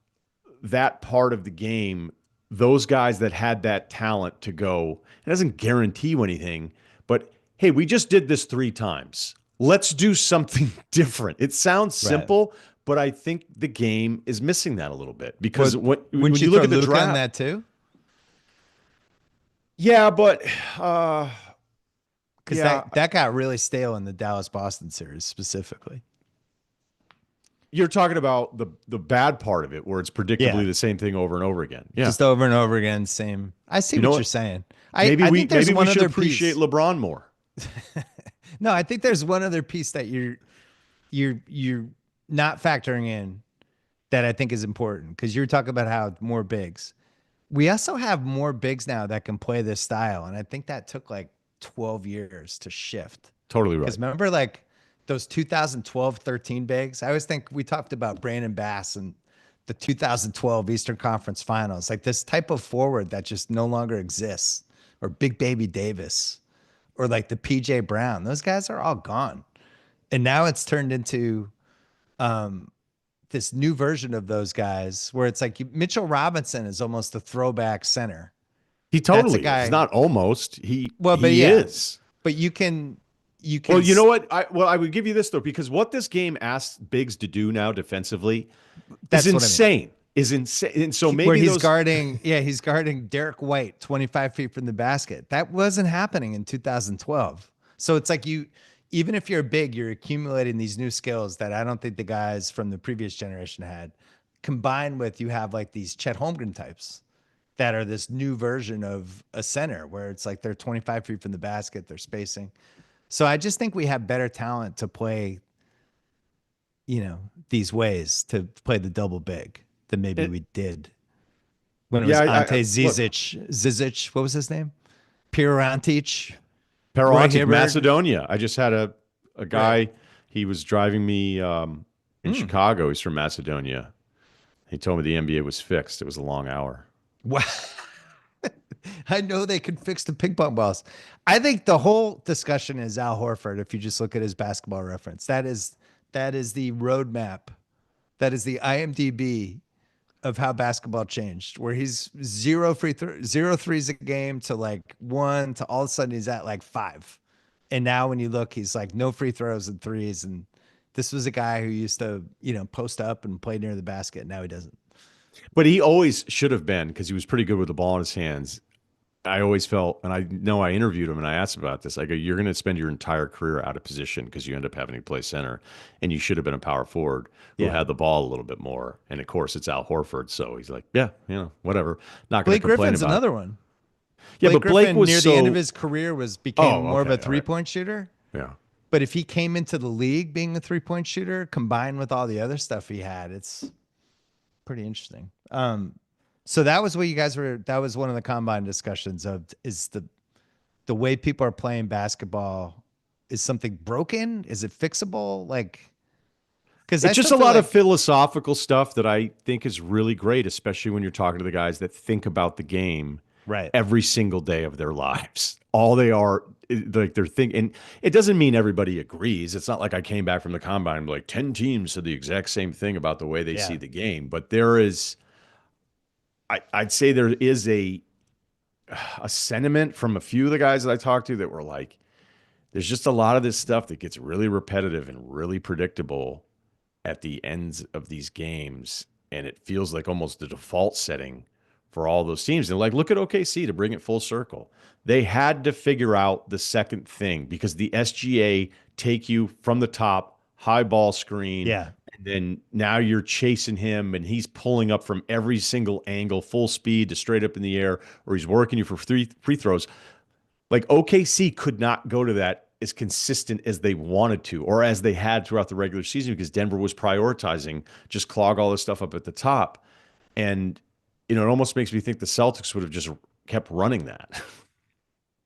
Speaker 2: that part of the game? Those guys that had that talent to go, it doesn't guarantee you anything, but hey, we just did this three times. Let's do something different. It sounds
Speaker 1: Right.
Speaker 2: simple, but I think the game is missing that a little bit because when
Speaker 1: Wouldn't
Speaker 2: you
Speaker 1: you
Speaker 2: look
Speaker 1: throw
Speaker 2: at the
Speaker 1: Luka
Speaker 2: draft,
Speaker 1: in that too?
Speaker 2: yeah, but uh,
Speaker 1: Because
Speaker 2: yeah,
Speaker 1: that got really stale in the Dallas Boston series specifically.
Speaker 2: you're talking about the bad part of it, where it's predictably
Speaker 1: Yeah.
Speaker 2: the same thing over and over again. Yeah,
Speaker 1: Just over and over again, same. I see
Speaker 2: you know
Speaker 1: what
Speaker 2: what?
Speaker 1: you're saying.
Speaker 2: Maybe
Speaker 1: I
Speaker 2: we
Speaker 1: think there's
Speaker 2: maybe we
Speaker 1: one
Speaker 2: should
Speaker 1: other
Speaker 2: appreciate
Speaker 1: piece.
Speaker 2: LeBron more.
Speaker 1: No, I think there's one other piece that you're not factoring in that I think is important because you're talking about how more bigs. We also have more bigs now that can play this style, and I think that took like 12 years to shift.
Speaker 2: Totally right.
Speaker 1: Because remember, like those 2012-13 bigs. I always think we talked about Brandon Bass and the 2012 Eastern Conference Finals, like this type of forward that just no longer exists, or Big Baby Davis, or like the PJ Brown. Those guys are all gone. And now it's turned into this new version of those guys where it's like Mitchell Robinson is almost a throwback center.
Speaker 2: He
Speaker 1: That's a
Speaker 2: totally is.
Speaker 1: guy.
Speaker 2: Not almost. He
Speaker 1: Well, but
Speaker 2: he
Speaker 1: yeah,
Speaker 2: is.
Speaker 1: but you can
Speaker 2: Well, you know what? I would give you this though, because what this game asks bigs to do now defensively is
Speaker 1: That's what I mean.
Speaker 2: insane. Is insane. And so
Speaker 1: Where
Speaker 2: maybe
Speaker 1: he's
Speaker 2: those
Speaker 1: guarding, yeah, he's guarding Derek White 25 feet from the basket. That wasn't happening in 2012. So it's like even if you're big, you're accumulating these new skills that I don't think the guys from the previous generation had. Combined with you have like these Chet Holmgren types that are this new version of a center where it's like they're 25 feet from the basket, they're spacing. So I just think we have better talent to play, these ways to play the double big than maybe we did when it was
Speaker 2: yeah,
Speaker 1: Ante
Speaker 2: look,
Speaker 1: Zizic. What was his name? Pirantic. Roy
Speaker 2: Perotic,
Speaker 1: Hibbert.
Speaker 2: Macedonia. I just had a guy,
Speaker 1: Right.
Speaker 2: he was driving me in Chicago. He's from Macedonia. He told me the NBA was fixed. It was a long hour.
Speaker 1: Wow. I know they could fix the ping pong balls. I think the whole discussion is Al Horford. If you just look at his basketball reference, that is the roadmap. That is the IMDb of how basketball changed, where he's zero threes a game to like one to all of a sudden he's at like five. And now when you look, he's like no free throws and threes. And this was a guy who used to, post up and play near the basket. Now he doesn't.
Speaker 2: But he always should have been because he was pretty good with the ball in his hands. I always felt, and I know I interviewed him and I asked about this. I go, you're going to spend your entire career out of position because you end up having to play center, and you should have been a power forward who
Speaker 1: Yeah.
Speaker 2: had the ball a little bit more. And of course, it's Al Horford, so he's like, yeah, whatever. Not going to
Speaker 1: Blake
Speaker 2: complain
Speaker 1: Griffin's
Speaker 2: about it.
Speaker 1: another one.
Speaker 2: Yeah,
Speaker 1: Blake
Speaker 2: but Blake
Speaker 1: Griffin
Speaker 2: was
Speaker 1: near the end of his career became
Speaker 2: Oh,
Speaker 1: more of a
Speaker 2: okay, all right,
Speaker 1: three-point shooter.
Speaker 2: yeah.
Speaker 1: But if he came into the league being a three-point shooter combined with all the other stuff he had, it's pretty interesting. So that was what you guys were, that was one of the combine discussions of, is the way people are playing basketball, is something broken? Is it fixable? Like, because I
Speaker 2: It's just
Speaker 1: still
Speaker 2: a
Speaker 1: feel
Speaker 2: lot of
Speaker 1: like,
Speaker 2: philosophical stuff that I think is really great, especially when you're talking to the guys that think about the game
Speaker 1: right.
Speaker 2: every single day of their lives. All they are like they're thinking, and it doesn't mean everybody agrees. It's not like I came back from the combine and like 10 teams said the exact same thing about the way they see
Speaker 1: Yeah.
Speaker 2: the game. But there is, I'd say there is a sentiment from a few of the guys that I talked to that were like, there's just a lot of this stuff that gets really repetitive and really predictable at the ends of these games. And it feels like almost the default setting for all those teams. And like, look at OKC to bring it full circle. They had to figure out the second thing because the SGA take you from the top, high ball screen.
Speaker 1: Yeah.
Speaker 2: And then now you're chasing him and he's pulling up from every single angle, full speed to straight up in the air, or he's working you for three free throws. Like OKC could not go to that as consistent as they wanted to or as they had throughout the regular season because Denver was prioritizing just clog all this stuff up at the top. And, it almost makes me think the Celtics would have just kept running that.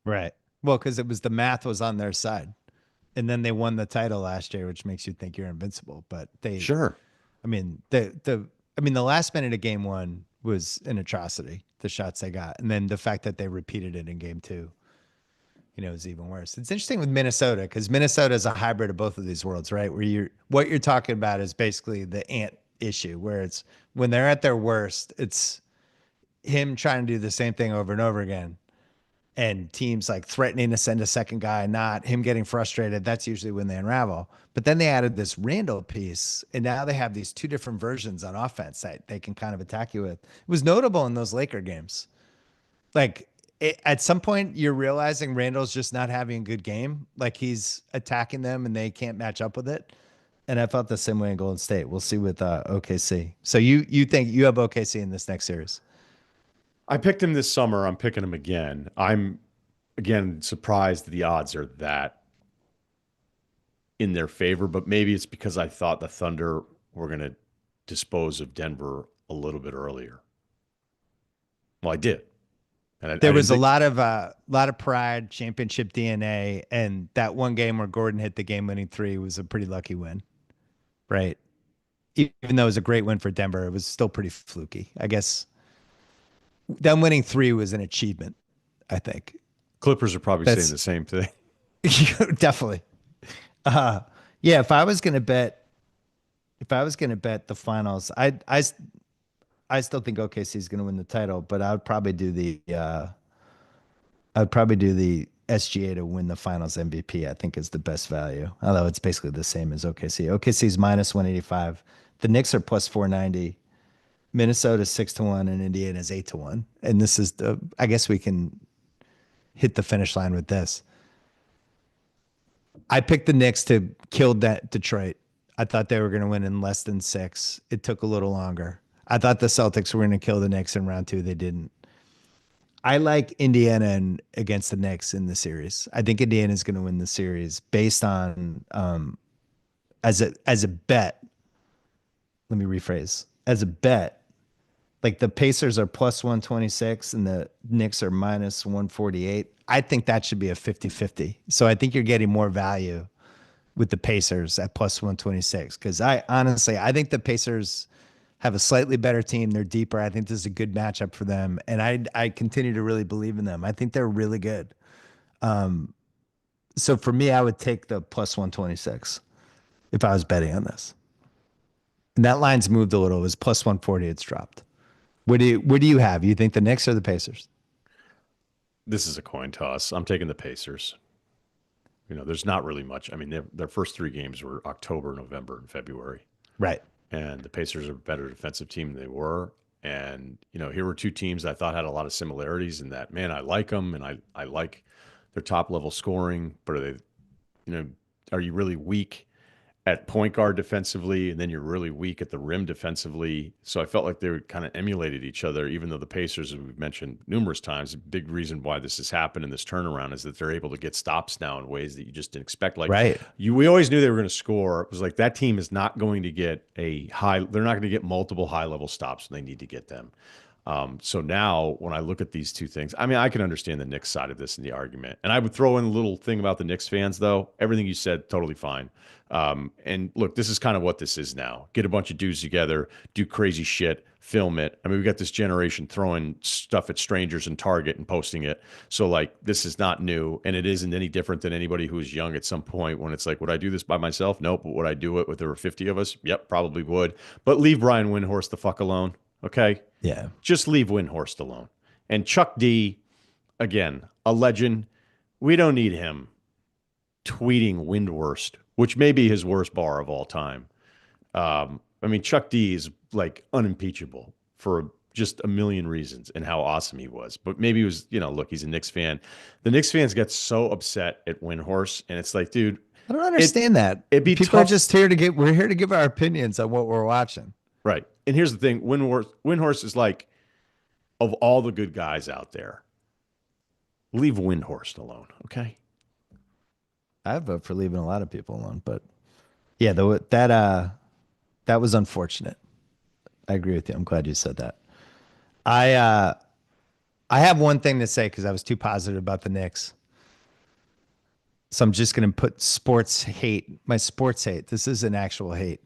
Speaker 1: Right. Well, because it was the math was on their side. And then they won the title last year, which makes you think you're invincible. But
Speaker 2: Sure.
Speaker 1: I mean, the last minute of game one was an atrocity, the shots they got. And then the fact that they repeated it in game two, is even worse. It's interesting with Minnesota because Minnesota is a hybrid of both of these worlds, right? Where what you're talking about is basically the Ant issue, where it's when they're at their worst, it's him trying to do the same thing over and over again. And teams like threatening to send a second guy, not him getting frustrated. That's usually when they unravel. But then they added this Randall piece, and now they have these two different versions on offense that they can kind of attack you with. It was notable in those Laker games. Like at some point, you're realizing Randall's just not having a good game. Like he's attacking them, and they can't match up with it. And I felt the same way in Golden State. We'll see with OKC. So you think you have OKC in this next series?
Speaker 2: I picked him this summer. I'm picking him again. I'm, again, surprised the odds are that in their favor, but maybe it's because I thought the Thunder were going to dispose of Denver a little bit earlier. Well, I did. And
Speaker 1: There was a lot of pride, championship DNA, and that one game where Gordon hit the game-winning three was a pretty lucky win, right? Even though it was a great win for Denver, it was still pretty fluky. I guess them winning three was an achievement, I think.
Speaker 2: Clippers are probably saying the same thing.
Speaker 1: Definitely. Yeah, if I was gonna bet the finals, I still think OKC is gonna win the title, but I would probably do the SGA to win the finals MVP. I think is the best value. Although it's basically the same as OKC. OKC's minus 185. The Knicks are plus 490. Minnesota's 6-1 and Indiana's 8-1. And this is I guess we can hit the finish line with this. I picked the Knicks to kill that Detroit. I thought they were going to win in less than 6. It took a little longer. I thought the Celtics were going to kill the Knicks in round 2. They didn't. I like Indiana against the Knicks in the series. I think Indiana is going to win the series based on as a bet. Let me rephrase. As a bet, like the Pacers are plus 126 and the Knicks are minus 148. I think that should be a 50-50. So I think you're getting more value with the Pacers at plus 126 because I think the Pacers have a slightly better team. They're deeper. I think this is a good matchup for them. And I continue to really believe in them. I think they're really good. So for me, I would take the plus 126 if I was betting on this. And that line's moved a little. It was plus 140. It's dropped. What do you have? You think the Knicks or the Pacers?
Speaker 2: This is a coin toss. I'm taking the Pacers. There's not really much. I mean, their first three games were October, November, and February.
Speaker 1: Right.
Speaker 2: And the Pacers are a better defensive team than they were. And, here were two teams I thought had a lot of similarities in that, man, I like them and I like their top level scoring, but are you really weak at point guard defensively, and then you're really weak at the rim defensively? So I felt like they kind of emulated each other, even though the Pacers, as we've mentioned numerous times, a big reason why this has happened in this turnaround is that they're able to get stops now in ways that you just didn't expect. Like
Speaker 1: Right.
Speaker 2: we always knew they were going to score. It was like that team is not going to get they're not going to get multiple high level stops when they need to get them. So now when I look at these two things, I mean, I can understand the Knicks side of this in the argument. And I would throw in a little thing about the Knicks fans, though. Everything you said, totally fine. And look, this is kind of what this is now. Get a bunch of dudes together, do crazy shit, film it. I mean, we've got this generation throwing stuff at strangers in Target and posting it. So, like, this is not new, and it isn't any different than anybody who was young at some point when it's like, would I do this by myself? Nope. But would I do it if there were 50 of us? Yep, probably would. But leave Ryan Windhorst the fuck alone, okay?
Speaker 1: Yeah.
Speaker 2: Just leave Windhorst alone. And Chuck D, again, a legend. We don't need him tweeting Windhorst, which may be his worst bar of all time. I mean, Chuck D is like unimpeachable for just a million reasons and how awesome he was. But maybe it was, look, he's a Knicks fan. The Knicks fans get so upset at Windhorst, and it's like, dude,
Speaker 1: I don't understand that.
Speaker 2: It'd be
Speaker 1: People are
Speaker 2: tough.
Speaker 1: just we're here to give our opinions on what we're watching.
Speaker 2: Right. And here's the thing, Windhorst is like, of all the good guys out there, leave Windhorst alone, okay?
Speaker 1: I vote for leaving a lot of people alone, but yeah, that was unfortunate. I agree with you. I'm glad you said that. I have one thing to say because I was too positive about the Knicks. So I'm just going to put my sports hate. This is an actual hate.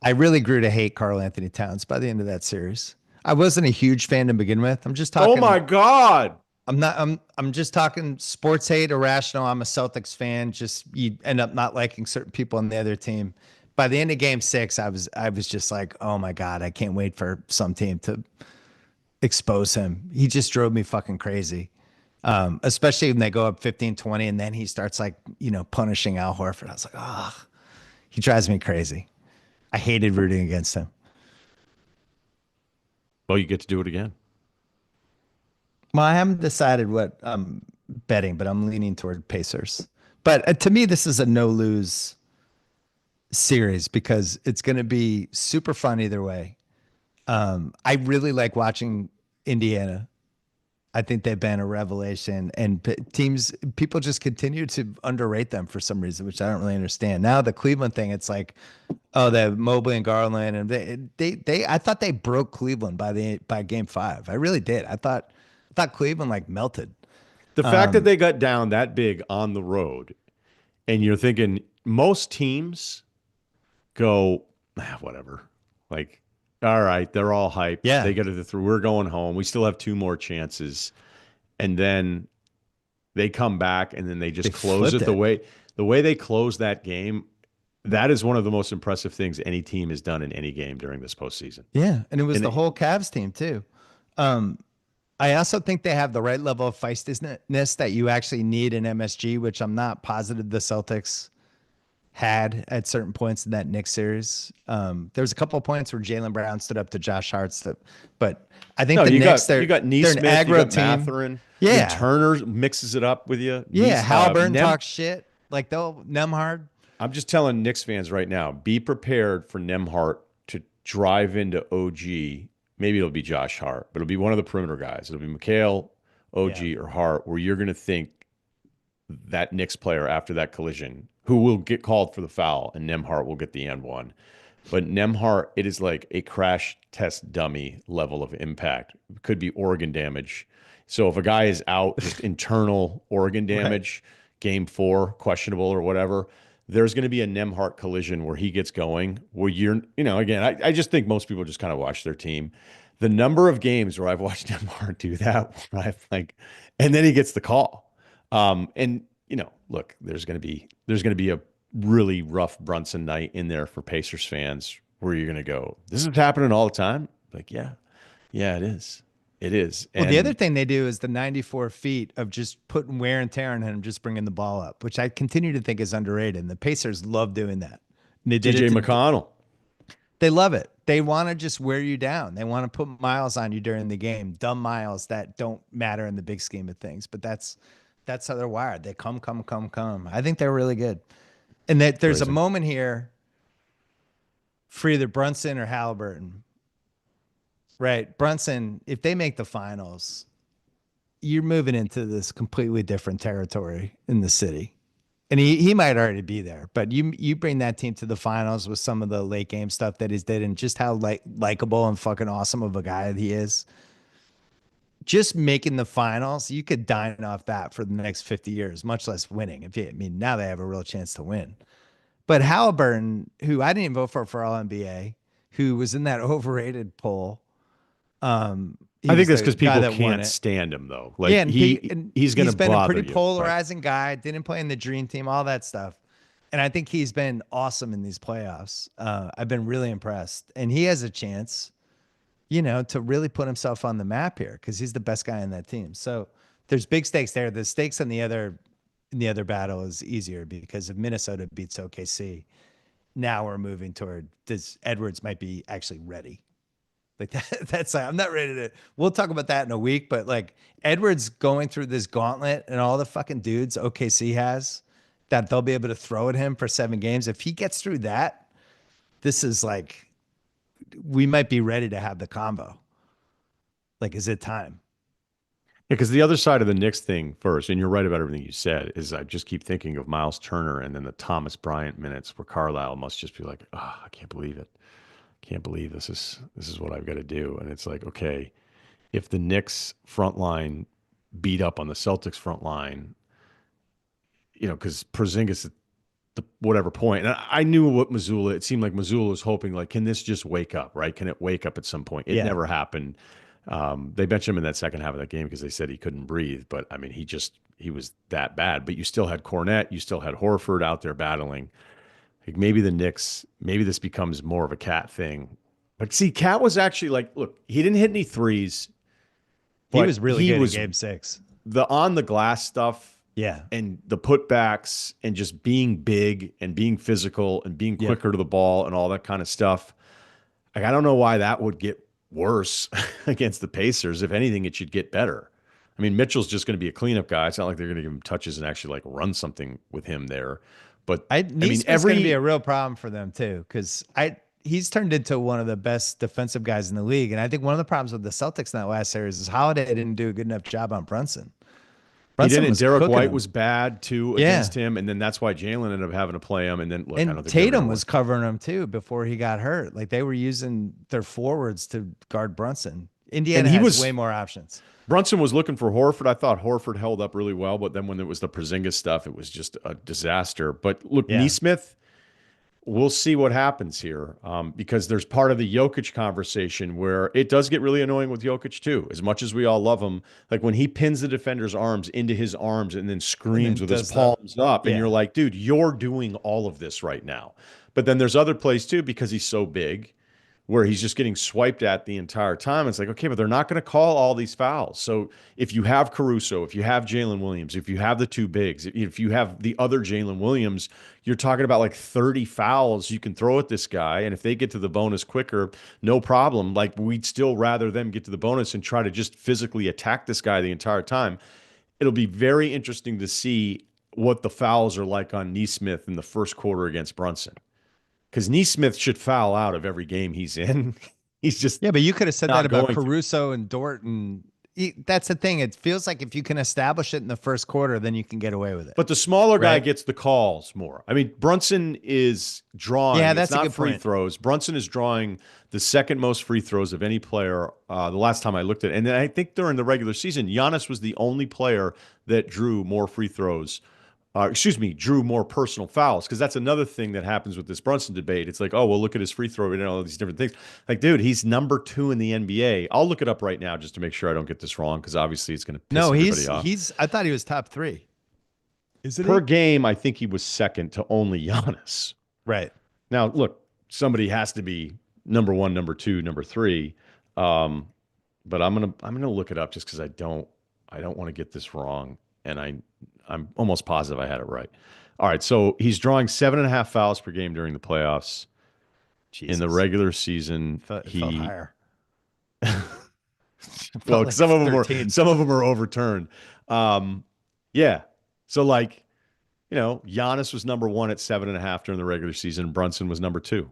Speaker 1: I really grew to hate Karl Anthony Towns by the end of that series. I wasn't a huge fan to begin with. I'm just talking.
Speaker 2: Oh my God.
Speaker 1: I'm just talking sports hate, irrational. I'm a Celtics fan. Just you end up not liking certain people on the other team. By the end of game 6, I was just like, oh my God, I can't wait for some team to expose him. He just drove me fucking crazy. Especially when they go up 15-20 and then he starts like, punishing Al Horford. I was like, oh, he drives me crazy. I hated rooting against him.
Speaker 2: Well, you get to do it again.
Speaker 1: Well, I haven't decided what I'm betting, but I'm leaning toward Pacers. But to me, this is a no-lose series because it's going to be super fun either way. I really like watching Indiana. I think they've been a revelation, and people just continue to underrate them for some reason, which I don't really understand. Now the Cleveland thing, it's like, oh, they have Mobley and Garland, and I thought they broke Cleveland by game 5. I really did. I thought Cleveland like melted.
Speaker 2: The fact that they got down that big on the road, and you're thinking most teams go, whatever. Like, all right, they're all hyped.
Speaker 1: Yeah.
Speaker 2: They get it through. We're going home. We still have 2 more chances. And then they come back and then they just close it. The way they close that game, that is one of the most impressive things any team has done in any game during this postseason.
Speaker 1: Yeah. And it was the whole Cavs team too. I also think they have the right level of feistiness that you actually need in MSG, which I'm not positive the Celtics had at certain points in that Knicks series. There was a couple of points where Jaylen Brown stood up to Josh Hart, but I think the Knicks,
Speaker 2: you got Neesmith,
Speaker 1: they're an aggro
Speaker 2: you got
Speaker 1: team.
Speaker 2: Mathurin.
Speaker 1: Yeah.
Speaker 2: Turner mixes it up with you.
Speaker 1: Yeah, Halliburton talks shit. Like Nemhard.
Speaker 2: I'm just telling Knicks fans right now, be prepared for Nemhart to drive into OG. Maybe it'll be Josh Hart, but it'll be one of the perimeter guys. It'll be McHale, OG, or Hart, where you're going to think that Knicks player after that collision, who will get called for the foul, and Nemhart will get the and one. But Nemhart, it is like a crash test dummy level of impact. It could be organ damage. So if a guy is out, just internal organ damage, right. Game 4, questionable or whatever, there's going to be a Nemhart collision where he gets going, where again, I just think most people just kind of watch their team. The number of games where I've watched Nemhart do that, where I've and then he gets the call. Look, there's going to be a really rough Brunson night in there for Pacers fans where you're going to go, this is happening all the time. Like, yeah, Yeah, it is. It is.
Speaker 1: Well, the other
Speaker 2: And
Speaker 1: thing they do is the 94 feet of just putting wear and tear on him, just bringing the ball up, which I continue to think is underrated. And the Pacers love doing that. And they did it
Speaker 2: TJ
Speaker 1: to,
Speaker 2: McConnell.
Speaker 1: they love it. They want to just wear you down. They want to put miles on you during the game, dumb miles that don't matter in the big scheme of things. But that's how they're wired. They come, come, come, come. I think they're really good. And that there's a
Speaker 2: Crazy.
Speaker 1: moment here for either Brunson or Halliburton. Right. Brunson, if they make the finals, you're moving into this completely different territory in the city. And he might already be there, but you bring that team to the finals with some of the late game stuff that he's did and just how likable and fucking awesome of a guy he is. Just making the finals, you could dine off that for the next 50 years, much less winning. I mean, now they have a real chance to win. But Halliburton, who I didn't even vote for All NBA, who was in that overrated poll, he
Speaker 2: I think
Speaker 1: was
Speaker 2: that's
Speaker 1: the
Speaker 2: because
Speaker 1: guy
Speaker 2: people
Speaker 1: that won
Speaker 2: can't
Speaker 1: it.
Speaker 2: stand him though.
Speaker 1: Yeah,
Speaker 2: Like
Speaker 1: and
Speaker 2: he's going to
Speaker 1: he's been a
Speaker 2: bother
Speaker 1: pretty
Speaker 2: you. Right.
Speaker 1: polarizing guy. Didn't play in the dream team, all that stuff. And I think he's been awesome in these playoffs. I've been really impressed, and he has a chance, to really put himself on the map here because he's the best guy in that team. So there's big stakes there. The stakes in the other battle is easier because if Minnesota beats OKC, now we're moving toward this. Edwards might be actually ready. Like that's I'm not ready to. We'll talk about that in a week, but like Edwards going through this gauntlet and all the fucking dudes OKC has that they'll be able to throw at him for 7 games. If he gets through that, this is like we might be ready to have the combo. Like, is it time?
Speaker 2: Yeah, because the other side of the Knicks thing first, and you're right about everything you said, is I just keep thinking of Miles Turner and then the Thomas Bryant minutes where Carlisle must just be like, oh, I can't believe it. Can't believe this is what I've got to do. And it's like, okay, if the Knicks front line beat up on the Celtics front line, because Porzingis at the whatever point, and I knew what Missoula, it seemed like Missoula was hoping, like, can this just wake up, right? Can it wake up at some point? It
Speaker 1: Yeah.
Speaker 2: never happened. They benched him in that second half of that game because they said he couldn't breathe. But I mean, he was that bad. But you still had Cornette, you still had Horford out there battling. Like maybe the Knicks, maybe this becomes more of a Cat thing. But see, Cat was actually like, look, he didn't hit any threes,
Speaker 1: He
Speaker 2: but
Speaker 1: was really
Speaker 2: he
Speaker 1: good in
Speaker 2: was
Speaker 1: game 6.
Speaker 2: the on the glass stuff
Speaker 1: Yeah.
Speaker 2: and the putbacks and just being big and being physical and being
Speaker 1: Yep.
Speaker 2: quicker to the ball and all that kind of stuff. Like, I don't know why that would get worse against the Pacers. If anything, it should get better. I mean, Mitchell's just going to be a cleanup guy. It's not like they're going to give him touches and actually like run something with him there. But I mean,
Speaker 1: Neesmith's going to be a real problem for them too, because he's turned into one of the best defensive guys in the league, and I think one of the problems with the Celtics in that last series is Holiday didn't do a good enough job on Brunson.
Speaker 2: he
Speaker 1: Brunson
Speaker 2: didn't.
Speaker 1: was
Speaker 2: Derek
Speaker 1: cooking
Speaker 2: White
Speaker 1: him.
Speaker 2: was bad too
Speaker 1: Yeah,
Speaker 2: against him, and then that's why Jalen ended up having to play him. And then look, I don't
Speaker 1: and
Speaker 2: think they were
Speaker 1: Tatum
Speaker 2: going to
Speaker 1: was
Speaker 2: win.
Speaker 1: covering him too before he got hurt. Like they were using their forwards to guard Brunson.
Speaker 2: And
Speaker 1: Indiana has way more options.
Speaker 2: Brunson was looking for Horford. I thought Horford held up really well, but then when it was the Porzingis stuff, it was just a disaster. But look,
Speaker 1: Yeah.
Speaker 2: Nesmith, we'll see what happens here, because there's part of the Jokic conversation where it does get really annoying with Jokic too. As much as we all love him, like when he pins the defender's arms into his arms and then
Speaker 1: And
Speaker 2: screams
Speaker 1: then
Speaker 2: with his
Speaker 1: does
Speaker 2: palms up, and
Speaker 1: yeah.
Speaker 2: you're like, dude, you're doing all of this right now. But then there's other plays too because he's so big where he's just getting swiped at the entire time. It's like, okay, but they're not going to call all these fouls. So if you have Caruso, if you have Jalen Williams, if you have the two bigs, if you have the other Jalen Williams, you're talking about like 30 fouls you can throw at this guy. And if they get to the bonus quicker, no problem. Like we'd still rather them get to the bonus and try to just physically attack this guy the entire time. It'll be very interesting to see what the fouls are like on Nesmith in the first quarter against Brunson. Because Nesmith should foul out of every game he's in. He's just
Speaker 1: Yeah, but you could have said that
Speaker 2: not
Speaker 1: about
Speaker 2: going to.
Speaker 1: Caruso and Dort, and that's the thing. It feels like if you can establish it in the first quarter, then you can get away with it.
Speaker 2: But the smaller guy
Speaker 1: Right.
Speaker 2: gets the calls more. I mean, Brunson is drawing.
Speaker 1: Yeah,
Speaker 2: It's
Speaker 1: that's a
Speaker 2: not
Speaker 1: good
Speaker 2: free
Speaker 1: point.
Speaker 2: throws. Brunson is drawing the second most free throws of any player. The last time I looked at it. And then I think during the regular season, Giannis was the only player that drew more free throws. Drew more personal fouls, because that's another thing that happens with this Brunson debate. It's like, oh, well, look at his free throw and all these different things. Like, dude, he's number 2 in the NBA. I'll look it up right now just to make sure I don't get this wrong, because obviously it's going to piss
Speaker 1: No,
Speaker 2: everybody off.
Speaker 1: he's. I thought he was top 3. Is it
Speaker 2: Per game, I think he was second to only Giannis.
Speaker 1: right?
Speaker 2: Now, look, somebody has to be number 1, number 2, number 3. but I'm gonna look it up just because I don't want to get this wrong, and I'm almost positive I had it right. All right, so he's drawing 7.5 fouls per game during the playoffs. In the
Speaker 1: Jesus.
Speaker 2: regular season,
Speaker 1: It felt
Speaker 2: he
Speaker 1: higher. It felt
Speaker 2: well,
Speaker 1: like
Speaker 2: some of them were
Speaker 1: 13.
Speaker 2: overturned. Um, yeah. So like, Giannis was number one at 7.5 during the regular season. Brunson was number two.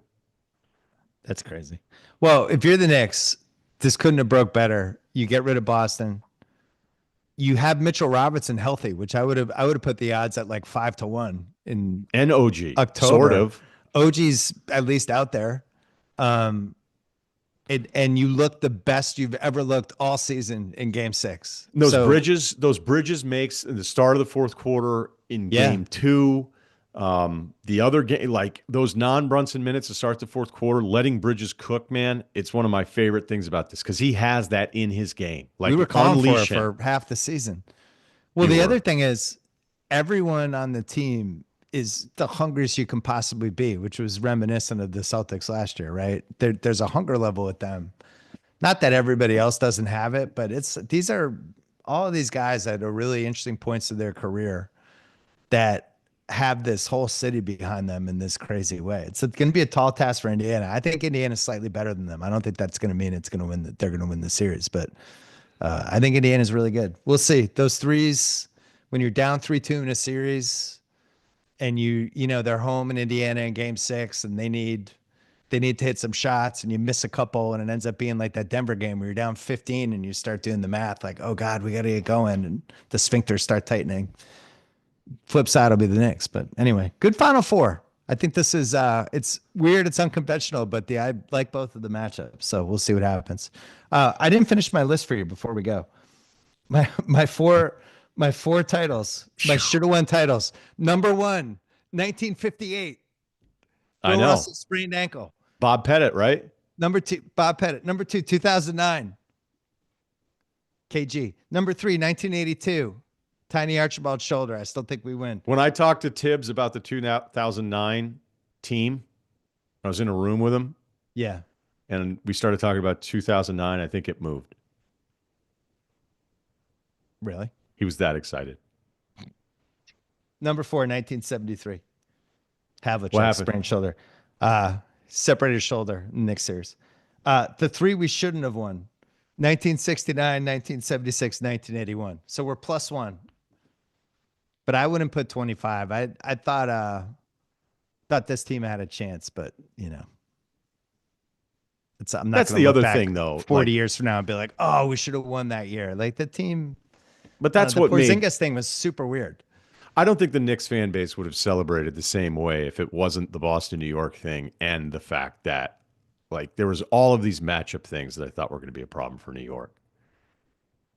Speaker 1: That's crazy. Well, if you're the Knicks, this couldn't have broke better. You get rid of Boston. You have Mitchell Robertson healthy, which I would have put the odds at like 5-1 in
Speaker 2: And OG, sort
Speaker 1: October.
Speaker 2: of.
Speaker 1: OG's at least out there. Um, and you look the best you've ever looked all season in game 6. So
Speaker 2: Those bridges makes in the start of the fourth quarter in
Speaker 1: yeah,
Speaker 2: game two. The other game, like those non-Brunson minutes to start the fourth quarter, letting Bridges cook, man, it's one of my favorite things about this because he has that in his game.
Speaker 1: we were
Speaker 2: Like
Speaker 1: calling for it
Speaker 2: unleash him.
Speaker 1: for half the season. Well,
Speaker 2: You
Speaker 1: the other
Speaker 2: were.
Speaker 1: thing is everyone on the team is the hungriest you can possibly be, which was reminiscent of the Celtics last year, right? There's a hunger level with them. Not that everybody else doesn't have it, but these are all of these guys at a really interesting points of their career that have this whole city behind them in this crazy way. It's going to be a tall task for Indiana. I think Indiana's slightly better than them. I don't think that's going to mean it's going to win. They're going to win the series, but I think Indiana's really good. We'll see those threes when you're down 3-2 in a series, and they're home in Indiana in Game 6, and they need to hit some shots, and you miss a couple, and it ends up being like that Denver game where you're down 15 and you start doing the math like, oh God, we got to get going, and the sphincters start tightening. Flip side will be the Knicks, but anyway, good Final Four. I think this is it's weird, it's unconventional, but I like both of the matchups, so we'll see what happens. I didn't finish my list for you before we go. My four titles, my should have won titles. Number one, 1958.
Speaker 2: I
Speaker 1: Bill
Speaker 2: know.
Speaker 1: Russell sprained ankle.
Speaker 2: Bob Pettit, right?
Speaker 1: Number two, Bob Pettit. Number two, 2009, KG. Number three, 1982, Tiny Archibald shoulder. I still think we win.
Speaker 2: When I talked to Tibbs about the 2009 team, I was in a room with him
Speaker 1: Yeah,
Speaker 2: and we started talking about 2009. I think it moved.
Speaker 1: really.
Speaker 2: He was that excited.
Speaker 1: Number four, 1973,
Speaker 2: What
Speaker 1: Havlicek
Speaker 2: happened?
Speaker 1: sprained shoulder. Separated shoulder in the next series. The three we shouldn't have won: 1969, 1976, 1981. So we're +1. But I wouldn't put 25. I thought this team had a chance, but I'm not
Speaker 2: That's
Speaker 1: going to
Speaker 2: the
Speaker 1: look
Speaker 2: other
Speaker 1: back
Speaker 2: thing, though.
Speaker 1: 40 years from now and be like, oh, we should have won that year. Like the team,
Speaker 2: But that's
Speaker 1: the
Speaker 2: what made.
Speaker 1: Porzingis thing was super weird.
Speaker 2: I don't think the Knicks fan base would have celebrated the same way if it wasn't the Boston, New York thing and the fact that, like, there was all of these matchup things that I thought were going to be a problem for New York.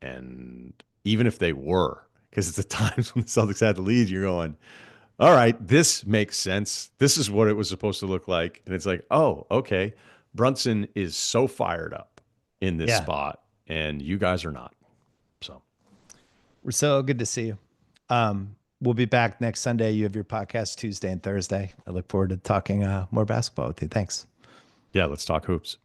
Speaker 2: And even if they were, because it's the times when the Celtics had the lead, you're going, all right, this makes sense. This is what it was supposed to look like. And it's like, oh, okay. Brunson is so fired up in this
Speaker 1: Yeah.
Speaker 2: spot, and you guys are not. So,
Speaker 1: Russillo, good to see you. We'll be back next Sunday. You have your podcast Tuesday and Thursday. I look forward to talking more basketball with you. Thanks.
Speaker 2: yeah, let's talk hoops.